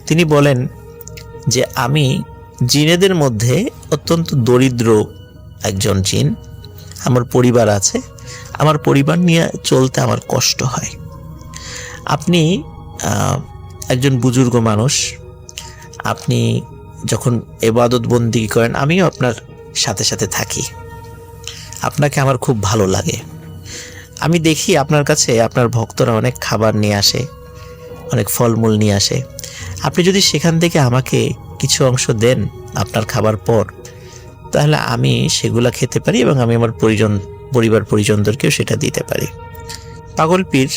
তিনি বলেন যে আমি জিনেদের মধ্যে অত্যন্ত দরিদ্র একজন জিন, আমার পরিবার আছে, আমার পরিবার নিয়ে চলতে আমার কষ্ট হয়। আপনি একজন বুজুর্গ মানুষ, আপনি যখন ইবাদত বন্দি করেন আমিও আপনার সাথে সাথে থাকি, আপনাকে আমার খুব ভালো লাগে। আমি দেখি আপনার কাছে আপনার ভক্তরা অনেক খাবার নিয়ে আসে, অনেক ফলমূল নিয়ে আসে, আপনি যদি সেখান থেকে আমাকে কিছু অংশ দেন আপনার খাবার পর, তাহলে আমি সেগুলা খেতে পারি এবং আমি আমার পরিবার পরিজনদেরকেও সেটা দিতে পারি। পাগল পীর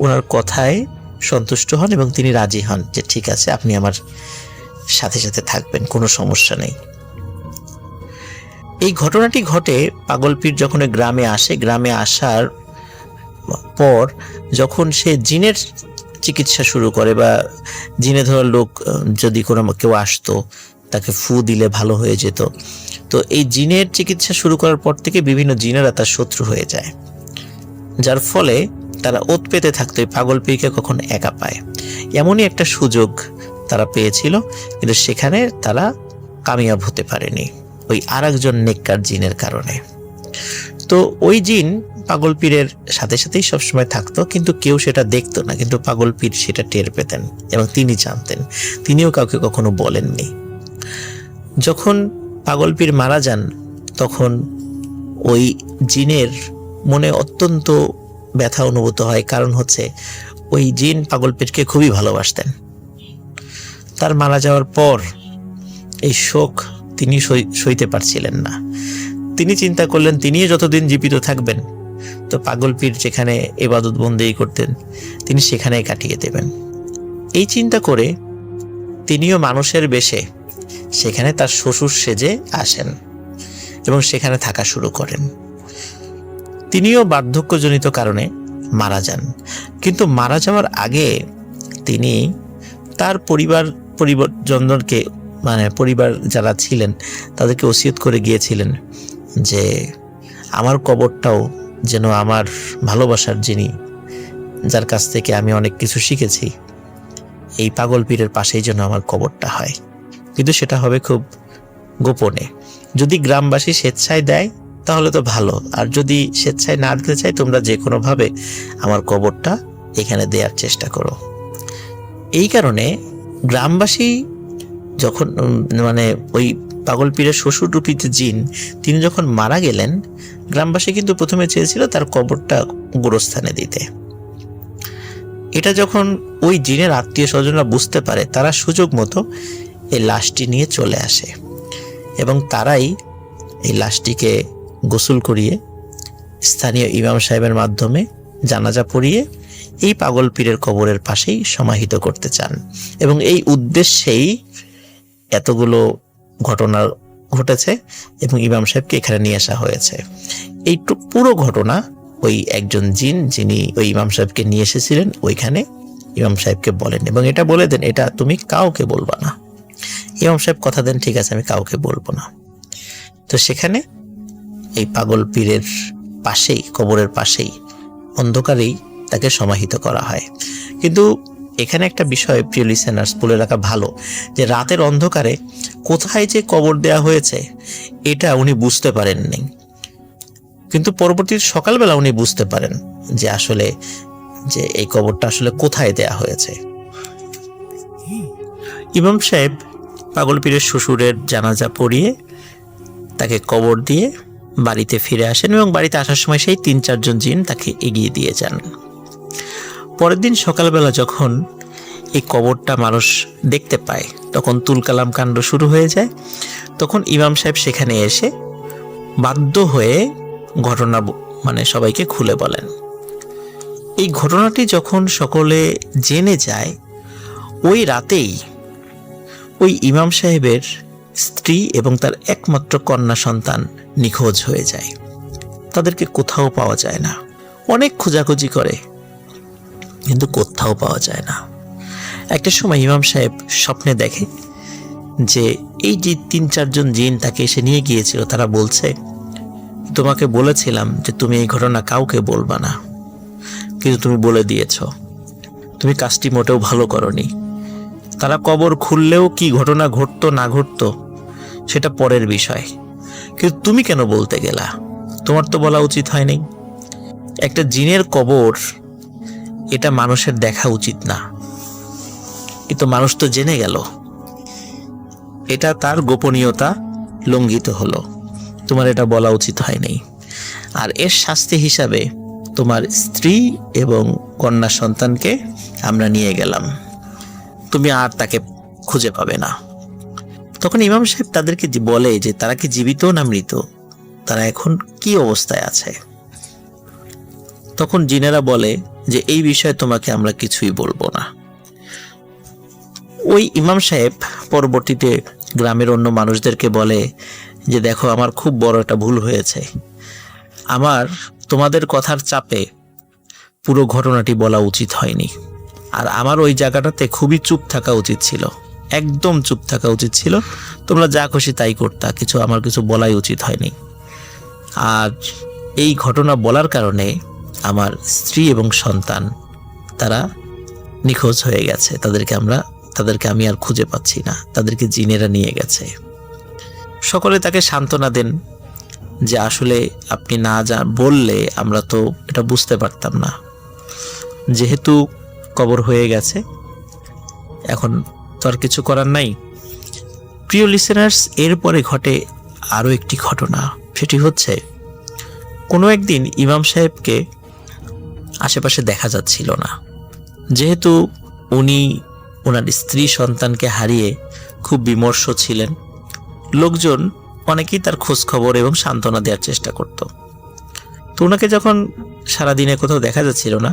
ওনার কথায় সন্তুষ্ট হন এবং তিনি রাজি হন যে ঠিক আছে আপনি আমার সাথে সাথে থাকবেন, কোনো সমস্যা নেই। এই ঘটনাটি ঘটে পাগল পীর যখন গ্রামে আসে, গ্রামে আসার পর যখন সে জিনের চিকিৎসা শুরু করে বা জিনে ধরা লোক যদি কোনো কেউ আসতো তাকে ফু দিলে ভালো হয়ে যেত, তো এই জিনের চিকিৎসা শুরু করার পর থেকে বিভিন্ন জিনেরা তার শত্রু হয়ে যায়, যার ফলে তারা ওত পেতে থাকতো এই পাগল পীরকে কখন একা পায়। এমনই একটা সুযোগ তারা পেয়েছিল, কিন্তু সেখানে তারা কামিয়াব হতে পারেনি ওই আরেকজন নেককার জিনের কারণে। তো ওই জিন পাগল পীরের সাথে সাথেই সবসময় থাকতো, কিন্তু কেউ সেটা দেখতো না, কিন্তু পাগল পীর সেটা টের পেতেন এবং তিনি জানতেন, তিনিও কাউকে কখনো বলেননি। যখন পাগল পীর মারা যান তখন ওই জিনের মনে অত্যন্ত ব্যথা অনুভূত হয়, কারণ হচ্ছে ওই জিন পাগলপীরকে খুবই ভালোবাসতেন। তার মারা যাওয়ার পর এই শোক তিনি সইতে পারছিলেন না। তিনি চিন্তা করলেন তিনিও যতদিন জীবিত থাকবেন তো পাগলপীর যেখানে ইবাদত বন্দেগী করতেন তিনি সেখানেই কাটিয়ে দেবেন। এই চিন্তা করে তিনিও মানুষের বেশে সেখানে তার শ্বশুর সেজে আসেন এবং সেখানে থাকা শুরু করেন। তিনিও বার্ধক্যজনিত কারণে মারা যান, কিন্তু মারা যাওয়ার আগে তিনি তার পরিবারজনকে মানে পরিবার যারা ছিলেন তাদেরকে ওসিয়ত করে গিয়েছিলেন যে আমার কবরটাও যেন আমার ভালোবাসার যিনি, যার কাছ থেকে আমি অনেক কিছু শিখেছি, এই পাগলপীরের পাশেই যেন আমার কবরটা হয়, কিন্তু সেটা হবে খুব গোপনে। যদি গ্রামবাসী স্বেচ্ছায় দেয় তাহলে তো ভালো, আর যদি স্বেচ্ছায় না দিতে চাই তোমরা যে কোনোভাবে আমার কবরটা এখানে দেওয়ার চেষ্টা করো। এই কারণে গ্রামবাসী যখন মানে ওই পাগলপীরের শ্বশুররূপী যে জিন তিনি যখন মারা গেলেন, গ্রামবাসী কিন্তু প্রথমে চেয়েছিল তার কবরটা গোরস্থানে দিতে। এটা যখন ওই জিনের আত্মীয় স্বজনরা বুঝতে পারে, তারা সুযোগ মতো এই লাশটি নিয়ে চলে আসে এবং তারাই এই লাশটিকে গোসল করিয়ে স্থানীয় ইমাম সাহেবের মাধ্যমে জানাজা পড়িয়ে এই পাগলপীরের কবরের পাশেই সমাহিত করতে চান, এবং এই উদ্দেশ্যেই এতগুলো ঘটনা ঘটেছে এবং ইমাম সাহেবকে এখানে নিয়ে আসা হয়েছে। এই পুরো ঘটনা ওই একজন জিন যিনি ওই ইমাম সাহেবকে নিয়ে এসেছিলেন ওইখানে ইমাম সাহেবকে বলেন এবং এটা বলে দেন, এটা তুমি কাউকে বলবা না। ইমাম সাহেব কথা দেন, ঠিক আছে আমি কাউকে বলবো না। তো সেখানে এই পাগলপীরের পাশেই, কবরের পাশেই অন্ধকারেই তাকে সমাহিত করা হয়। কিন্তু এখানে একটা বিষয় প্রিয় লিসেনার্স বলে রাখা ভালো, যে রাতের অন্ধকারে কোথায় যে কবর দেয়া হয়েছে এটা উনি বুঝতে পারেননি, কিন্তু পরবর্তী সকালবেলা উনি বুঝতে পারেন যে আসলে যে এই কবরটা আসলে কোথায় দেয়া হয়েছে। ইমাম সাহেব পাগলপীরের শ্বশুরের জানাজা পড়িয়ে তাকে কবর দিয়ে বাড়িতে ফিরে আসেন এবং বাড়িতে আসার সময় সেই 3-4 জিন তাকে এগিয়ে দিয়ে যান। পরের দিন সকালবেলা যখন এই কবরটা মানুষ দেখতে পায় তখন তুলকালাম কাণ্ড শুরু হয়ে যায়। তখন ইমাম সাহেব সেখানে এসে বাধ্য হয়ে ঘটনা মানে সবাইকে খুলে বলেন। এই ঘটনাটি যখন সকলে জেনে যায়, ওই রাতেই ওই ইমাম সাহেবের স্ত্রী এবং তার একমাত্র কন্যা সন্তান নিখোঁজ হয়ে যায়। তাদেরকে কোথাও পাওয়া যায় না। অনেক খোঁজাখুঁজি করে কিন্তু কোথাও পাওয়া যায় না। একটা সময় ইমাম সাহেব স্বপ্নে দেখে যে এই যে 3-4 জিন তাকে এসে নিয়ে গিয়েছিল তারা বলছে, তোমাকে বলেছিলাম যে তুমি এই ঘটনা কাউকে বলবা না, কিন্তু তুমি বলে দিয়েছ। তুমি কাজটি মোটেও ভালো করনি। তারা কবর খুললেও কি ঘটনা ঘটতো না ঘটতো সেটা পরের বিষয়, কিন্তু তুমি কেন বলতে গেলা? তোমার তো বলা উচিত হয়নি। একটা জিনের কবর এটা মানুষের দেখা উচিত না, কিন্তু মানুষ তো জেনে গেল, এটা তার গোপনীয়তা লঙ্ঘিত হলো। তোমার এটা বলা উচিত হয়নি, আর এর শাস্তি হিসাবে তোমার স্ত্রী এবং কন্যা সন্তানকে আমরা নিয়ে গেলাম, তুমি আর তাকে খুঁজে পাবে না। তখন ইমাম সাহেব তাদেরকে বলে যে তারা কি জীবিত না মৃত, তারা এখন কি অবস্থায় আছে। তখন জিনেরা বলে যে এই বিষয়ে তোমাকে আমরা কিছুই বলবো না। ওই ইমাম সাহেব পরবর্তীতে গ্রামের অন্য মানুষদেরকে বলে যে দেখো, আমার খুব বড় একটা ভুল হয়েছে, আমার তোমাদের কথার চাপে পুরো ঘটনাটি বলা উচিত হয়নি, আর আমার ওই জায়গাটাতে খুবই চুপ থাকা উচিত ছিল, একদম চুপ থাকা উচিত ছিল। তোমরা যা খুশি তাই করতা, আমার কিছু বলাই উচিত হয়নি। আর এই ঘটনা বলার কারণে আমার স্ত্রী এবং সন্তান তারা নিখোঁজ হয়ে গেছে, তাদেরকে আমি আর খুঁজে পাচ্ছি না, তাদেরকে জিনেরা নিয়ে গেছে। সকলে তাকে সান্ত্বনা দেন যে আসলে আপনি না বললে আমরা তো এটা বুঝতে পারতাম না, যেহেতু কবর হয়ে গেছে এখন তো আর কিছু করার নাই। প্রিয় লিসেনার্স, এরপরে ঘটে আরো একটি ঘটনা। সেটি হচ্ছে কোনো একদিন ইমাম সাহেবকে আশেপাশে দেখা যাচ্ছিল না। যেহেতু উনি ওনার স্ত্রী সন্তানকে হারিয়ে খুব বিমর্ষ ছিলেন, লোকজন অনেকেই তার খোঁজ খবর এবং সান্ত্বনা দেওয়ার চেষ্টা করত। তো ওনাকে যখন সারাদিনে কোথাও দেখা যাচ্ছিল না,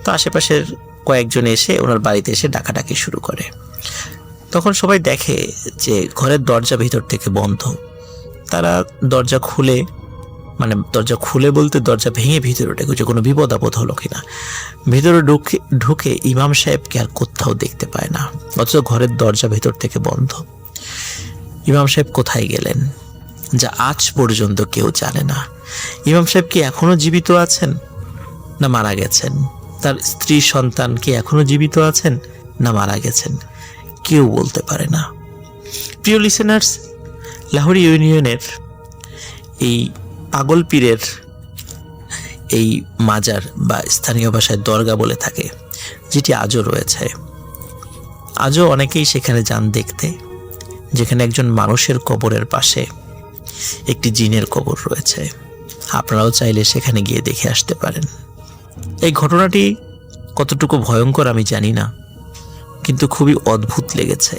তো আশেপাশের কয়েকজন এসে ওনার বাড়িতে এসে ডাকাডাকি শুরু করে। তখন সবাই দেখে যে ঘরের দরজা ভিতর থেকে বন্ধ। তারা দরজা খুলে, মানে দরজা খুলে বলতে দরজা ভেঙে ভিতরে ঢুকে যে কোনো বিপদ আপদ হলো কিনা। ভিতরে ঢুকে ইমাম সাহেবকে আর কোথাও দেখতে পায় না, অথচ ঘরের দরজা ভেতর থেকে বন্ধ। ইমাম সাহেব কোথায় গেলেন যা আজ পর্যন্ত কেউ জানে না। ইমাম সাহেব কি এখনো জীবিত আছেন না মারা গেছেন? তার স্ত্রী সন্তান কি এখনো জীবিত আছেন না মারা গেছেন? কেউ বলতে পারে না। প্রিয় লিসেনার্স, লাহোর ইউনিয়নের এই পাগল পীরের এই মাজার বা স্থানীয় ভাষায় দরগা বলে থাকে, যেটি আজও রয়েছে। আজও অনেকেই সেখানে যান দেখতে, যেখানে একজন মানুষের কবরের পাশে একটি জিনের কবর রয়েছে। আপনারাও চাইলে সেখানে গিয়ে দেখে আসতে পারেন। এই ঘটনাটি কতটুকু ভয়ঙ্কর আমি জানি না, কিন্তু খুবই অদ্ভুত লেগেছে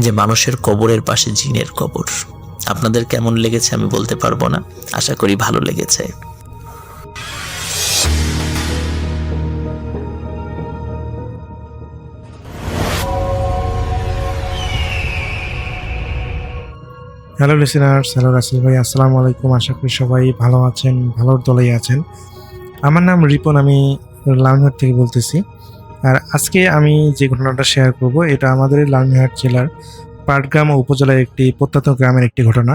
যে মানুষের কবরের পাশে জিনের কবর। আপনাদের কেমন লেগেছে আমি বলতে পারবো না, আশা করি ভালো লেগেছে। হ্যালো লিসেনার্স, হ্যালো রাসেল ভাই, আসসালামু আলাইকুম। আশা করি সবাই ভালো আছেন, ভালোর দলেই আছেন। আমার নাম রিপন, আমি লালমিহাট থেকে বলতেছি। আর আজকে আমি যে ঘটনাটা শেয়ার করব, এটা আমাদের লালমিহাট জেলার পাটগ্রাম উপজেলার একটি প্রত্যন্ত গ্রামের একটি ঘটনা।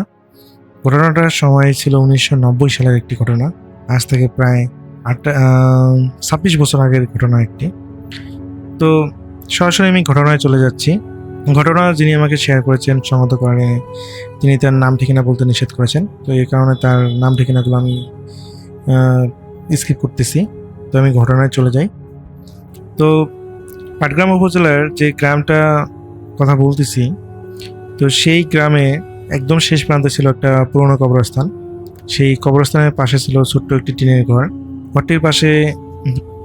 ঘটনাটার সময় ছিল 1990 সালের একটি ঘটনা। আজ থেকে প্রায় 26 বছর আগের ঘটনা একটি। তো সরাসরি আমি ঘটনায় চলে যাচ্ছি। ঘটনা যিনি আমাকে শেয়ার করেছেন সংগত কারণে তিনি তার নাম ঠিকানা বলতে নিষেধ করেছেন। তো এই কারণে তার নাম ঠিকানাগুলো আমি স্কিপ করতেছি। তো আমি ঘটনায় চলে যাই। তো পাটগ্রাম উপজেলার যে গ্রামটা কথা বলতেছি, তো সেই গ্রামে একদম শেষ প্রান্তে ছিল একটা পুরনো কবরস্থান। সেই কবরস্থানের পাশে ছিল ছোট্ট একটি টিনের ঘর। ঘরটির পাশে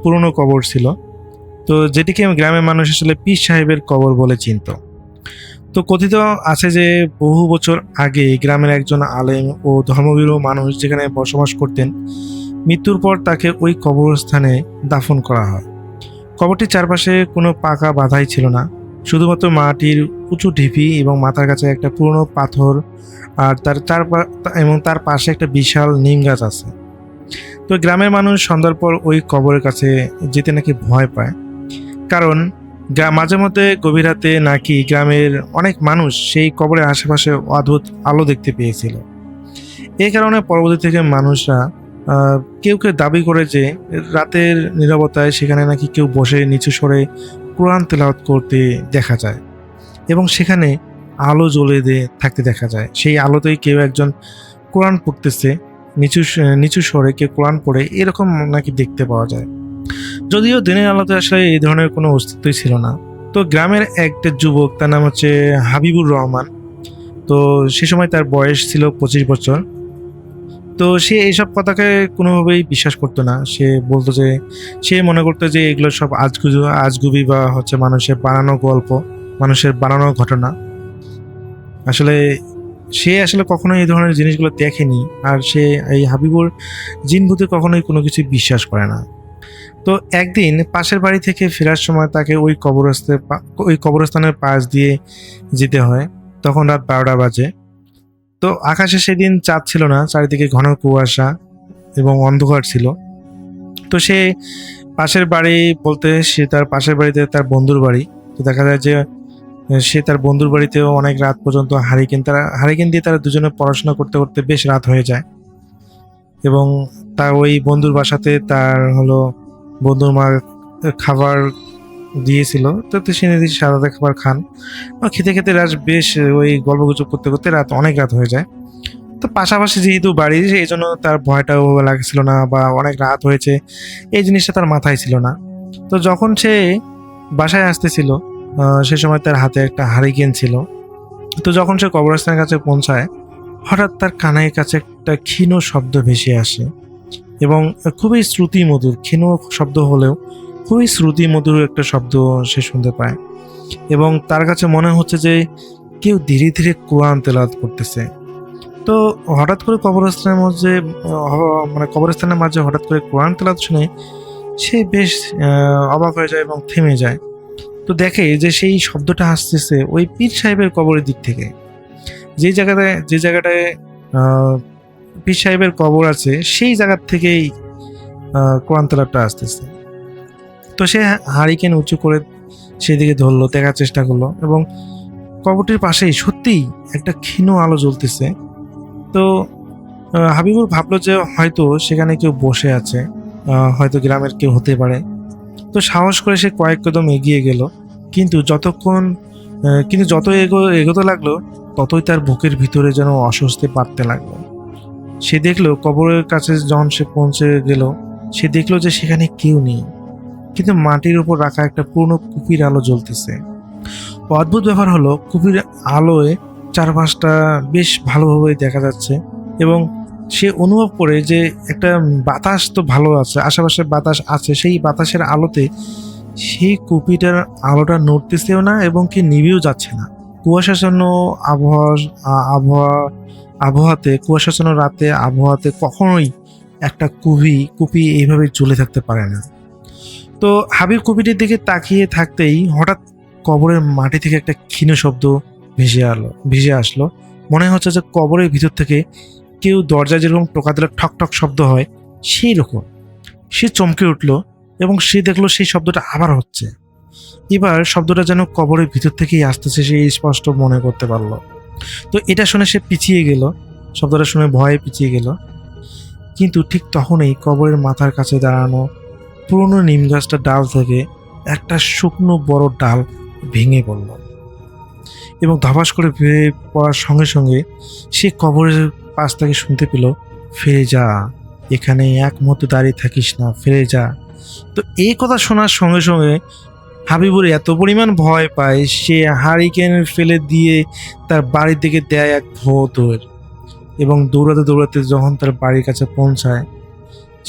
পুরনো কবর ছিল, তো যেটিকে গ্রামের মানুষ আসলে পীর সাহেবের কবর বলে চিনত। তো কথিত আছে যে বহু বছর আগে গ্রামের একজন আলেম ও ধর্মভীরু মানুষ যেখানে বসবাস করতেন, মৃত্যুর পর তাকে ওই কবরস্থানে দাফন করা হয়। কবরটির চারপাশে কোনো পাকা বাধাই ছিল না, শুধুমাত্র মাটির উঁচু ঢিপি এবং মাথার কাছে একটা পুরনো পাথর, আর তার পাশে একটা বিশাল নিম গাছ আছে। তো গ্রামের মানুষ সন্ধ্যার পর ওই কবরের কাছে যেতে নাকি ভয় পায়, কারণ মাঝে মধ্যে গভীর রাতে নাকি গ্রামের অনেক মানুষ সেই কবরের আশেপাশে অদ্ভুত আলো দেখতে পেয়েছিল। এই কারণে পরবর্তী থেকে মানুষরা কেউ কেউ দাবি করে যে রাতের নীরবতায় সেখানে নাকি কেউ বসে নিচু স্বরে কোরআন তেলাওয়াত করতে দেখা যায় এবং সেখানে আলো জ্বলে থাকতে দেখা যায়। সেই আলোতেই কেউ একজন কোরআন পড়তেছে, নিচু স্বরে কেউ কোরআন পড়ে, এরকম নাকি দেখতে পাওয়া যায়। যদিও দিনের আলোতে আসলে এই ধরনের কোনো অস্তিত্বই ছিল না। তো গ্রামের একটা যুবক, তার নাম হচ্ছে হাবিবুর রহমান। তো সে সময় তার বয়স ছিল 25 বছর। তো সে এইসব কথাকে কোনোভাবেই বিশ্বাস করতো না। সে বলতো যে সে মনে করতো যে এগুলো সব আজগুবি বা হচ্ছে মানুষের বানানো গল্প, মানুষের বানানো ঘটনা। আসলে সে কখনোই এই ধরনের জিনিসগুলো দেখেনি, আর সে এই হাবিবুর জিনভূতে কখনোই কোনো কিছু বিশ্বাস করে না। তো একদিন পাশের বাড়ি থেকে ফেরার সময় তাকে ওই কবরস্থানের পাশ দিয়ে যেতে হয়। তখন রাত 12টা বাজে। তো আকাশে সেদিন চাঁদ ছিল না, চারিদিকে ঘন কুয়াশা এবং অন্ধকার ছিল। তো সে পাশের বাড়ি বলতে সে তার পাশের বাড়িতে তার বন্ধুর বাড়ি। তো দেখা যায় যে সে তার বন্ধুর বাড়িতেও অনেক রাত পর্যন্ত হারিকেন দিয়ে তারা দুজনে পড়াশোনা করতে করতে বেশ রাত হয়ে যায়। এবং তার ওই বন্ধুর বাসাতে তার বন্ধুর মা খাবার দিয়েছিল। তো সে নিজে সাদা খাবার খান, খেতে খেতে রাত বেশ ওই গল্পগুজব করতে করতে অনেক রাত হয়ে যায়। তো পাশাপাশি যেহেতু বাড়ি, এই জন্য তার ভয়টাও লাগছিল না, বা অনেক রাত হয়েছে এই জিনিসটা তার মাথায় ছিল না। তো যখন সে বাসায় আসতেছিল সে সময় তার হাতে একটা হারিকেন ছিল। তো যখন সে কবরস্থানের কাছে পৌঁছায়, হঠাৎ তার কানের কাছে একটা ক্ষীণ শব্দ ভেসে আসে এবং খুবই শ্রুতিমধুর, ক্ষীণ শব্দ হলেও খুবই শ্রুতিমধুর একটা শব্দ সে শুনতে পায়। এবং তার কাছে মনে হচ্ছে যে কেউ ধীরে ধীরে কোরআন তেলাওয়াত করতেছে। তো হঠাৎ করে কবরস্থানের মাঝে মানে কবরস্থানের মাঝে হঠাৎ করে কোরআন তেলাওয়াত শুনে সে বেশ অবাক হয়ে যায় এবং থেমে যায়। তো দেখে যে সেই শব্দটা আসতেছে ওই পীর সাহেবের কবরের দিক থেকে, যে জায়গাটায় পীর সাহেবের কবর আছে সেই জায়গার থেকেই কোরআন তেলাওয়াতটা আসতেছে। তো সে হারিকেন উঁচু করে সেদিকে ধরলো, দেখার চেষ্টা করলো এবং কবরটির পাশেই সত্যিই একটা ক্ষীণ আলো জ্বলতেছে। তো হাবিবুর ভাবলো যে হয়তো সেখানে কেউ বসে আছে, হয়তো গ্রামের কেউ হতে পারে। তো সাহস করে সে কয়েক কদম এগিয়ে গেল, কিন্তু যত এগোতে লাগলো ততই তার বুকের ভিতরে যেন অস্বস্তি বাড়তে লাগলো। সে দেখলো কবরের কাছে যখন সে পৌঁছে গেল, সে দেখলো যে সেখানে কেউ নেই, কিন্তু মাটির উপর রাখা একটা পুরনো কুপির আলো জ্বলতেছে। অদ্ভুত ব্যাপার হলো কুপির আলোয় চারপাশটা বেশ ভালোভাবে দেখা যাচ্ছে এবং সে অনুভব করে যে একটা বাতাস তো ভালো আছে, আশেপাশে বাতাস আছে। সেই বাতাসের আলোতে সেই কুপিটার আলোটা নড়তেছেও না এবং কি নিভেও যাচ্ছে না। কুয়াশাচ্ছন্ন আবহাওয়াতে কুয়াশাচ্ছন্ন রাতে আবহাওয়াতে কখনোই একটা কুপি এইভাবে জ্বলে থাকতে পারে না। তো হাবিব কুপিটির দিকে তাকিয়ে থাকতেই হঠাৎ কবরের মাটি থেকে একটা ক্ষীণ শব্দ ভেসে আসলো। মনে হচ্ছে যে কবরের ভিতর থেকে কেউ দরজায় যেরকম টোকা দিলে ঠক ঠক শব্দ হয় সেই রকম। সে চমকে উঠলো এবং সে দেখলো সেই শব্দটা আবার হচ্ছে। এবার শব্দটা যেন কবরের ভিতর থেকেই আসতেছে, সে স্পষ্ট মনে করতে পারলো। তো এটা শুনে সে পিছিয়ে গেল, শব্দটা শুনে ভয়ে পিছিয়ে গেল। কিন্তু ঠিক তখনই কবরের মাথার কাছে দাঁড়ানো পুরনো নিম গাছটার ডাল থেকে একটা শুকনো বড় ডাল ভেঙে পড়ল এবং ধপাস করে ভেঙে পড়ার সঙ্গে সঙ্গে সে কবরের পাশ থেকে শুনতে পেল, ফিরে যা, এখানে এক মুহূর্ত দাঁড়িয়ে থাকিস না, ফিরে যা। তো এই কথা শোনার সঙ্গে সঙ্গে হাবিবুর এত পরিমাণ ভয় পায়, সে হারিকেন ফেলে দিয়ে তার বাড়ির দিকে দেয় এক দৌড় এবং দৌড়াতে দৌড়াতে যখন তার বাড়ির কাছে পৌঁছায়,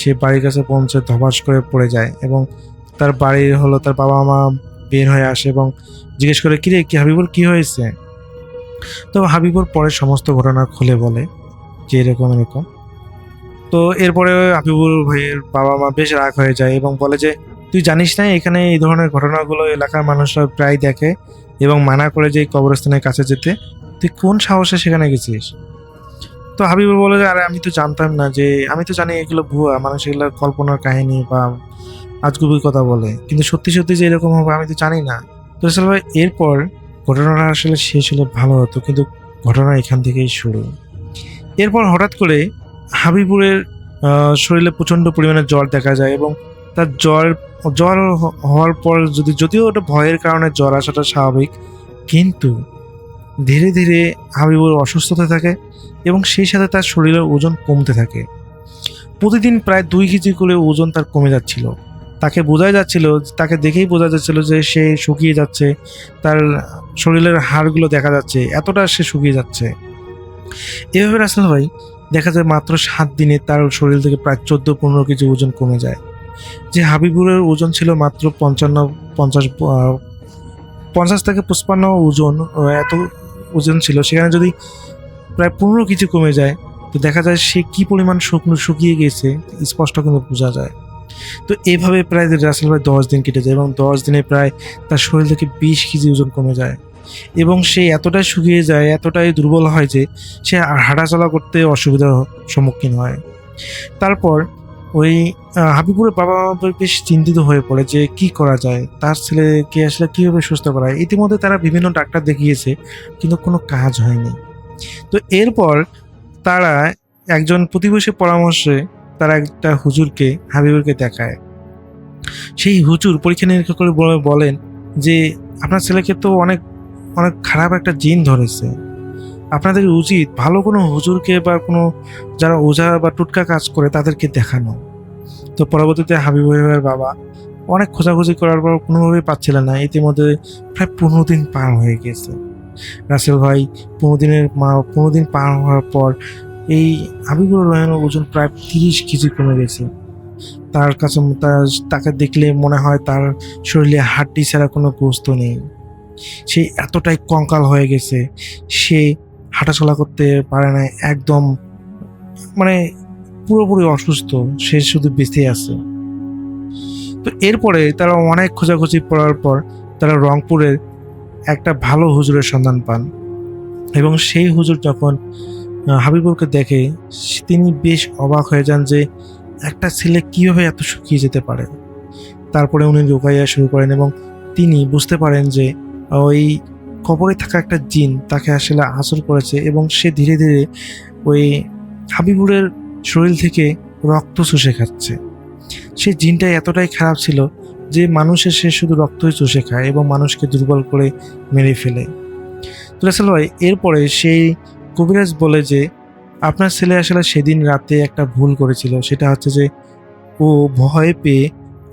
সে বাড়ির কাছে পৌঁছে ধপাস করে পড়ে যায় এবং তার তার বাবা মা বের হয়ে আসে এবং জিজ্ঞেস করে, কিরে কি হাবিবুর কি হয়েছে? তো হাবিবুর পরে সমস্ত ঘটনা খুলে বলে যে এরকম। তো এরপরে হাবিবুর ভাইয়ের বাবা মা বেশ রাগ হয়ে যায় এবং বলে যে তুই জানিস না এখানে এই ধরনের ঘটনাগুলো এলাকার মানুষরা প্রায় দেখে এবং মানা করে যে এই কবরস্থানের কাছে যেতে, তুই কোন সাহসে সেখানে গেছিস? তো হাবিবুর বলে যে আরে আমি তো জানতাম না, যে আমি তো জানি এগুলো ভুয়া, মানুষ এগুলো কল্পনার কাহিনী বা আজগুবির কথা বলে, কিন্তু সত্যি সত্যি যে এরকম হবে আমি তো জানি না। তো আসলে ভাই এরপর ঘটনাটা আসলে শেষ হলে ভালো হতো, কিন্তু ঘটনা এখান থেকেই শুরু। এরপর হঠাৎ করে হাবিবুরের শরীরে প্রচণ্ড পরিমাণে জ্বর দেখা যায় এবং তার জ্বর হওয়ার পর যদিও ওটা ভয়ের কারণে জ্বর আসাটা স্বাভাবিক, কিন্তু ধীরে ধীরে হাবিবুর অসুস্থ হতে থাকে এবং সেই সাথে তার শরীরের ওজন কমতে থাকে। প্রতিদিন প্রায় 2 কেজি করে ওজন তার কমে যাচ্ছিল। তাকে দেখেই বোঝা যাচ্ছিল যে সে শুকিয়ে যাচ্ছে, তার শরীরের হাড়গুলো দেখা যাচ্ছে, এতটা সে শুকিয়ে যাচ্ছে। এভাবে রাসেল ভাই দেখা যায় মাত্র 7 দিনে তার শরীর থেকে প্রায় 14-15 কেজি ওজন কমে যায়। যে হাবিবুরের ওজন ছিল মাত্র 50 থেকে 55 ওজন, এত ওজন ছিল, সেখানে যদি প্রায় 15 কেজি কমে যায় তো দেখা যায় সে কি পরিমাণ শুকিয়ে গেছে স্পষ্ট কিন্তু বোঝা যায়। তো এইভাবে প্রায় রাসেল ভাই 10 দিন কেটে যায় এবং 10 দিনে প্রায় তার শরীর থেকে 20 কেজি ওজন কমে যায় এবং সে এতটাই শুকিয়ে যায়, এতটাই দুর্বল হয় যে সে হাঁটাচলা করতে অসুবিধার সম্মুখীন হয়। তারপর ওই হাবিবুরের বাবা মা বেশ চিন্তিত হয়ে পড়ে যে কি করা যায়, তার ছেলেকে আসলে কীভাবে সুস্থ করা যায়। ইতিমধ্যে তারা বিভিন্ন ডাক্তার দেখিয়েছে কিন্তু কোনো কাজ হয়নি। তো এরপর তারা একজন প্রতিবেশীর পরামর্শে তারা একটা হুজুরকে হাবিবুরকে দেখায়। সেই হুজুর পরীক্ষা নিরীক্ষা করে বলেন যে আপনার ছেলেকে তো অনেক অনেক খারাপ একটা জিন ধরেছে, আপনাদের উচিত ভালো কোনো হুজুরকে বা কোনো যারা ওঝা বা টুটকা কাজ করে তাদেরকে দেখানো। তো পরবর্তীতে হাবিবুরের বাবা অনেক খোঁজাখুঁজি করার পর কোনোভাবেই পাচ্ছিলেন না। ইতিমধ্যে প্রায় 15 দিন পার হয়ে গেছে। রাসেল ভাই 15 দিন পার হওয়ার পর এই হাবিবুর রহমানের ওজন প্রায় 30 কেজি কমে গেছে। তার কাছে তাকে দেখলে মনে হয় তার শরীরে হাড্ডি ছাড়া কোনো গোস্ত নেই। সে এতটাই কঙ্কাল হয়ে গেছে, সে হাঁটাচলা করতে পারে না, একদম মানে পুরোপুরি অসুস্থ, সে শুধু বেঁচে আছে। তো এরপরে তারা অনেক খোঁজাখুঁজি করার পর তারা রংপুরের একটা ভালো হুজুরের সন্ধান পান, এবং সেই হুজুর যখন হাবিবুরকে দেখে তিনি বেশ অবাক হয়ে যান যে একটা ছেলে কীভাবে এত শুকিয়ে যেতে পারে। তারপরে উনি রোকাইয়া শুরু করেন এবং তিনি বুঝতে পারেন যে ওই কবরে থাকা একটা জিন তাকে আসলে আসর করেছে, এবং সে ধীরে ধীরে ওই হাবিবুরের শরীর থেকে রক্ত চুষে খাচ্ছে। সে জিনটা এতটাই খারাপ ছিল যে মানুষের সে শুধু রক্তই চুষে খায় এবং মানুষকে দুর্বল করে মেরে ফেলে। তো রাসেল ভাই এরপরে সেই কবিরাজ বলে যে আপনার ছেলে আসলে সেদিন রাতে একটা ভুল করেছিল, সেটা হচ্ছে যে ও ভয় পেয়ে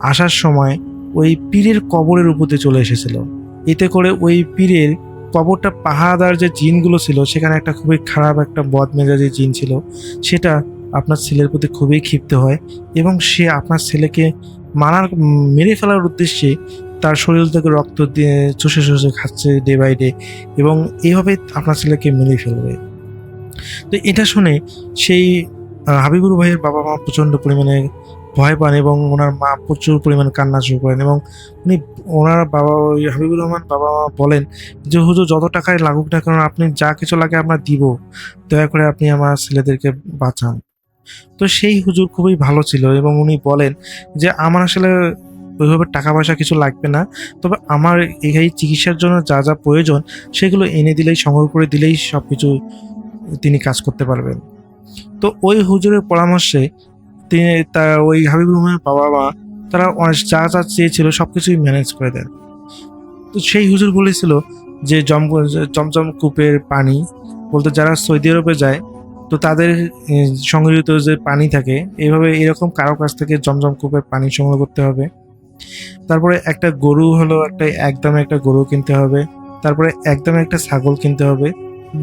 আসার সময় ওই পীরের কবরের উপর দিয়ে চলে এসেছিল। এতে করে ওই পীরের কবরটা পাহারাদার যে জিনগুলো ছিল সেখানে একটা খুবই খারাপ একটা বদমেজাজি জিন ছিল, সেটা আপনার ছেলের প্রতি খুবই ক্ষিপ্ত হয় এবং সে আপনার ছেলেকে মেরে ফেলার উদ্দেশ্যে তার শরীর থেকে রক্ত দিয়ে চুষে চুষে খাচ্ছে ডে বাই ডে, এবং এইভাবে আপনার ছেলেকে মেরে ফেলবে। তো এটা শুনে সেই হাবিবুর ভাইয়ের বাবা মা প্রচণ্ড পরিমাণে ভয় পান এবং ওনার মা প্রচুর পরিমাণ কান্না শুরু করেন, এবং উনি ওনার বাবা ওই হাবিবুর রহমান বাবা মা বলেন যে হুজুর যত টাকায় লাগুক না কেন আপনি যা কিছু লাগে আমরা দিব, দয়া করে আপনি আমার ছেলেদেরকে বাঁচান। তো সেই হুজুর খুবই ভালো ছিল এবং উনি বলেন যে আমার আসলে ওইভাবে টাকা পয়সা কিছু লাগবে না, তবে আমার এই চিকিৎসার জন্য যা যা প্রয়োজন সেগুলো এনে দিলেই, সংগ্রহ করে দিলেই সব কিছু তিনি কাজ করতে পারবেন। তো ওই হুজুরের পরামর্শে তিনি ওই হাবিবুর রহমানের বাবা মা তারা যা যা চেয়েছিল সব কিছুই ম্যানেজ করে দেন। তো সেই হুজুর বলেছিল যে জমজম কূপের পানি বলতে যারা সৌদি আরবে যায় তো তাদের সংগৃহীত যে পানি থাকে, এইভাবে এরকম কারো কাছ থেকে জমজম কূপের পানি সংগ্রহ করতে হবে। তারপরে একটা গরু হলো একদমে একটা গরু কিনতে হবে, তারপরে একদমে একটা ছাগল কিনতে হবে।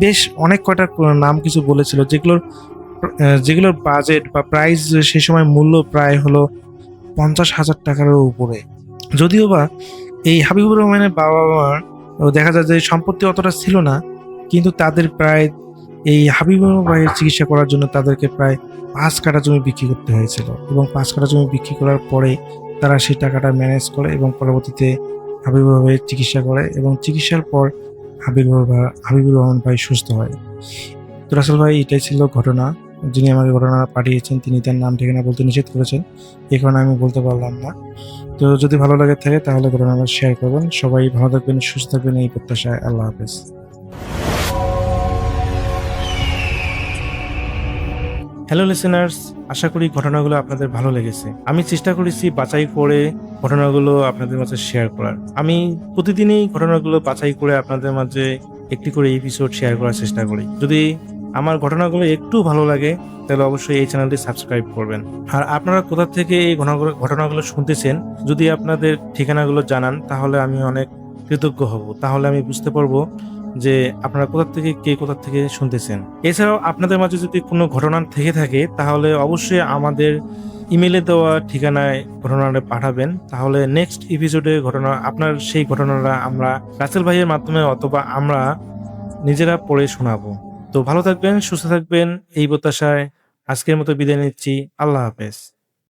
বেশ অনেক কয়টা নাম কিছু বলেছিল, যেগুলোর বাজেট বা প্রাইস সে সময় মূল্য প্রায় হলো 50,000 টাকার উপরে। যদিও বা এই হাবিবুর রহমানের বাবা মার দেখা যায় যে সম্পত্তি অতটা ছিল না, কিন্তু তাদের প্রায় এই হাবিবুর ভাইয়ের চিকিৎসা করার জন্য তাদেরকে প্রায় 5 কাঠা জমি বিক্রি করতে হয়েছিল, এবং 5 কাঠা জমি বিক্রি করার পরে তারা সেই টাকাটা ম্যানেজ করে এবং পরবর্তীতে হাবিবুর ভাইয়ের চিকিৎসা করে, এবং চিকিৎসার পর হাবিবুর রহমান ভাই সুস্থ হয়। তো রাসেল ভাই এটাই ছিল ঘটনা। যিনি আমাকে ঘটনা পাঠিয়েছেন তিনি তার নাম ঠিকানা বলতে নিষেধ করেছেন, এই কারণে আমি বলতে পারলাম না। তো যদি ভালো লাগে থাকে তাহলে ঘটনাটা শেয়ার করবেন। সবাই ভালো থাকবেন, সুস্থ থাকবেন, এই প্রত্যাশায়। আল্লাহ হাফেজ। হ্যালো লিসেনার্স, আশা করি ঘটনাগুলো আপনাদের ভালো লেগেছে। আমি চেষ্টা করেছি বাছাই করে ঘটনাগুলো আপনাদের মাঝে শেয়ার করার। আমি প্রতিদিনই ঘটনাগুলো বাছাই করে আপনাদের মাঝে একটি করে এপিসোড শেয়ার করার চেষ্টা করি। যদি আমার ঘটনাগুলো একটু ভালো লাগে তাহলে অবশ্যই এই চ্যানেলটি সাবস্ক্রাইব করবেন। আর আপনারা কোথা থেকে এই ঘটনাগুলো শুনতেছেন যদি আপনাদের ঠিকানাগুলো জানান তাহলে আমি অনেক কৃতজ্ঞ হব। তাহলে আমি বুঝতে পারবো যে আপনারা কোথা থেকে শুনতেছেন। এছাড়াও আপনাদের মাঝে যদি কোনো ঘটনা থেকে থাকে তাহলে অবশ্যই আমাদের ইমেলে দেওয়া ঠিকানায় ঘটনাটা পাঠাবেন। তাহলে নেক্সট এপিসোডে আপনার সেই ঘটনাটা আমরা রাসেল ভাইয়ের মাধ্যমে অথবা আমরা নিজেরা পড়ে শোনাবো। তো ভালো থাকবেন, সুস্থ থাকবেন, এই প্রত্যাশায় আজকের মতো বিদায় নিচ্ছি। আল্লাহ হাফেজ।